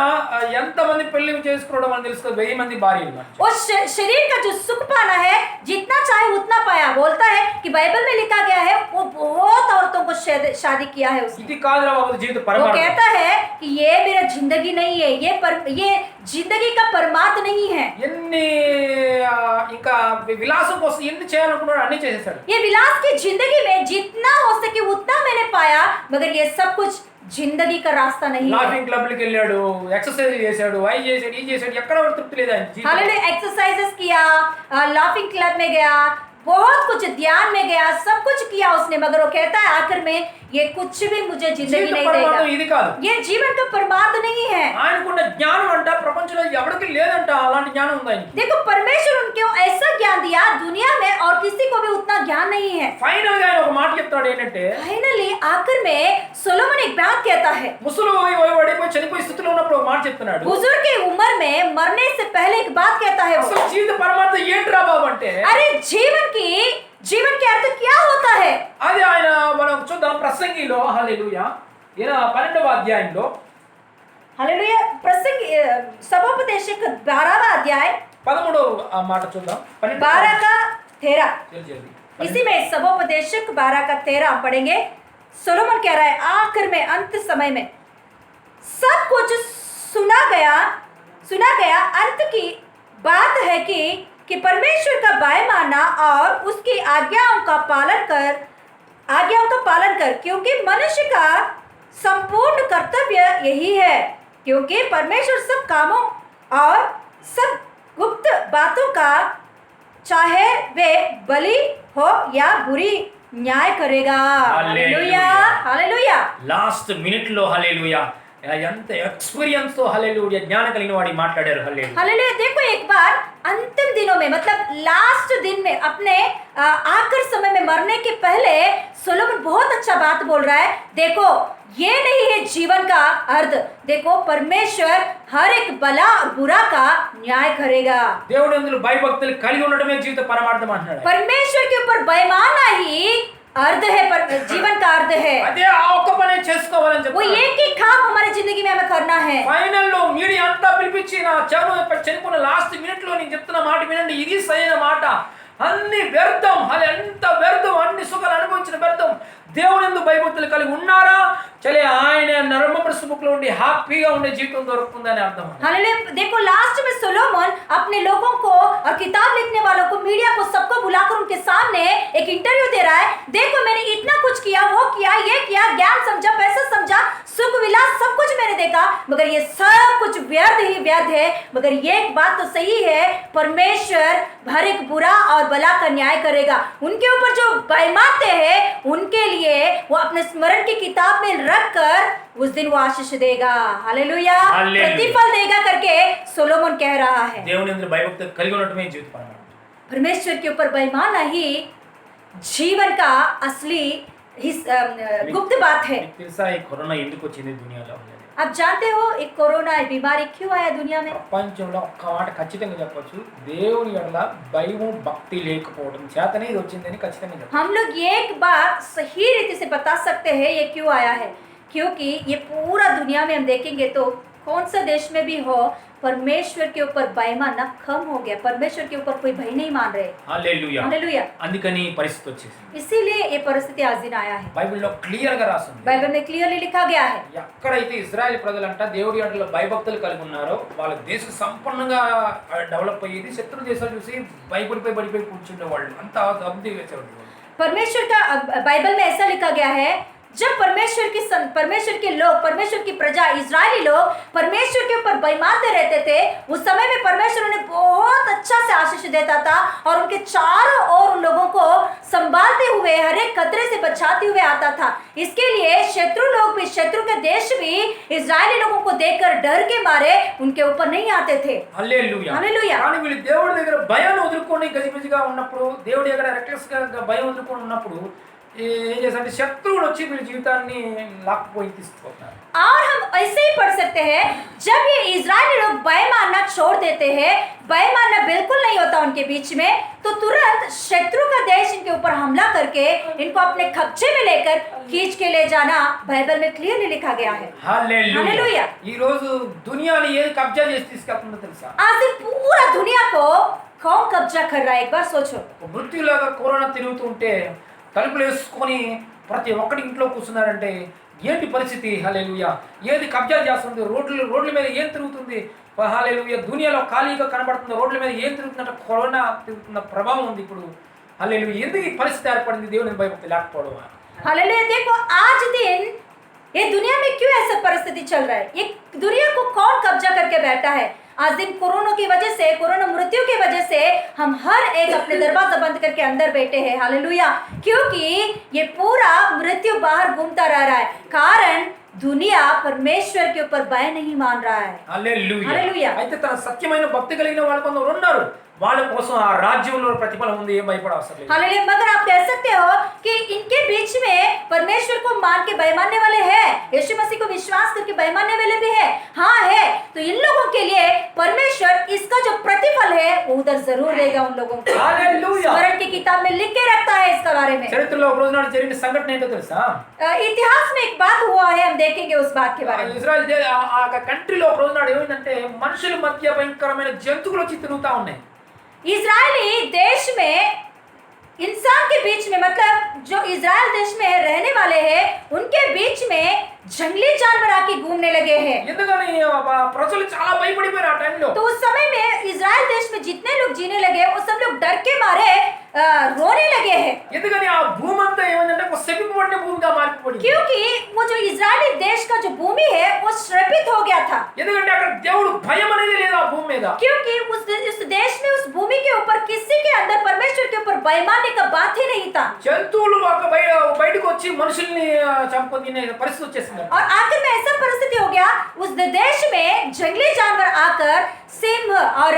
ఎంతమంది పెళ్లి చేసుకోవడం అని తెలుసుకో, 1000 మంది భార్యలు. वो शरीर का जो सुख पाना है जितना चाहे उतना पाया। बोलता है कि बाइबल में लिखा गया है वो बहुत औरतों को शादी किया है उसने। ఇది కాదురా బాబు జీవిత वो పరమార్థం. कहता है कि ये मेरा जिंदगी नहीं है, ये जिंदगी का परमार्थ नहीं है। ఎన్ని ఇంకా విలాసం కోసం ఎన్ని చేయాలనుకున్నాడు అన్ని చేసేసాడు. ये विलास की जिंदगी में जितना हो सके उतना मैंने पाया, मगर ये सब कुछ जिंदगी का रास्ता नहीं है। లాఫింగ్ క్లబ్‌లకి వెళ్ళాడు, ఎక్సర్సైజ్ చేశాడు, అయి చేశాడు, ఈ చేశాడు, ఎక్కడ కూడా తృప్తి లేదు ఆయన జీవితం. हालेलुया, एक्सरसाइजेस किया, लाफिंग क्लब में गया, बहुत कुछ ध्यान में गया, सब कुछ किया उसने, मगर वो कहता है आखिर में ये कुछ भी मुझे जिंदगी జీవిత नहीं పరమార్థం देगा। ఇది కాదు. ये जीवन का परमार्थ नहीं है। ఆయనకున్న జ్ఞానం అంట ప్రపంచంలో ఎవరికి లేదంట, అలాంటి జ్ఞానం ఉంది ఆయనకి. देखो परमेश्वर उनको ऐसा ज्ञान दिया, दुनिया में और किसी को भी उतना ज्ञान नहीं है। ఫైనల్ గా ఆయన ఒక మాట చెప్తాడు ఏంటంటే, फाइनली आखिर में सोलोमन एक बात कहता है। ముసలు పడిపోయి చనిపోయే స్థితిలో ఉన్నప్పుడు ఒక మాట చెప్తున్నాడు. बुजुर्ग की उम्र में मरने से पहले एक बात कहता है वो, అసలు జీవిత పరమార్థం ఏంట్రా బాబు అంటే, अरे जीवन के अर्थ क्या होता है? అది ఆయన మనం చూద్దాం ప్రసంగిలో. హల్లెలూయా. 12వ అధ్యాయంలో हालेलुया, प्रसंग सबोपदेशक 12वां अध्याय 13వ మాట చూద్దాం. 12 का 13। జల్ది. इसी में सबोपदेशक 12 का 13 हम पढ़ेंगे। सोलोमन कह रहा है आखिर में अंत समय में सब कुछ सुना गया। अंत की बात है कि परमेश्वर का भय मानना और उसकी आज्ञाओं का पालन कर, क्योंकि मनुष्य का संपूर्ण कर्तव्य यही है। क्योंकि परमेश्वर सब कामों और सब गुप्त बातों का चाहे वे भली हो या बुरी न्याय करेगा। Hallelujah, hallelujah. లాస్ట్ మినిట్ లో హల్లెలూయా ఎంత ఎక్స్‌పీరియన్స్ తో హల్లెలూయా జ్ఞానం కలిగిన వాడి మాట్లాడారు. హల్లెలూయా. हालेलुया। देखो एक बार अंतिम दिनों में, मतलब लास्ट दिन में, अपने आखिर समय में मरने के पहले सोलोमन बहुत अच्छा बात बोल रहा है। देखो ये नहीं है जीवन का अर्थ। देखो परमेश्वर हर एक भला और बुरा का न्याय करेगा। దేవుడు అందులో భయభక్తులు కలిగి ఉండడమే జీవిత పరమార్థం అంటున్నాడు. परमेश्वर के ऊपर बेईमाना ही अर्थ है, पर जीवन का अर्थ है। అదే ఆ ఒక్క పనే చేసుకోవాలని वो చెప్పాడు. एक ही काम हमारे जिंदगी में हमें करना है। ఫైనల్ లో మీడియా అంతా పిలిపించి నా చనిపోయిన లాస్ట్ మినిట్ లో నేను చెప్తున్న మాట వినండి, ఇది సరైన మాట. అన్ని వ్యర్థం, ఎంత వ్యర్థం, అన్ని సుఖాలు అనుభవించిన వ్యర్థం. దేవుని భయభక్తులు కలిగి ఉన్నారా చలే ఆయన నరమపరుసు బుక్ లో ఉండి హ్యాపీగా ఉండే జీవితం దొరుకుతుందని అర్థం. हालेलुया। देखो लास्ट में सोलोमन अपने लोगों को और किताब लिखने वालों को, मीडिया को, सबको बुलाकर उनके सामने एक इंटरव्यू दे रहा है। देखो मैंने इतना कुछ किया, वो किया, ये किया, ज्ञान समझा, पैसा समझा, सुख विलास सब कुछ मैंने देखा, मगर ये सब कुछ व्यर्थ ही व्यर्थ है। मगर ये एक बात तो सही है, परमेश्वर हर एक बुरा और भला का न्याय करेगा। उनके ऊपर जो बेईमानते हैं उनके लिए वो अपने स्मरण की किताब में रख कर उस दिन वो आशीष देगा। Hallelujah, hallelujah. प्रतिफल देगा करके सोलोमन कह रहा है। దేవుని యందు భయభక్తులు కలిగి ఉండటమే జీవిత పరమార్థం. परमेश्वर के ऊपर बेईमाना ही जीवन का असली गुप्त बात है। మీకు తెలుసా ఈ కరోనా ఎందుకు వచ్చింది దునియాలో? आप जानते हो एक कोरोना बीमारी क्यों आया दुनिया में? ప్రపంచంలో ఒక్క మాట ఖచ్చితంగా చెప్పొచ్చు, దేవుని యెడల భయము భక్తి లేకపోవడం చేతనే ఇది వచ్చిందని ఖచ్చితంగా చెప్పొచ్చు. हम लोग ये एक बात सही रीति से बता सकते हैं ये क्यों आया है, क्योंकि ये पूरा दुनिया में हम देखेंगे तो कौन सा देश में भी हो, परमेश्वर के ऊपर भय मानना कम हो गया, परमेश्वर के ऊपर कोई भय नहीं मान रहे। Hallelujah hallelujah. అందుకని ఈ పరిస్థితి వచ్చేసింది इसीलिए ये परिस्थिति आज दिन आया है। బైబిల్లో క్లియర్ గా రాసింది बाइबल में क्लियरली लिखा गया है, ఎక్కడైతే ఇజ్రాయెల్ ప్రజలంట దేవుడి అంటలో భయభక్తులు కలిగి ఉన్నారో వాళ్ళ దేశం సంపూర్ణంగా డెవలప్ అయ్యేది, శత్రు దేశాలు చూసి భయపడిపోయి పడిపోయి కూర్చుండే వాళ్ళు అంత అభివృద్ధి చేసేవాళ్ళు. परमेश्वर का बाइबल में ऐसा लिखा गया है, जब परमेश्वर के लोग, परमेश्वर की प्रजा, इजरायली लोग परमेश्वर के ऊपर बेईमानते रहते थे, उस समय में परमेश्वर उन्हें बहुत अच्छा से आशीष देता था और उनके चारों ओर उन लोगों को संभालते हुए हर एक खतरे से बचाते हुए आता था। इसके लिए शत्रु लोग भी, शत्रु के देश भी इजरायली लोगों को देखकर डर के मारे उनके ऊपर नहीं आते थे। హల్లెలూయా హల్లెలూయా। కానీ వీళ్ళు దేవుడి దగ్గర భయాన్ని వదులుకొని గజిబిజిగా ఉన్నప్పుడు, దేవుడి దగ్గర రెక్లెస్ గా భయం వదులుకొని ఉన్నప్పుడు ఏం చేశారంటే శత్రువులు వచ్చి వీళ్ళ జీవితాన్ని లాక్కుపోయి తీసుకుపోతారు. और हम ऐसे ही पढ़ सकते हैं, जब ये इजरायली लोग भय मानना छोड़ देते हैं, भय मानना बिल्कुल नहीं होता उनके बीच में, तो तुरंत शत्रु का देश इनके ऊपर हमला करके इनको अपने कब्जे में लेकर खींच के ले जाना बाइबल में क्लियरली लिखा गया है। హల్లెలూయా హల్లెలూయా। ఈ రోజు దునియాని ఏది కబ్జా చేసి తీసుకెళ్తుందో తెలుసా? आज ये पूरा दुनिया को कौन कब्जा कर रहा है, एक बार सोचो। మృత్యులాగా కరోనా తిరుగుతుంటే తలుపులు వేసుకొని ప్రతి ఒక్కటి ఇంట్లో కూర్చున్నారంటే ఏంటి పరిస్థితి? హల్లెలూయా. ఏది కబ్జా చేస్తుంది? రోడ్ల మీద ఏం తిరుగుతుంది? హల్లెలూయా. దునియాలో ఖాళీగా కనబడుతుంది, రోడ్ల మీద ఏం తిరుగుతుందంటే కరోనా తిరుగుతున్న ప్రభావం ఉంది ఇప్పుడు. హల్లెలూయా. ఎందుకు ఈ పరిస్థితి ఏర్పడింది? దేవుని భయభక్తి లేకపోవడం. हालेलुया। देखो आज दिन ये दुनिया में क्यों ऐसा परिस्थिति चल रहा है, ये दुनिया को कौन कब्जा करके बैठा है? आज दिन कोरोना की वजह से, कोरोना मृत्यु की वजह से हम हर एक अपने दरवाजा बंद करके अंदर बैठे हैं। हालेलुया। क्योंकि ये पूरा मृत्यु बाहर घूमता रह रहा है, कारण दुनिया परमेश्वर के ऊपर भय नहीं मान रहा है। హల్లెలూయా. హల్లెలూయా. అయితే తన సత్యమైన భక్తి కలిగిన వాళ్ళు కొందరు ఉన్నారు, వాళ్ళ కోసం ఆ రాజ్యంలో ప్రతిఫలం ఉంది, ఏం భయపడ అవసరం లేదు. हालेलुया। मगर आप कह सकते हो कि इनके बीच में परमेश्वर को मान के भय मानने वाले हैं, यीशु मसीह को विश्वास करके भय मानने वाले भी है। हाँ है, तो इन लोगों के लिए परमेश्वर इसका जो प्रतिफल है वो उधर जरूर देगा उन लोगों को। హల్లెలూయా. स्मरण की किताब में लिख के रखता है इसका बारे में। చరిత్రలో ఒక రోజు నాడు జరిగిన సంఘటన ఏంటో తెలుసా? इतिहास में एक बात हुआ है, हम देखेंगे उस बात के बारे में। ఇజ్రాయెల్ ఆ కంట్రీలో ఒక రోజు నాడు ఏమైందంటే మనుషుల మధ్య భయంకరమైన జంతువులు వచ్చి తిరుగుతా ఉన్నాయి. इजरायली देश में इंसान के बीच में, मतलब जो इजराइल देश में रहने वाले हैं उनके बीच में जंगली जानवर आके घूमने लगे हैं। ఎందుకని ప్రజలు చాలా భయపడిపోయారు ఆ టైంలో. तो उस समय में इजराइल देश में जितने लोग जीने लगे वो सब लोग डर के मारे रोने लगे हैं। ఎందుకని ఆ భూమి అంతా ఏమైందంటే ఒక శపింపబడిన భూమిగా మారిపోయింది. क्योंकि वो जो इजरायली देश का जो भूमि है वो श्रापित हो गया था। ఎందుకంటే అక్కడ దేవుడు భయం అనేది లేదు ఆ భూమి మీద. क्योंकि उस देश में, उस भूमि के ऊपर किसी के अंदर परमेश्वर के ऊपर भय मानने का बात ही नहीं था। జంతువులు బయటకు వచ్చి మనుషుల్ని చంపుకొని తినే పరిస్థితి వచ్చేసింది. और आखिर में ऐसा परिस्थिति हो गया, उस देश में जंगली जानवर आकर, सिंह और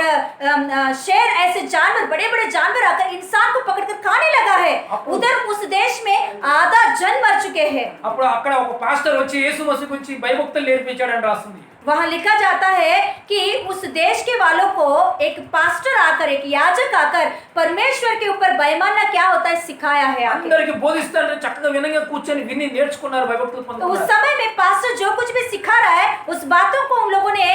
शेर, ऐसे जानवर, बड़े बड़े जानवर आकर इंसान को पकड़कर खाने लगा है। उधर उस देश में आधा जन मर चुके हैं। అప్పుడు అక్కడ ఒక పాస్టర్ వచ్చి యేసు మసీహు గురించి భయభక్తులు నేర్పించాడని రాస్తుంది. वहाँ लिखा जाता है कि उस देश के वालों को एक पास्टर आकर, एक याजक आकर परमेश्वर के ऊपर भय मानना क्या होता है सिखाया है। అందరికి బోధిస్తారని చక్కగా వినంగా కూర్చొని విని నేర్చుకున్నారు, భయభక్తులు तो उस పొందుకున్నారు. समय में पास्टर जो कुछ भी सिखा रहा है उस बातों को उन लोगों ने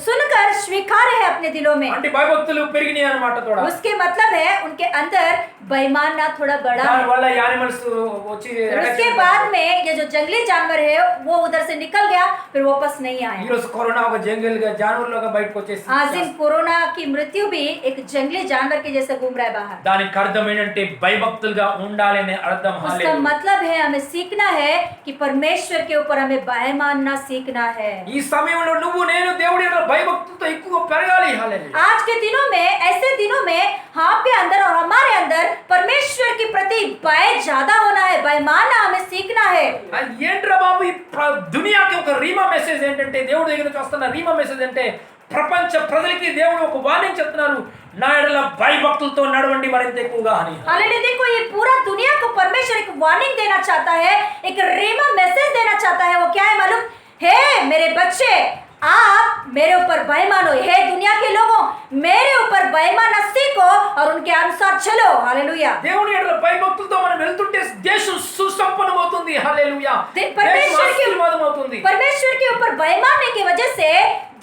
सुनकर स्वीकार है अपने दिलों में। అంటే భయభక్తులు పెరిగినాయి అన్నమాట తోడా. उसके मतलब है उनके अंदर भय मानना थोड़ा बड़ा है। దాని వల్ల యానిమల్స్ వచ్చి उसके बाद में ये जो जंगली जानवर है वो उधर से निकल गया, फिर वापस नहीं आया। ఈరోజు కరోనా ఒక జంగల్గా జానవర్లుగా బయటకు వచ్చేసి आज इन कोरोना की मृत्यु भी एक जंगली जानवर के जैसे घूम रहा है बाहर। దానికి అర్థం ఏంటంటే భయభక్తులుగా ఉండాలనే అర్థం. उसका హల్లెలూయా. मतलब है हमें सीखना है कि परमेश्वर के ऊपर हमें भय मानना सीखना है। ఈ సమయంలో నువ్వు నేను దేవుడి యొక్క భయభక్తులతో ఎక్కువ పెరగాలి. హల్లెలూయా. आज के दिनों में, ऐसे दिनों में आपके अंदर और हमारे अंदर परमेश्वर के प्रति भय ज्यादा होना है, भय मानना हमें सीखना है। ఏంట్రా బాబు ఈ దునియాకి ఒక రీమా మెసేజ్ ఏంటంటే, దేవుడి దగ్గర నుంచి వస్తున్న రీమా మెసేజ్ అంటే ప్రపంచ ప్రజలకి దేవుడు ఒక వార్నింగ్ చెప్తున్నారు, నా ఎడల భయభక్తులతో నడవండి మరింత ఎక్కువగా అని. हालेलुया। देखो ये पूरा दुनिया को परमेश्वर एक वार्निंग देना चाहता है, एक रीमा मैसेज देना चाहता है। वो क्या है मालूम? हे मेरे बच्चे, आप मेरे ऊपर भय मानो। हे दुनिया के लोगों, मेरे ऊपर भय బయమాన सीखो और उनके अनुसार चलो हालेलुया దేవుని ఎడల భయభక్తులతో మనం వెళ్తుంటే దేశం సుసంపన్నమవుతుంది హల్లెలూయా परमेश्वर के ఆశీర్వాదమవుతుంది परमेश्वर के ऊपर बयमाने की वजह से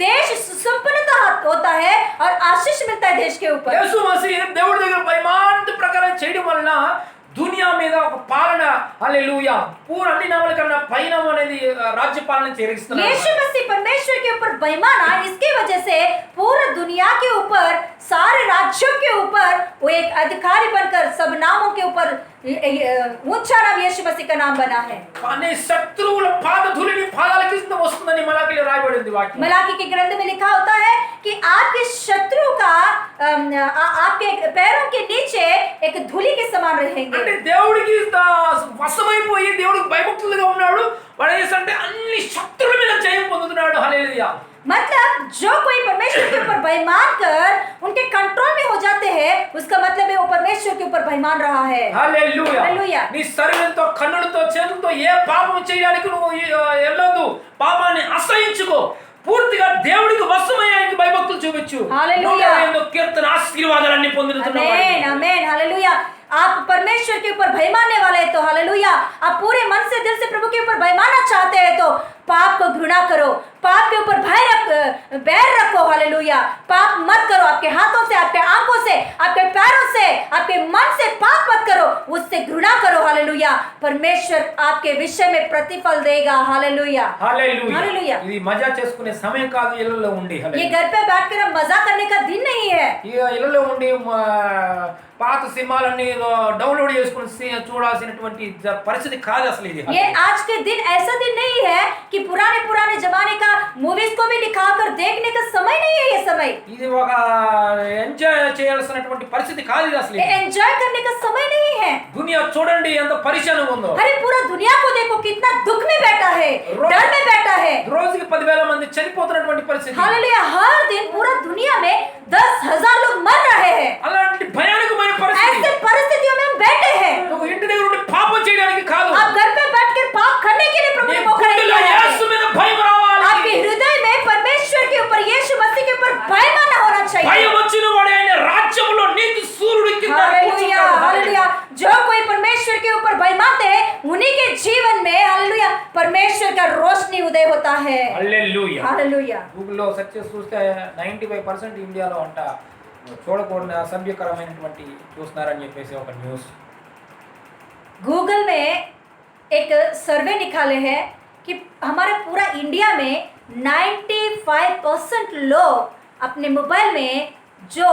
देश सुसंपन्नता होता है और आशीष मिलता है देश के ऊपर యేసు మసీహ్ దేవుడి దగ్గర భయమాంత ప్రకారం చేయడం వలన దునియా మీద ఒక పాలన హల్లెలూయా పూర్ణ అన్ని నామల కన్నా పైన అనేది రాజ్య పాలన చేరిస్తున్నాడు यीशु मसीह परमेश्वर के ऊपर बेईमाना इसकी वजह से पूरा दुनिया के ऊपर सारे राज्यों के ऊपर वो एक अधिकारी बनकर सब नामों के ऊपर ऊंचा नाम यीशु मसीह का नाम बना है కానీ శత్రువుల పాదధూళిని పాదాల కింద వస్తుందని మలాకీలో రాయబడింది వాక్యం मलाकी के ग्रंथ में लिखा होता है कि आपके शत्रु का आपके पैरों के नीचे एक धूली के समान रहेंगे అంటే దేవుడికి వశమైపోయి దేవుడికి భయభక్తులుగా ఉన్నాడు వాడు ఏంటంటే అన్ని శత్రువుల మీద జయం పొందుతున్నాడు హల్లెలూయా मतलब जो कोई परमेश्वर के ऊपर बेईमान कर उनके कंट्रोल में हो जाते हैं उसका मतलब है वो परमेश्वर के ऊपर बेईमान रहा है హల్లెలూయా హల్లెలూయా నీ శరీరంతో కన్నులతో చేతులతో ఏ పాపం చేయడానికి నువ్వు వెళ్ళొద్దు పాపాన్ని అసహించుకో పూర్తిగా దేవుడికి వశమై ఆయనకి భయభక్తులు చూపించు హల్లెలూయా కీర్తన ఆశీర్వాదాలన్నీ పొందుతున్నావు आमेन आमेन हालेलुया आप परमेश्वर के ऊपर भय मानने वाले हैं तो हालेलुया आप पूरे मन से दिल से प्रभु के ऊपर भय मानना चाहते हैं तो पाप को घृणा करो पाप के ऊपर बैर रखो हालेलुया पाप मत करो आपके हाथों से आपके आंखों से आपके पैरों से आपके मन से पाप मत करो उससे घृणा करो हालेलुया परमेश्वर आपके विषय में प्रतिफल देगा हालेलुया హల్లెలూయా ఇది మజా చేసుకునే సమయం కాదు ఇళ్ళలో ఉండి ये घर पे बैठकर हम मजा करने का दिन नहीं है ఈ ఇళ్ళలో ఉండి పాత సినిమాలన్నీ డౌన్లోడ్ చేసుకుని చూడాల్సినటువంటి పరిస్థితి కాదు అసలు ఇది ये आज के दिन ऐसा दिन नहीं है कि पुराने जमाने का मूवीज को भी दिखाकर देखने का समय नहीं है ये समय ఇది ఒక ఎంజాయ్ చేయాల్సినటువంటి పరిస్థితి కాదు ఇది అసలు ये एंजॉय करने का समय नहीं है దునియా చూడండి ఎంత పరిశానంగా ఉందో अरे पूरा दुनिया को देखो कितना दुख में बैठा है डर में बैठा है రోజుకి 10,000 మంది చనిపోతున్నటువంటి పరిస్థితి हालेलुया हर दिन पूरा दुनिया में 10,000 लोग मर रहे हैं అలాంటి భయానకమైన పరిస్థితి ऐसे परिस्थितियों में हम बैठे हैं నువ్వు ఇంటి దగ్గర ఉండి పాపం చేయడానికి కాదు आप घर पे बैठकर पाप करने के लिए प्रभु ने मौका नहीं గుండెలో दिया है యేసు మీద భయం రావాలి आपके हृदय में परमेश्वर के ऊपर यीशु मसीह के ऊपर भय माना होना चाहिए భయం వచ్చిన వాడు ఆయన రాజ్యంలో నీతి సూర్యుడి కింద हालेलुया కూర్చుంటాడు हालेलुया जो कोई परमेश्वर के ऊपर भय मानते हैं उन्हीं के जीवन में हालेलुया परमेश्वर का रोशनी उदय होता है హల్లెలూయా हालेलुया గూగుల్లో సెర్చ్ చేసి చూస్తే 95% ఇండియాలో అంట చూడకూడని అసభ్యకరమైనటువంటి చూస్తున్నారని చెప్పేసి ఒక న్యూస్ गूगल में एक सर्वे निकाले हैं कि हमारे पूरा इंडिया में 95% लोग अपने मोबाइल में जो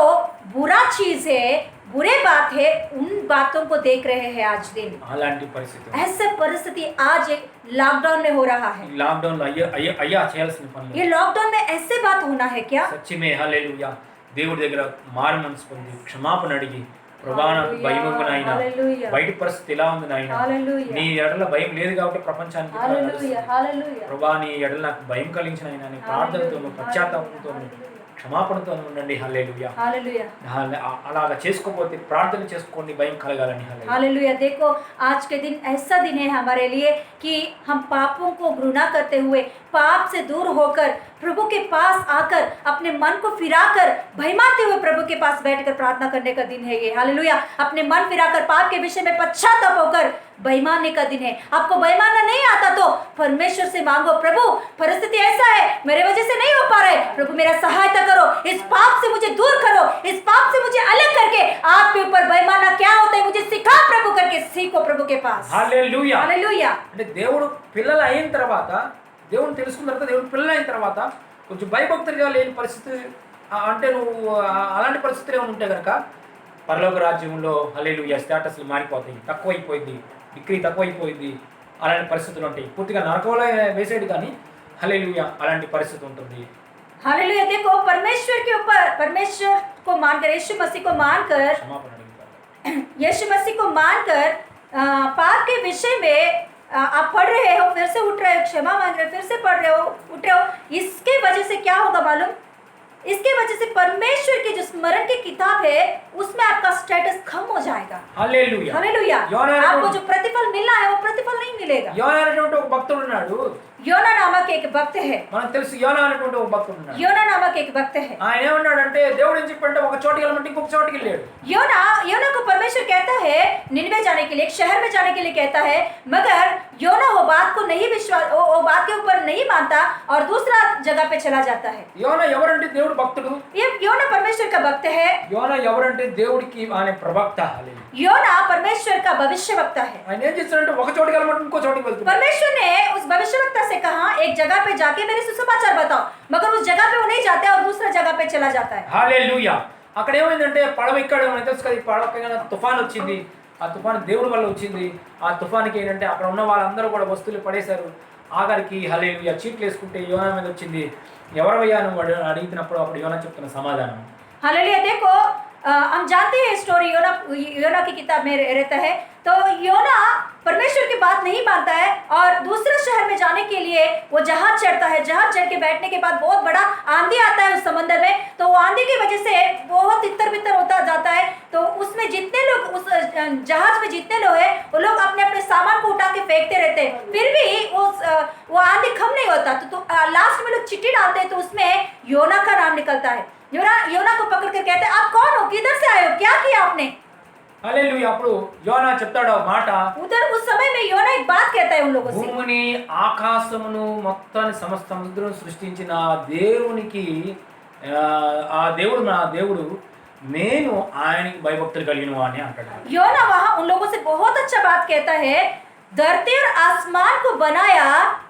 बुरा चीज है बुरे बात है उन बातों को देख रहे हैं आज दिन అలాంటి పరిస్థితి ऐसे परिस्थिति आज एक लॉकडाउन में हो रहा है లాక్డౌన్ లో అయ్యా చేయాల్సిన పనులు ये लॉकडाउन में ऐसे बात होना है क्या సత్యమే హల్లెలూయా దేవుడి దగ్గర మారు మనసు పొంది క్షమాపణ అడిగి ప్రభా నాకు భయం ఉంది నాయన హల్లెలూయా బయట పరిస్థితి ఎలా ఉంది నాయన హల్లెలూయా నీ ఎడల భయం లేదు కాబట్టి ప్రపంచానికి ఇలా హల్లెలూయా నడుస్తుంది. హల్లెలూయా ప్రభా నీ ఎడల నాకు భయం కలిగించిన ఆయన నీ ప్రార్థనతోను పశ్చాత్తాపంతోను క్షమాపణతో ఉండండి హల్లెలూయా हालेलुया అలాగా చేసుకోకపోతే ప్రార్థన చేసుకోండి భయం కలగాలని హల్లెలూయా हालेलुया देखो आज के दिन ऐसा दिन है हमारे लिए कि हम पापों को घृणा करते हुए पाप से दूर होकर प्रभु के पास आकर अपने मन को फिराकर भय मानते हुए प्रभु के पास बैठकर प्रार्थना करने का दिन है ये हालेलुया अपने मन फिराकर पाप के विषय में पश्चाताप होकर भय मानने का दिन है आपको भय मानना नहीं आता तो परमेश्वर से मांगो प्रभु परिस्थिति ऐसा है मेरे वजह से नहीं हो पा रहा है प्रभु मेरा सहायता करो इस पाप से मुझे दूर करो इस पाप से मुझे अलग करके आपके ऊपर भय मानना क्या होता है मुझे सिखा प्रभु करके सीखो प्रभु के पास హల్లెలూయా हालेलुया అంటే దేవుడు పిల్లలు అయిన తర్వాత దేవుని తెలుసుకున్న తర్వాత దేవుడు పిల్లలు అయిన తర్వాత కొంచెం భయభక్తులుగా లేని పరిస్థితి అంటే నువ్వు అలాంటి పరిస్థితులు ఏమైనా ఉంటే కనుక పరలోక రాజ్యంలో హల్లెలూయా స్టేటస్లు మారిపోతాయి తక్కువైపోయింది డిగ్రీ తక్కువైపోయింది అలాంటి పరిస్థితులు ఉంటాయి పూర్తిగా నరకంలో వేసేది కానీ హల్లెలూయా అలాంటి పరిస్థితి ఉంటుంది हालेलुया देखो परमेश्वर के ऊपर परमेश्वर को मानकर यीशु मसीह को मानकर క్షమాపణ అడుగుతారు यीशु मसीह को मानकर पाप के विषय में आप पढ़ रहे हो फिर से उठ रहे हो क्षमा मांग रहे हो फिर से पढ़ रहे हो उठ रहे हो इसके वजह से क्या होगा मालूम इसके वजह से परमेश्वर की जो स्मरण की किताब है उसमें आपका स्टेटस कम हो जाएगा హల్లెలూయా हालेलुया యోనా आपको जो प्रतिफल मिलना है वो प्रतिफल नहीं मिलेगा యోనా అనేటువంటి ఒక భక్తుడు ఉన్నాడు योना नामक एक भक्त है। మనకు తెలుసు యోనా అనేటువంటి ఒక భక్తుడు ఉన్నాడు. योना नामक एक भक्त है। ఆయన ఏమన్నాడంటే దేవుడు ఏం చెప్పంటే ఒక చోటికి వెళ్ళమంటే ఇంకొక చోటికి వెళ్ళాడు. योना को परमेश्वर कहता है निनवे जाने के लिए, एक शहर में जाने के लिए कहता है, मगर योना वो बात को नहीं विश्वास, वो बात के ऊपर नहीं मानता और दूसरा जगह पे चला जाता है। యోనా ఎవరంటే దేవుడు భక్తుడు. ये योना परमेश्वर का भक्त है। యోనా ఎవరంటే దేవుడికి ఆయన ప్రవక్త. योना परमेश्वर का भविष्यवक्ता है। ఆయన ఏం చేస్తాడంటే ఒక చోటికి వెళ్ళమంటే ఇంకో చోటికి వెళ్తాడు. परमेश्वर ने उस भविष्यवक्ता से कहा एक जगह पे जाके मेरे सुसमाचार बताओ, मगर उस जगह पे वो नहीं जाता है और दूसरा जगह पे चला जाता है। హల్లెలూయా. అక్కడ ఏమైందంటే పడవ ఇక్కడ తెలుసు కదా, ఈ పడవ తుఫాన్ వచ్చింది. ఆ తుఫాన్ దేవుడి వల్ల వచ్చింది. ఆ తుఫాన్కి ఏంటంటే అక్కడ ఉన్న వాళ్ళందరూ కూడా వస్తువులు పడేశారు. ఆఖరికి హల్లెలూయా చీట్లు వేసుకుంటే యోనా మీద వచ్చింది. ఎవరవయ్యా నువ్వు అడిగినప్పుడు అప్పుడు యోనా చెప్తున్న సమాధానం. हालेलुया। देखो हम जानते हैं स्टोरी योना की किताब में रहता है। तो योना परमेश्वर की बात नहीं मानता है और दूसरे शहर में जाने के लिए वो जहाज चढ़ता है। जहाज चढ़ के बैठने के बाद बहुत बड़ा आंधी आता है उस समंदर में। तो वो आंधी की वजह से बहुत तितर बितर होता जाता है। तो उसमें जितने लोग, उस जहाज में जितने लोग हैं, वो लोग अपने अपने सामान को उठा के फेंकते रहते हैं, फिर भी वो आंधी कम नहीं होता। तो लास्ट में लोग चिट्ठी डालते हैं, तो उसमें योना का नाम निकलता है। योना को पकड़ कर कहते हैं आप कौन हो, किधर से आए हो, क्या किया आपने। హల్లెలూయా. అప్పుడు యోనా చెప్తాడు ఆ మాట. उधर उस समय में योना एक बात कहता है उन लोगों से, భూమిని ఆకాశమును మొత్తాన్ని సమస్త సముద్రం సృష్టించిన దేవునికి ఆ దేవుడు నా దేవుడు, నేను ఆయనకి భయభక్తులు కలిగిన వాడిని అంటాడు. योना वहां उन लोगों से बहुत अच्छा बात कहता है, धरती और आसमान को बनाया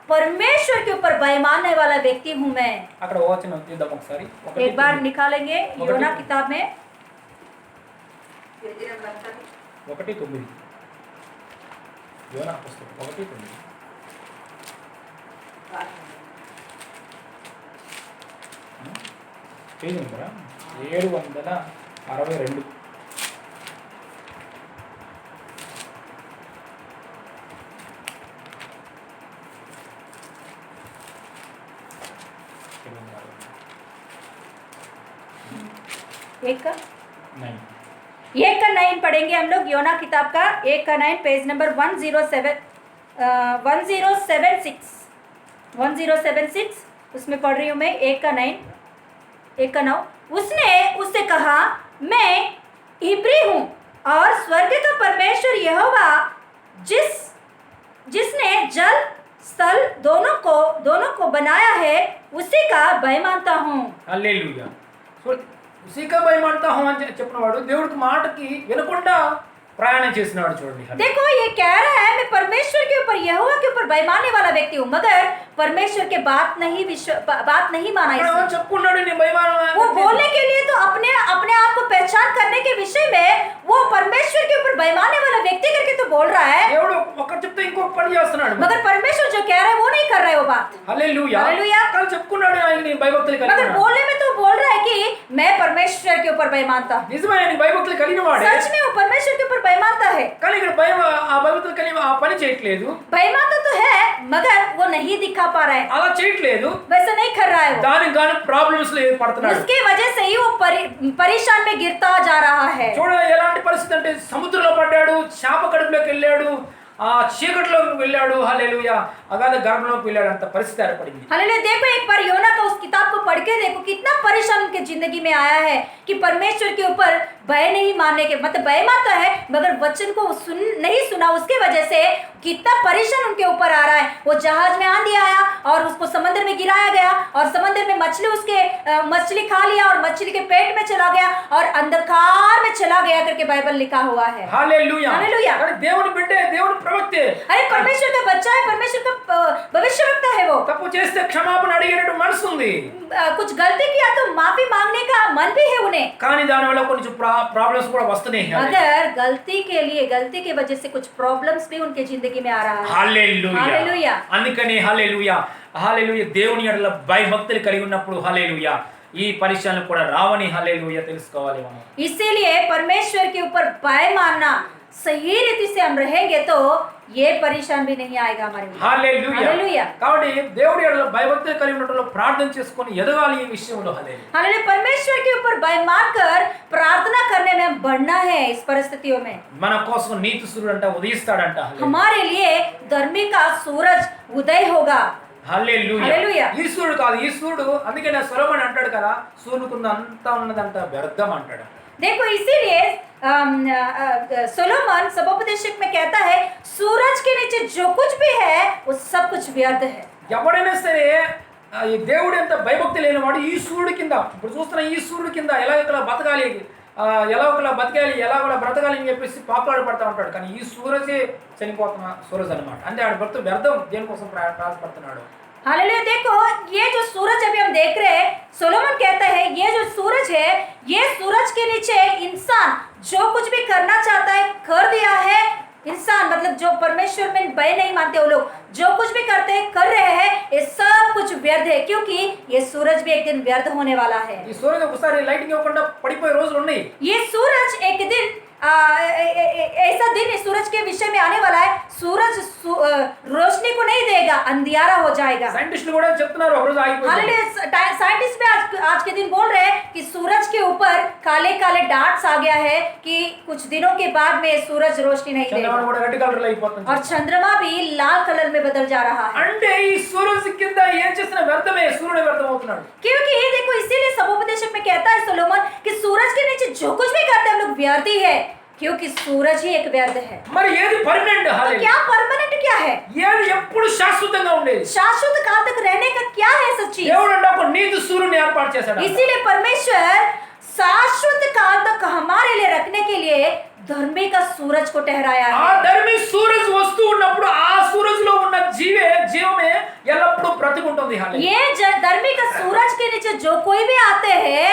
परमेश्वर के ऊपर भय मानने वाला व्यक्ति हूं मैं। అక్కడ వచనం తీద్దాం ఒకసారి. एक बार निकालेंगे योना किताब में 1:9. యోనా పుస్తకం 1:9. పేజీ నెంబరా 762. एक का 9 पढ़ेंगे हम लोग। योना किताब का 1:9 पेज नंबर 1076 उसमें पढ़ रही हूँ मैं। 1:9 उसने उससे कहा मैं इब्री हूँ और स्वर्ग का परमेश्वर यहोवा जिसने जल स्थल दोनों को बनाया है उसी का भय मानता हूँ। హల్లెలూయా. ఉసీకా భయమాడతా హూ అని చెప్పినవాడు దేవుడికి మాటకి వినకుండా ప్రయాణం చేసినాడు. చూడండి, देखो ये कह रहा है मैं परमेश्वर के ऊपर, यहोवा के ऊपर भय मानने वाला व्यक्ति हूँ, मगर परमेश्वर के बात नहीं माना इसने। చెప్పుకున్నాడు నేను భయమాన. वो बोलने के लिए तो अपने आप को पहचान करने के विषय में वो परमेश्वर के ऊपर भय मानने वाला व्यक्ति करके तो बोल रहा है, దేవుడు ఒకటి చెప్తే ఇంకొక పని చేస్తున్నాడు. मगर परमेश्वर जो कह रहा है वो नहीं कर रहा है वो बात। హల్లెలూయా. हालेलुया। కానీ చెప్పుకున్నాడు ఆయన భయభక్తులు కలిగిన. मगर बोलने में तो बोल रहा है कि मैं परमेश्वर के ऊपर भय मानता हूँ। నిజమే, ఆయన భయభక్తులు కలిగిన వాడే. सच में वो परमेश्वर के ऊपर भय मानता है, కానీ ఇక్కడ ఆ భయభక్తులు కలిగి ఆ పని చేయట్లేదు. भय मानता तो है मगर वो नहीं दिखा पा रहा है, అలా చేయట్లేదు. वैसा नहीं कर रहा है वो। దానికి గాను ప్రాబ్లమ్స్ లో పడుతున్నాడు. उसके वजह से ही वो परेशान में गिरता जा रहा है। చూడ ఎలాంటి పరిస్థితి అంటే సముద్రంలో పడ్డాడు, చేప కడుపులోకి వెళ్ళాడు, ఆ చీకటిలోకి వెళ్ళాడు. హల్లెలూయా. అగాధ గర్భంలోకి వెళ్ళాడు. అంత పరిస్థితి ఏర్పడింది. हालेलुया। देखो एक बार योना का उस किताब को पढ़ के देखो कितना परेशान उनके जिंदगी में आया है कि परमेश्वर के ऊपर भय नहीं मानने के, मतलब भय मानता है मगर वचन को नहीं सुना, उसके वजह से कितना परेशान उनके ऊपर आ रहा है। वो जहाज में आंधी आया और उसको समंदर में गिराया गया और समंदर में मछली खा लिया और मछली के पेट में चला गया और अंधकार में चला गया करके बाइबल लिखा हुआ है। హల్లెలూయా. हालेलुया। కానీ దేవుని బిడ్డే, దేవుని ప్రవక్తే. अरे परमेश्वर का बच्चा है, परमेश्वर का भविष्यवक्ता है वो। తప్పు చేస్తే క్షమాపణ అడిగేటట్టు మనసు ఉంది. कुछ गलती किया तो माफी मांगने का मन भी है उन्हें, కానీ దాని వల్ల కొంచెం ప్రాబ్లమ్స్ కూడా వస్తున్నాయి. मगर गलती के वजह से कुछ प्रॉब्लम्स भी उनके जिंदगी में आ रहा है। హల్లెలూయా. हालेलुया। అందుకని హల్లెలూయా. హల్లెలూయా. దేవుని యెడల భయభక్తులు కలిగి ఉన్నప్పుడు హల్లెలూయా ఈ పరీక్షలు కూడా రావని హల్లెలూయా తెలుసుకోవాలి మనం. इसीलिए परमेश्वर के ऊपर भय मानना सही रीति से हम रहेंगे तो ये परेशान भी नहीं आएगा हमारे लिए। హల్లెలూయా. हालेलुया। కాబట్టి దేవుడి యెడల భయభక్తులు కలిగి ఉన్నప్పుడు ప్రార్థన చేసుకొని ఎదగాలి ఈ విషయంలో. హల్లెలూయా. हालेलुया। परमेश्वर के ऊपर भय मानकर प्रार्थना करने में हम बढ़ना है इस परिस्थितियों में। మన కోసం నీతి సూర్యుడు అంట ఉదయిస్తాడంట. हमारे लिए धर्मी का सूरज उदय होगा। హల్లెలూయా హల్లెలూయా. ఈ సూర్యుడు కాదు, ఈ సూర్యుడు అందుకనే సొలొమోన్ అంటాడు కదా, సూర్యుడుకున్న అంతా ఉన్నదంతా వ్యర్థం అంటాడు. देखो इसीलिए सोलोमन सभोपदेशक में कहता है सूरज के नीचे जो कुछ भी है वो सब कुछ व्यर्थ है. ఎవడైనా సరే ఈ దేవుడు ఎంత భయభక్తి లేనివాడు ఈ సూర్యుడి కింద, ఇప్పుడు చూస్తున్న ఈ సూర్యుడి కింద ఎలాగలా బతకాలి, ఎలాగలా బతకాలి, ఎలాగలా బ్రతకాలి అని చెప్పేసి పాకులాడు పడతా ఉంటాడు. కానీ ఈ సూరజే చనిపోతున్న సూరజ్ అనమాట. అంటే ఆడు భర్త వ్యర్థం, దేనికోసం ప్రయాసపడుతున్నాడు. हालेलुया. देखो ये जो सूरज अभी हम देख रहे हैं, सोलोमन कहता है ये जो सूरज है, ये सूरज के नीचे इंसान जो कुछ भी करना चाहता है कर दिया है. इंसान मतलब जो परमेश्वर में भय नहीं मानते वो लोग जो कुछ भी करते हैं कर रहे हैं, ये सब कुछ व्यर्थ है, क्योंकि ये सूरज भी एक दिन व्यर्थ होने वाला है. ఈ సూర్యుడు ఒకసారి లైటింగ్ ఇవ్వకుండా పడిపోయే రోజులు ఉన్నాయి. ये सूरज एक दिन ऐसा दिन इस सूरज के विषय में आने वाला है, सूरज रोशनी को नहीं देगा, अंधियारा हो जाएगा. సైంటిస్టులు కూడా చెప్తున్నారు ఒక రోజు ఆగిపోతుంది. साइंटिस्ट भी आज के दिन बोल रहे हैं कि सूरज के ऊपर काले काले डार्ट्स आ गया है कि कुछ दिनों के बाद में सूरज रोशनी नहीं देगा చంద్రమాన కూడా రెడ్ కలర్ లో అయిపోతుంది. और चंद्रमा भी लाल कलर में बदल जा रहा है. అంటే ఈ సూరజ్ కింద ఏం చేసిన వ్యర్థమే, సూర్యుడు వ్యర్థం అవుతున్నాడు. क्योंकि ये देखो इसीलिए सभोपदेशक में कहता है सोलोमन कि सूरज के नीचे जो कुछ भी करते हैं हम लोग व्यर्थ ही है, क्योंकि सूरज ही एक व्यर्थ है. మరి ఏది పర్మనెంట్? तो क्या परमानेंट क्या है? ఏది ఎప్పుడు శాశ్వతంగా ఉండేది? शाश्वत काल तक रहने का क्या है सच्ची? దేవుడు అంటే ఒక నీతి సూర్యుని ఏర్పాటు చేశాడు. इसीलिए परमेश्वर शाश्वत काल तक हमारे लिए रखने के लिए धर्मी का सूरज को ठहराया ఆ है. ధర్మి సూరజ్ వస్తూ ఉన్నప్పుడు ఆ సూరజ్ లో ఉన్న జీవమే ఎల్లప్పుడూ బ్రతికుంటుంది. ये धर्मी का सूरज के नीचे जो कोई भी आते हैं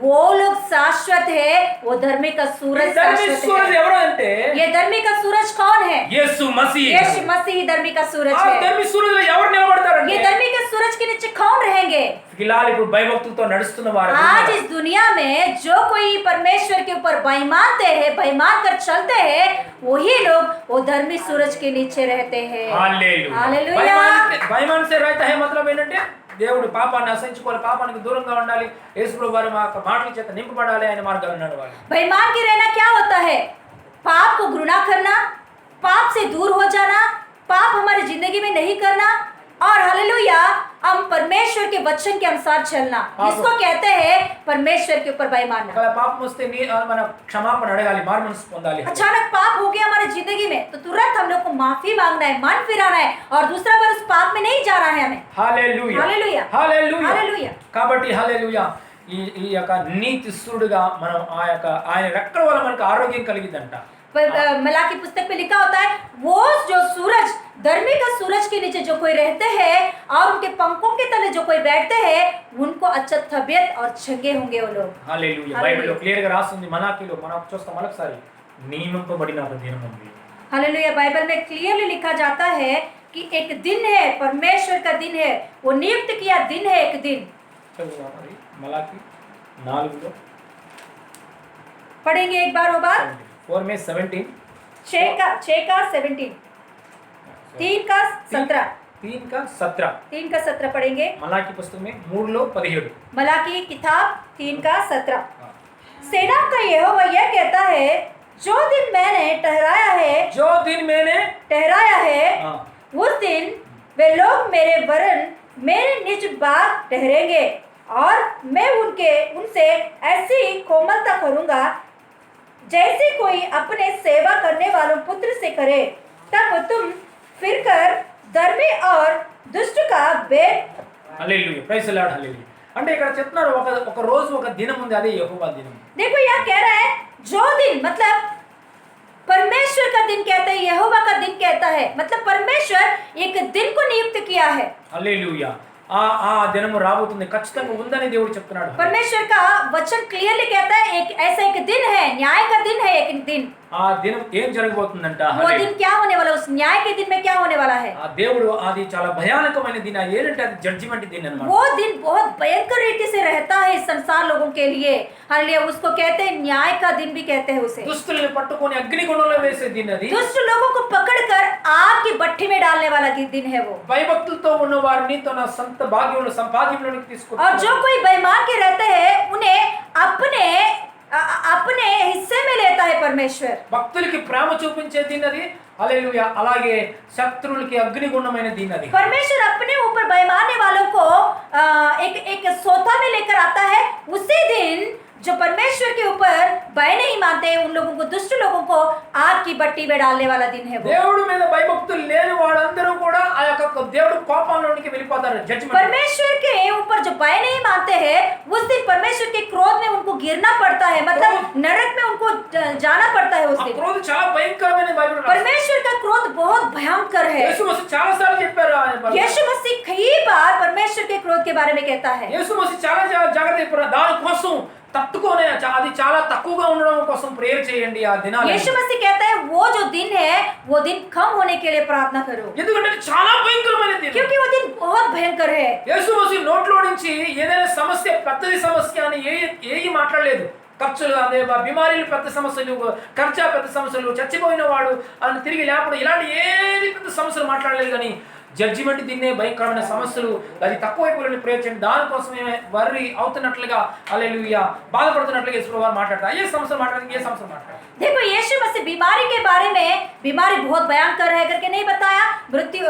वो लोग शाश्वत है, वो धर्मी का सूरज ధర్మి शाश्वत సూరజ్ है. ఎవరు అంటే ये धर्मी का सूरज कौन है? యేసు మసీహ్. यीशु मसीह धर्मी का सूरज ఆ है. ధర్మి సూరజ్ లో ఎవరు నిలబడతారంటే ये धर्मी के सूरज के नीचे कौन रहेंगे? ఫిలాల్ ఇప్పుడు భయభక్తులతో నడుస్తున్న వారు. आज इस दुनिया में जो कोई परमेश्वर के ऊपर भय मानते हैं, भय मान कर चलते हैं, वही लोग वो धर्मी सूरज के नीचे रहते हैं. హల్లెలూయా. हालेलुया. భయమాన్ సే रहता है मतलब ఏంటంటే దేవుడు పాపాన్ని అసహించుకోవాలి, పాపానికి దూరంగా ఉండాలి, యేసుప్రభు వారి మాటల చేత నింపబడాలి, ఆయన మార్గాల్లో నడవాలి. बेईमान के रहना क्या होता है? पाप को घृणा करना, पाप से दूर हो जाना, पाप हमारी जिंदगी में नहीं करना, और हालेलुया हम परमेश्वर के वचन के अनुसार चलना. इसको कहते हैं परमेश्वर के ऊपर भय मानना. ఒకవేళ పాపం వస్తే మన క్షమాపణ అడగాలి, మారుమనసు పొందాలి. अचानक पाप हो गया हमारी जिंदगी में तो तुरंत हम लोग को माफी मांगना है, मन फिराना है, और दूसरा बार उस पाप में नहीं जाना है हमें. హల్లెలూయా. हालेलुया. హల్లెలూయా. हालेलुया. కాబట్టి హల్లెలూయా ఈ యొక్క నీతి సూర్యుడుగా మనం ఆయన రెక్కల వల్ల మనకు ఆరోగ్యం కలిగిద్దంట. मलाकी पुस्तक में लिखा होता है वो जो सूरज धर्मी का सूरज के नीचे जो कोई रहते हैं और उनके पंखों के तले जो कोई बैठते हैं उनको अच्छा तबीयत और चंगे होंगे वो लोग. హల్లెలూయా. బైబిల్లో క్లియర్ గా రాస్తుంది, మలాకీలో మనం చూస్తాం మరొకసారి, నియమింపబడిన ఒక దినం ఉంది. हालेलुया. बाइबल में क्लियरली लिखा जाता है कि एक दिन है, परमेश्वर का दिन है, वो नियुक्त किया दिन है एक दिन. చదువుదాం మరి మలాకీ 4లో पढ़ेंगे एक बार वो बात. 4 में 17 6 का 17, 3 का 17, 3 का 17 3 का 17 पढ़ेंगे. మలాకీ పుస్తకం में 3లో 17. मलाकी किताब 3 का 17. सेना का यहोवा यह कहता है जो दिन मैंने ठहराया है, जो दिन मैंने ठहराया है हाँ, उस दिन वे लोग मेरे वरन मेरे निज बाग ठहरेंगे, और मैं उनसे ऐसी कोमलता करूंगा जैसे कोई अपने सेवा करने वालों पुत्र से करे. तब तुम फिरकर धर्मी और दुष्ट का भेद. Hallelujah. Praise the Lord. Hallelujah. అంటే ఇక్కడ చెప్తున్నారు ఒక రోజు ఒక దినం ఉంది, అదే యెహోవా దినం. देखो यहाँ कह रहा है जो दिन मतलब परमेश्वर का दिन कहता है, यहोवा का दिन कहता है, मतलब परमेश्वर एक दिन को नियुक्त किया है. హల్లెలూయా. ఆ దినము రాబోతుంది, ఖచ్చితంగా ఉందని దేవుడు చెప్తున్నాడు. परमेश्वर का वचन क्लियरली कहता है एक ऐसा एक दिन है, न्याय का दिन है एक दिन. ఆ దినం ఏం జరగబోతుందంట? वो दिन क्या होने वाला, उस न्याय के दिन में क्या होने वाला है? ఆ దేవుడు అది చాలా భయానకమైన దిన, ఏంటంటే అది జడ్జిమెంట్ దిన్ అన్నమాట. वो दिन बहुत भयंकर रीति से रहता है इस संसार लोगों के लिए. हालेलुया. उसको कहते हैं न्याय का दिन भी कहते हैं उसे. దుస్తుల్ని పట్టుకొని అగ్నిగుండంలో వేసే దిన్ అది. दुष्ट लोगों को पकड़कर आग की भट्टी में डालने वाला दिन है वो. భయభక్తులతో ఉన్న వారిని తన సొంత భాగ్యములు సంపాద్యంలోనికి और తీసుకుంటాడు. जो कोई बेईमान के रहते हैं उन्हें अपने हिस्से में लेता है परमेश्वर। భక్తులకి ప్రేమ చూపించే దిన్నది, హల్లెలూయా, అలాగే శత్రువులకి అగ్నిగుండమైన దిన్నది। परमेश्वर अपने ऊपर भय मानने वालों को एक सोता में लेकर आता है। उसी दिन जो परमेश्वर के ऊपर भय नहीं मानते उन लोगों को, दुष्ट लोगों को आग की भट्टी में डालने वाला दिन है वो। దేవుడి మీద భయభక్తులు లేని వాళ్ళందరూ కూడా ఆ యొక్క దేవుడి కోపంలోనికి వెళ్ళిపోతారు, జడ్జిమెంట్। परमेश्वर के ऊपर जो भय नहीं मानते हैं उस दिन परमेश्वर के क्रोध में उनको गिरना पड़ता है, मतलब नरक में उनको जाना पड़ता है उस ఆ दिन। క్రోధం చాలా భయంకరమైన బైబిల్। परमेश्वर का क्रोध बहुत भयंकर है। యేసు మసీహ్ చాలా సార్లు చెప్పారు यीशु मसीह कई बार परमेश्वर के क्रोध के बारे में कहता है। యేసు మసీహ్ చాలా జాగ్రత్త చెప్పారు, దాని కోసం తట్టుకోనే అది చాలా తక్కువగా ఉండడం కోసం ప్రేయర్ చేయండి ఆ దినాలు। यीशु मसीह कहता है वो जो दिन है वो दिन कम होने के लिए प्रार्थना करो, ఎందుకంటే ఇది చాలా భయంకరమైన దినం। क्योंकि वो दिन बहुत भयंकर है। యేసు మసీహ్ నోట్లో నుంచి ఏదైనా సమస్య, పెద్దది సమస్య అని ఏది మాట్లాడలేదు। ఖర్చులు, అదే బిమారీలు పెద్ద సమస్యలు, ఖర్చా పెద్ద సమస్యలు, చచ్చిపోయిన వాడు అని తిరిగి లేపడం, ఇలాంటి ఏది పెద్ద సమస్యలు మాట్లాడలేదు। కానీ జడ్జిమెంట్ దీన్నే భయంకరమైన సమస్యలు, అది తక్కువైపోయిన ప్రేయర్ చేయండి, దానికోసమే వర్రీ అవుతున్నట్లుగా, హల్లెలూయా, బాధపడుతున్నట్లుగా యేసు ప్రభువు మాట్లాడతారు। ఏ సమస్యలు మాట్లాడతారు, ఏ సమస్యలు మాట్లాడతారు? देखो यीशु मसीह बीमारी के बारे में, बीमारी बहुत भयंकर है करके नहीं बताया, मृत्यु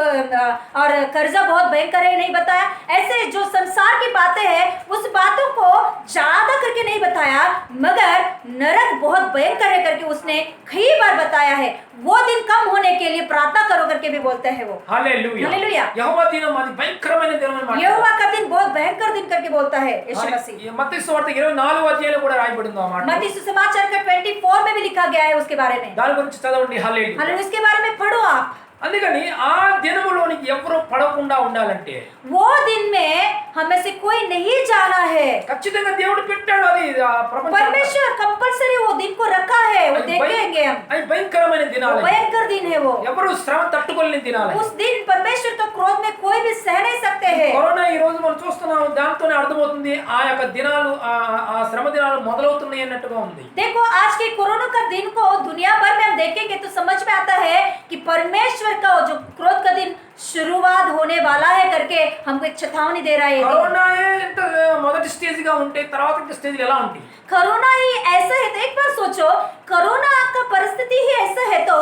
और कर्जा बहुत भयंकर है नहीं बताया। ऐसे जो संसार की बातें हैं उस बातों को ज्यादा करके नहीं बताया, मगर नरक बहुत भयंकर है करके उसने कई बार बताया है। वो दिन कम होने के लिए प्रार्थना करो करके भी बोलते हैं वो। హల్లెలూయా, హల్లెలూయా। యెహోవా దినం అది భయంకరమైన దినం అని మాట్లాడారు। यहोवा का दिन बहुत भयंकर दिन करके बोलता है यीशु मसीह। మత్తయి సువార్త 24వ అధ్యాయంలో కూడా రాయబడింది ఆ మాట। मत्ती सुसमाचार का 24 में भी लिखा गया है उसके बारे में। దాని గురించి చదవండి, హల్లెలూయా। हालेलुया, उसके बारे में पढ़ो आप। అందుకని ఆ దినములోనికి ఎవరు పడకుండా ఉండాలంటే वो दिन में हमें से कोई नहीं जाना है। ఖచ్చితంగా దేవుడు పెట్టాడు, అది ప్రపంచం परमेश्वर कंपलसरी वो दिन को रखा है, वो देखेंगे हम। అది భయంకరమైన దినాలు, भयंकर दिन है वो। ఎవరు శ్రమ తట్టుకోలేని దినాలు। उस दिन परमेश्वर का क्रोध में कोई भी सह नहीं सकते हैं। కరోనా ఈ రోజు మనం చూస్తున్నాం, దాంతోనే అర్థమవుతుంది ఆ యొక్క దినాలు, ఆ శ్రమ దినాలు మొదలవుతున్నాయి అన్నట్టుగా ఉంది। देखो आज के कोरोना का दिन को दुनिया भर में हम देखेंगे तो समझ में आता है कि परमेश्वर का जो क्रोध का दिन शुरुआत होने वाला है करके हमको एक चेतावनी दे रहा है। కరోనా ఎంత మొదటి స్టేజ్ గా ఉంటే తర్వాత ఇంకా స్టేజ్ ఎలా ఉంటాయి? कोरोना ही ऐसा है तो एक बार सोचो, कोरोना का परिस्थिति ही ऐसा है तो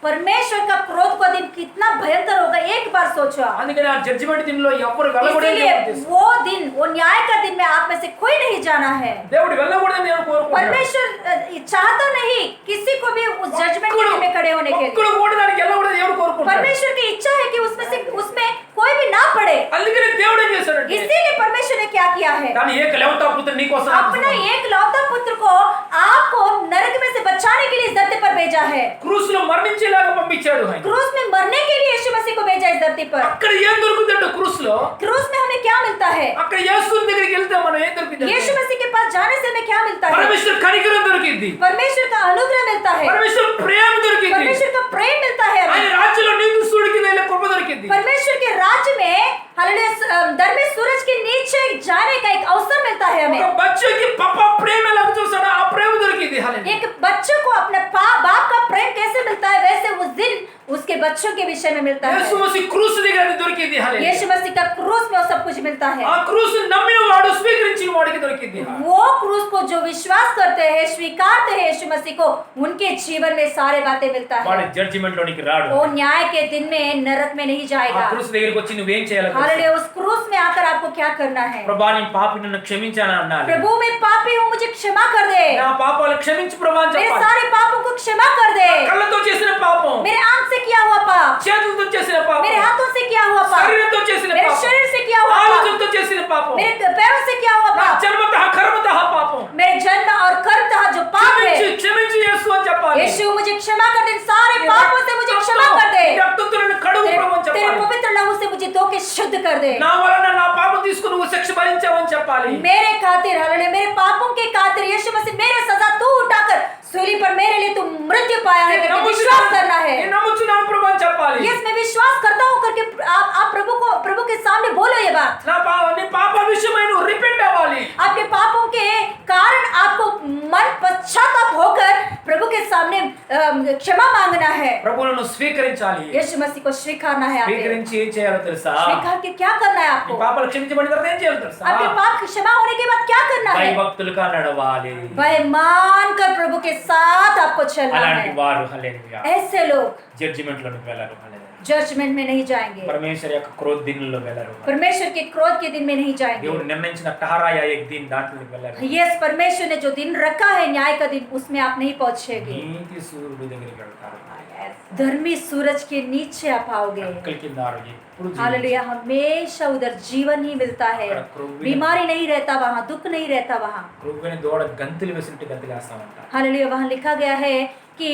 परमेश्वर का क्रोध का दिन कितना भयंकर होगा, एक बार सोचो। అందుకని ఆ జడ్జిమెంట్ దినంలో ఎవరు వెళ్ళకూడదని इसलिए वो दिन, वो न्याय का दिन में आप में से कोई नहीं जाना है। దేవుడు వెళ్ళకూడదని నేను కోరుకుంటున్నాను। परमेश्वर चाहता नहीं किसी को भी उस जजमेंट के दिन में खड़े होने के लिए। ఒక్కడు కూడా దానికి వెళ్ళకూడదని ఎవరు కోరుకుంటున్నారు? परमेश्वर की इच्छा है कि उसमें कोई भी ना पड़े। అందుకని దేవుడు ఏం చేశాడంటే इसीलिए परमेश्वर ने क्या किया है, దాని ఏకలవ్యత పుత్రుడు నీ కోసం अपना एक लौता पुत्र को आपको नरक में से बचाने के लिए इस धरती पर भेजा है। క్రూస్ లో మరణించేలాగా పంపించాడు ఆయన। क्रूस में मरने के लिए यीशु मसीह को भेजा इस धरती पर। అక్కడ ఏం దొరుకుతుందో క్రూస్ లో, क्रूस में हमें क्या मिलता है? అక్కడ యేసు దగ్గరికి వెళ్తే మనం ఏం దొరుకుతుంది? यीशु मसीह के पास जाने से हमें क्या मिलता है? పరమేశ్వర కనికరం దొరికింది, परमेश्वर का अनुग्रह मिलता है, పరమేశ్వర ప్రేమ దొరికింది, परमेश्वर का प्रेम मिलता है ఆయన हमें। రాజ్యంలో నీతి సూర్యుడికి నేల కృప దొరికింది। परमेश्वर के राज्य में हालेलुया धर्मी सूरज के नीचे जाने का एक अवसर मिलता है हमें। ఒక బచ్చకి పాపా ప్రేమ ఎలా చూస్తాడో ఆ ప్రేమ దొరికింది। హల్లెలూయా। एक बच्चे को अपने बाप का प्रेम कैसे मिलता है, वैसे उस दिन उसके बच्चों के विषय में मिलता యేసు है। మసీహ్ క్రూస్ దగ్గర అది దొరికింది। హల్లెలూయా। यीशु मसीह का क्रूस में वो सब कुछ मिलता है। ఆ క్రూస్ నమ్మిన వాడు, స్వీకరించిన వాడికి దొరికింది। वो क्रूस को जो विश्वास करते हैं, स्वीकारते हैं यीशु मसीह को, उनके जीवन में सारे बातें मिलता వాడు है। జడ్జిమెంట్ లోనికి రాడు। वो न्याय के दिन में नरक में नहीं ఆ जाएगा। క్రూస్ దగ్గరికి వచ్చి నువ్వేం చేయాలి? हालेलुया उस क्रूस में आकर आपको क्या करना है? ప్రభా నీ పాపి నన్ను క్షమించాను అన్నాడు। प्रभु मैं पापी हूँ, मुझे क्षमा कर दे, నా పాపాలు క్షమించు ప్రభా అని मेरे చెప్పాలి। सारे पापों को क्षमा कर दे, కళ్ళతో చేసిన పాపం, मेरे आंख से किया हुआ पाप, చేతులతో చేసిన పాపం, मेरे हाथों से किया हुआ पाप, శరీరంతో చేసిన मेरे పాపం, शरीर से किया हुआ पाप, ఆలోచనతో చేసిన పాపం, मेरे पैरों से किया हुआ నా पाप, జన్మతః కర్మతః పాపం, मेरे जन्म और कर्म का जो पाप है, క్షమించు యేసు అని చెప్పాలి। यीशु मुझे क्षमा कर दे, सारे पापों से मुझे क्षमा कर दे, నీ రక్తంతో నన్ను కడుగు ప్రభు అని तेरे చెప్పాలి। पवित्र लहू से मुझे धो के शुद्ध कर दे। నా వలన నా పాపం తీసుకుని నువ్వు శిక్ష భరించావని చెప్పాలి। मेरे खातिर हालेलुया, मेरे पापों के खातिर यीशु मसीह मेरे सजा तू उठाकर सूली पर मेरे लिए तू मृत्यु पाया है करके विश्वास करना है। నేను నమ్ముచున్నాను ప్రభు అని చెప్పాలి। यस मैं विश्वास करता हूँ करके आप प्रभु के सामने बोलो ये बात। నీ పాప విషయమై నువ్వు రిపెంట్ అవ్వాలి। आपके पापों के कारण आपको मन पश्चाताप होकर प्रभु के सामने క్షమ मांगना है, ప్రభువును స్వీకరించాలి. यीशु मसीह को स्वीकारना है। आगे స్వీకరించి ఏం చేయాలో తెలుసా? स्वीकार के क्या करना है నీ आपको? పాపాలు క్షమించబడిన తర్వాత ఏం చేయాలో తెలుసా? आपके पाप की क्षमा होने के बाद क्या करना है? భయభక్తులుగా నడవాలి. वह मानकर प्रभु के साथ आपको चलना అలాంటి है। వారు హల్లెలూయా ऐसे लोग జడ్జిమెంట్ లోకి వెళ్ళరు. హల్లెలూయా. जजमेंट में नहीं जाएंगे, పరమేశ్వర యొక్క క్రోధ దినంలో వెళ్ళరు. परमेश्वर के क्रोध के दिन में नहीं जाएंगे। దేవుడు నిర్ణయించిన టహరాయా एक दिन దాంట్లోకి వెళ్ళరు. यस, परमेश्वर ने जो दिन रखा है न्याय का दिन, उसमें आप नहीं पहुंचेंगे। నీతి సూర్యుడి దగ్గరికి వెళ్తారు. धर्मी सूरज के नीचे आप आओगे। అక్కల కింద ఆరోగ్యం ఎప్పుడు हालेलुया, हमेशा उधर जीवन ही मिलता है, बीमारी नहीं रहता वहाँ, दुख नहीं रहता वहाँ। క్రొవ్వైన దూడ గంతులు వేసినట్టు గంతులేస్తామంట. हालेलुया, वहाँ लिखा गया है कि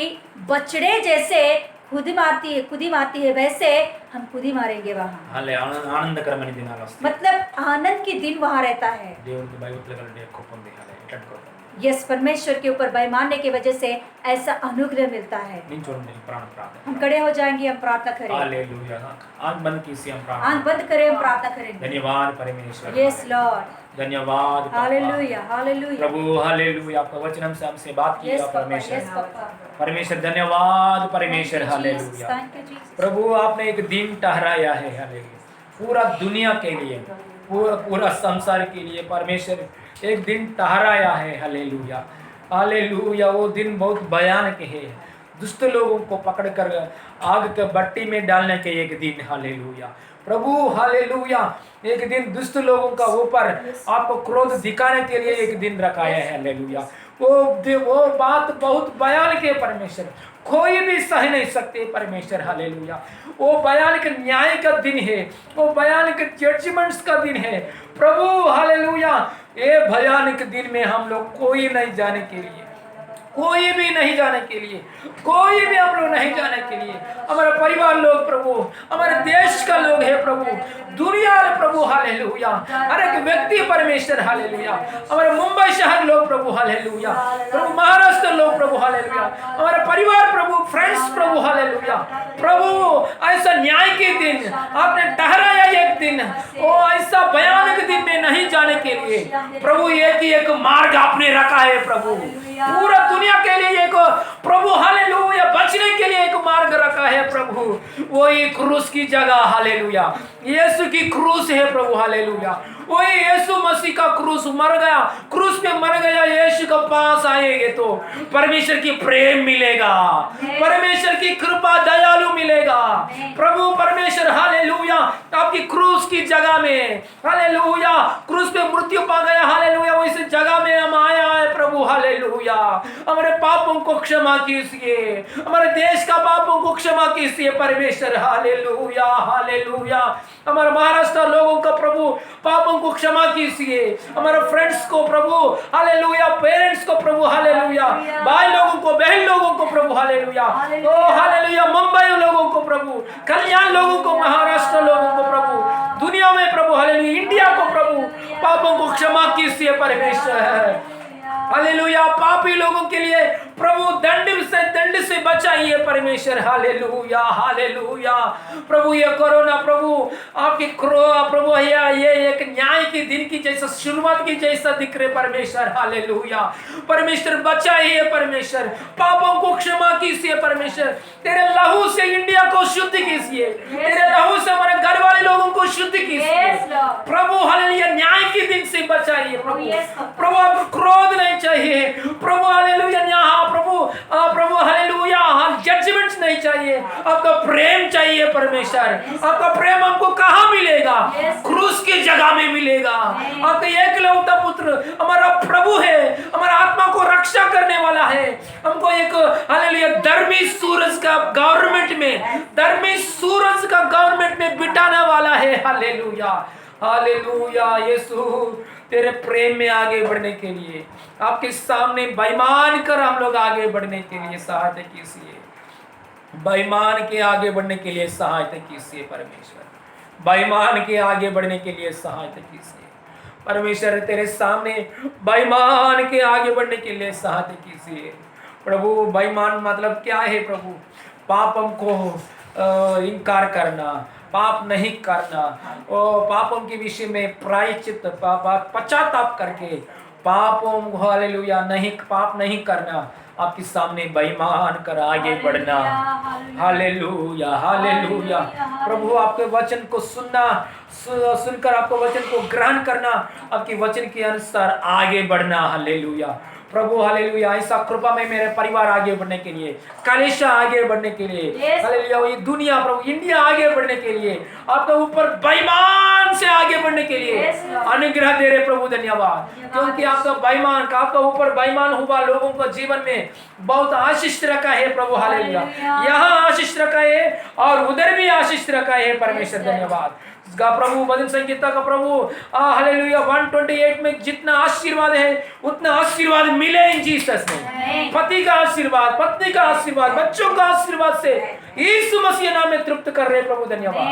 बछड़े जैसे खुद मारती है वैसे हम खुद ही मारेंगे वहाँ। అలా ఆనందకరమైన దినాలు వస్తాయి. मतलब आनंद के दिन वहाँ रहता है। దేవుడికి భయభక్తులు కలిగే కోపం ఉంది. అలా ఎట్లాంటి కోపం? यस, परमेश्वर के ऊपर भय मानने की वजह से ऐसा अनुग्रह मिलता है। నేను చూడండి प्रार्थना हम खड़े हो जाएंगे, हम प्रार्थना करेंगे। हालेलुया. आंख बंद कीजिए, हम प्रार्थना आंख बंद करें, हम प्रार्थना करेंगे। धन्यवाद परमेश्वर. यस लॉर्ड, धन्यवाद पापा. Hallelujah hallelujah. प्रभु हालेलुया. आपका वचन हमसे बात किया यस पापा, परमेश्वर. Yes papa. परमेश्वर धन्यवाद परमेश्वर. हालेलुया. Thank you Jesus. प्रभु आपने एक दिन ठहराया है. हालेलुया. पूरा दुनिया के लिए, पूरा संसार के लिए परमेश्वर एक दिन ठहराया है. Hallelujah hallelujah. वो दिन बहुत भयानक है. दुष्ट लोगों को पकड़कर आग के भट्टी में डालने के एक दिन. हालेलुया प्रभु. हालेलुया. एक दिन दुष्ट लोगों का ऊपर आपको क्रोध दिखाने के लिए एक दिन रखाया है. हालेलुया. वो बात बहुत भयानक है परमेश्वर. कोई भी सह नहीं सकते परमेश्वर. हालेलुया. वो भयानक न्याय का दिन है, वो भयानक जजमेंट्स का दिन है प्रभु. हालेलुया. ये भयानक दिन में हम लोग कोई नहीं जाने के लिए, कोई भी नहीं जाने के लिए, कोई भी हम लोग नहीं जाने के लिए. हमारा परिवार लोग प्रभु, हमारे देश का लोग है प्रभु, दुनिया प्रभु. हालेलुया. हर एक व्यक्ति परमेश्वर. हालेलुया. हमारे मुंबई शहर लोग प्रभु. हालेलुया. प्रभु महाराष्ट्र लोग प्रभु. हालेलुया. हमारा परिवार प्रभु, फ्रेंड्स प्रभु. हालेलुया. प्रभु ऐसा न्याय के दिन आपने ठहराया एक दिन, वो ऐसा भयानक दिन में नहीं जाने के लिए प्रभु एक ही एक मार्ग आपने रखा है प्रभु. पूरा दुनिया के लिए एक प्रभु. हालेलुया. बचने के लिए एक मार्ग रखा है प्रभु. वही क्रूस की जगह. हालेलुया. यीशु की क्रूस है प्रभु. हालेलुया. वही यीशु मसीह का क्रूस मर गया, क्रूस पे मर गया. यीशु के पास आएंगे तो परमेश्वर की प्रेम मिलेगा, परमेश्वर की कृपा दयालु मिलेगा प्रभु. परमेश्वर हालेलुया. आपकी क्रूस की जगह में हालेलुया, क्रूस पे मृत्यु पा गया. हालेलुया. वैसे जगह में हम आया है प्रभु. हालेलुया. हमारे पापों को क्षमा कीजिए, हमारे देश का पापों को क्षमा कीजिए परमेश्वर. Hallelujah hallelujah. हमारे महाराष्ट्र लोगों का प्रभु पापों को क्षमा कीजिए. हमारे फ्रेंड्स को प्रभु. हालेलुया. पेरेंट्स को प्रभु. हालेलुया. भाई लोगों को, बहन लोगों को प्रभु. हालेलुया. ओ हालेलुया. मुंबई लोगों को प्रभु, कल्याण लोगों को, महाराष्ट्र लोगों को प्रभु, दुनिया में प्रभु. हालेलुया. इंडिया को प्रभु पापों को क्षमा कीजिए परमेश्वर. हालेलुया. पापी लोगों के लिए प्रभु दंड से बचाइए परमेश्वर. Hallelujah hallelujah. प्रभु ये कोरोना प्रभु आपकी प्रभु ये एक न्याय के दिन की जैसा शुरुआत की जैसा दिख रहे परमेश्वर. हालेलुया. परमेश्वर बचाइए परमेश्वर. पापों को क्षमा कीजिए परमेश्वर. तेरे लहू से इंडिया को शुद्ध कीजिए, तेरे लहू से हमारे घर वाले लोगों को शुद्ध कीजिए प्रभु. हालेलुया. न्याय के दिन से बचाइए प्रभु. प्रभु आपको क्रोध नहीं चाहिए प्रभु. हालेलुया. यहाँ प्रभु प्रभु हालेलुया जजमेंट नहीं चाहिए, आपका प्रेम चाहिए परमेश्वर. आपका प्रेम हमको कहाँ मिलेगा? क्रूस की जगह में मिलेगा. आपका एकलौता पुत्र हमारा प्रभु है, हमारा आत्मा को रक्षा करने वाला है. हमको एक हालेलुया धर्मी सूरज का गवर्नमेंट में, धर्मी सूरज का गवर्नमेंट में बिठाने वाला है. Hallelujah hallelujah. यीशु तेरे प्रेम में आगे बढ़ने के लिए, आपके सामने बेईमान कर हम लोग आगे बढ़ने के लिए सहायता कीजिए. बेईमान के आगे बढ़ने के लिए सहायता कीजिए परमेश्वर. बेईमान के आगे बढ़ने के लिए सहायता कीजिए परमेश्वर. तेरे सामने बेईमान के आगे बढ़ने के लिए सहायता कीजिए प्रभु. बेईमान मतलब क्या है प्रभु? पाप हमको इनकार करना, पाप नहीं करना, पापों के विषय में प्रायश्चित पश्चाताप करके पापों हालेलुया नहीं, पाप नहीं करना, आपके सामने बेईमान कर आगे बढ़ना। Hallelujah hallelujah. प्रभु आपके वचन को सुनकर आपके वचन को ग्रहण करना, आपके वचन के अनुसार आगे बढ़ना। हालेलुया प्रभु हालेलुया। ऐसा कृपा में मेरे परिवार आगे बढ़ने के लिए, कलीसिया आगे बढ़ने के लिए, हालेलुया ये दुनिया प्रभु इंडिया आगे बढ़ने के लिए, आपके ऊपर बेईमान से आगे बढ़ने के लिए अनुग्रह दे रहे प्रभु। धन्यवाद, क्योंकि आपका बेईमान का आपका ऊपर बेईमान हुआ लोगों को जीवन में बहुत आशीष रखा है प्रभु। हालेलुया यहाँ आशीष रखा है और उधर भी आशीष रखा है परमेश्वर। धन्यवाद का प्रभु। भजन संगीता का प्रभु हालेलुया 128 में जितना आशीर्वाद है उतना आशीर्वाद मिले इन जीसस में। पति का आशीर्वाद, पत्नी का आशीर्वाद, बच्चों का आशीर्वाद से यीशु मसीह नाम में तृप्त कर रहे प्रभु। धन्यवाद।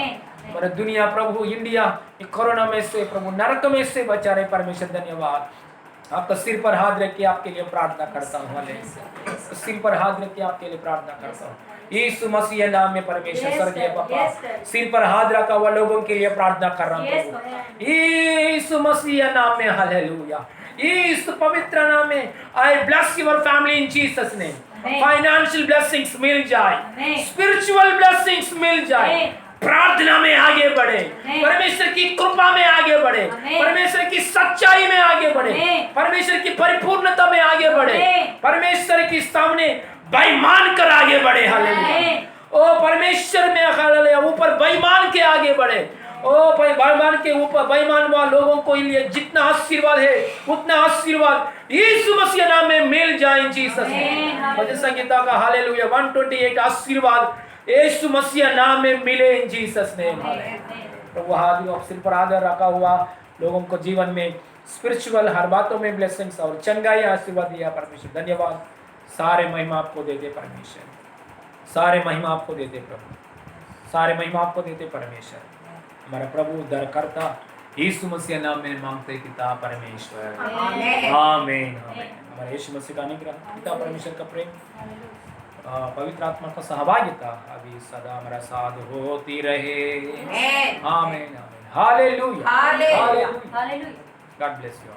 हमारा दुनिया प्रभु इंडिया कोरोना में से प्रभु नरक में से बचा रहे परमेश्वर। धन्यवाद। आपका सिर पर हाथ रख के आपके लिए प्रार्थना करता हूँ। हालेलुया सिर पर हाथ रख के आपके लिए प्रार्थना करता हूँ यीशु मसीह नाम में परमेश्वर। स्वर्गीय पापा सिर पर हाथ रखा हुआ लोगों के लिए प्रार्थना कर रहा हूँ यीशु मसीह नाम में। हालेलुया यीशु पवित्र नाम में I bless your family in Jesus name. Financial blessings मिल जाए, स्पिरिचुअल ब्लेसिंग्स मिल जाए, प्रार्थना में आगे बढ़े, परमेश्वर की कृपा में आगे बढ़े, परमेश्वर की सच्चाई में आगे बढ़े, परमेश्वर की परिपूर्णता में आगे बढ़े, परमेश्वर के सामने बेईमान कर आगे बढ़े। हालेलुया ओ परमेश्वर में हालेलुया ऊपर बेईमान के आगे बढ़े। ओ बेईमान के ऊपर बेईमान वाले लोगों को लिए जितना आशीर्वाद है उतना आशीर्वाद यीशु मसीह नाम में मिल जाए जीसस में। भजन संगीता का हालेलुया 128 आशीर्वाद यीशु मसीह नाम में मिले इन जीसस नेम। प्रभु हाथ सिर पर आदर रखा हुआ लोगों को जीवन में स्पिरिचुअल हर बातों में ब्लेसिंग्स और चंगाई आशीर्वाद दिया परमेश्वर। धन्यवाद। सारे महिमा आपको देते परमेश्वर, सारे महिमा आपको देते प्रभु, सारे महिमा आपको देते परमेश्वर। हमारा प्रभु उद्धारकर्ता यीशु मसीह नाम में मांगते पिता परमेश्वर। आमीन आमीन। हमारे यीशु मसीह का अनुग्रह, पिता परमेश्वर का प्रेम, पवित्र आत्मा का सहभागिता अभी सदा हमारा साथ होती रहे। आमीन आमीन। Hallelujah hallelujah. God bless you.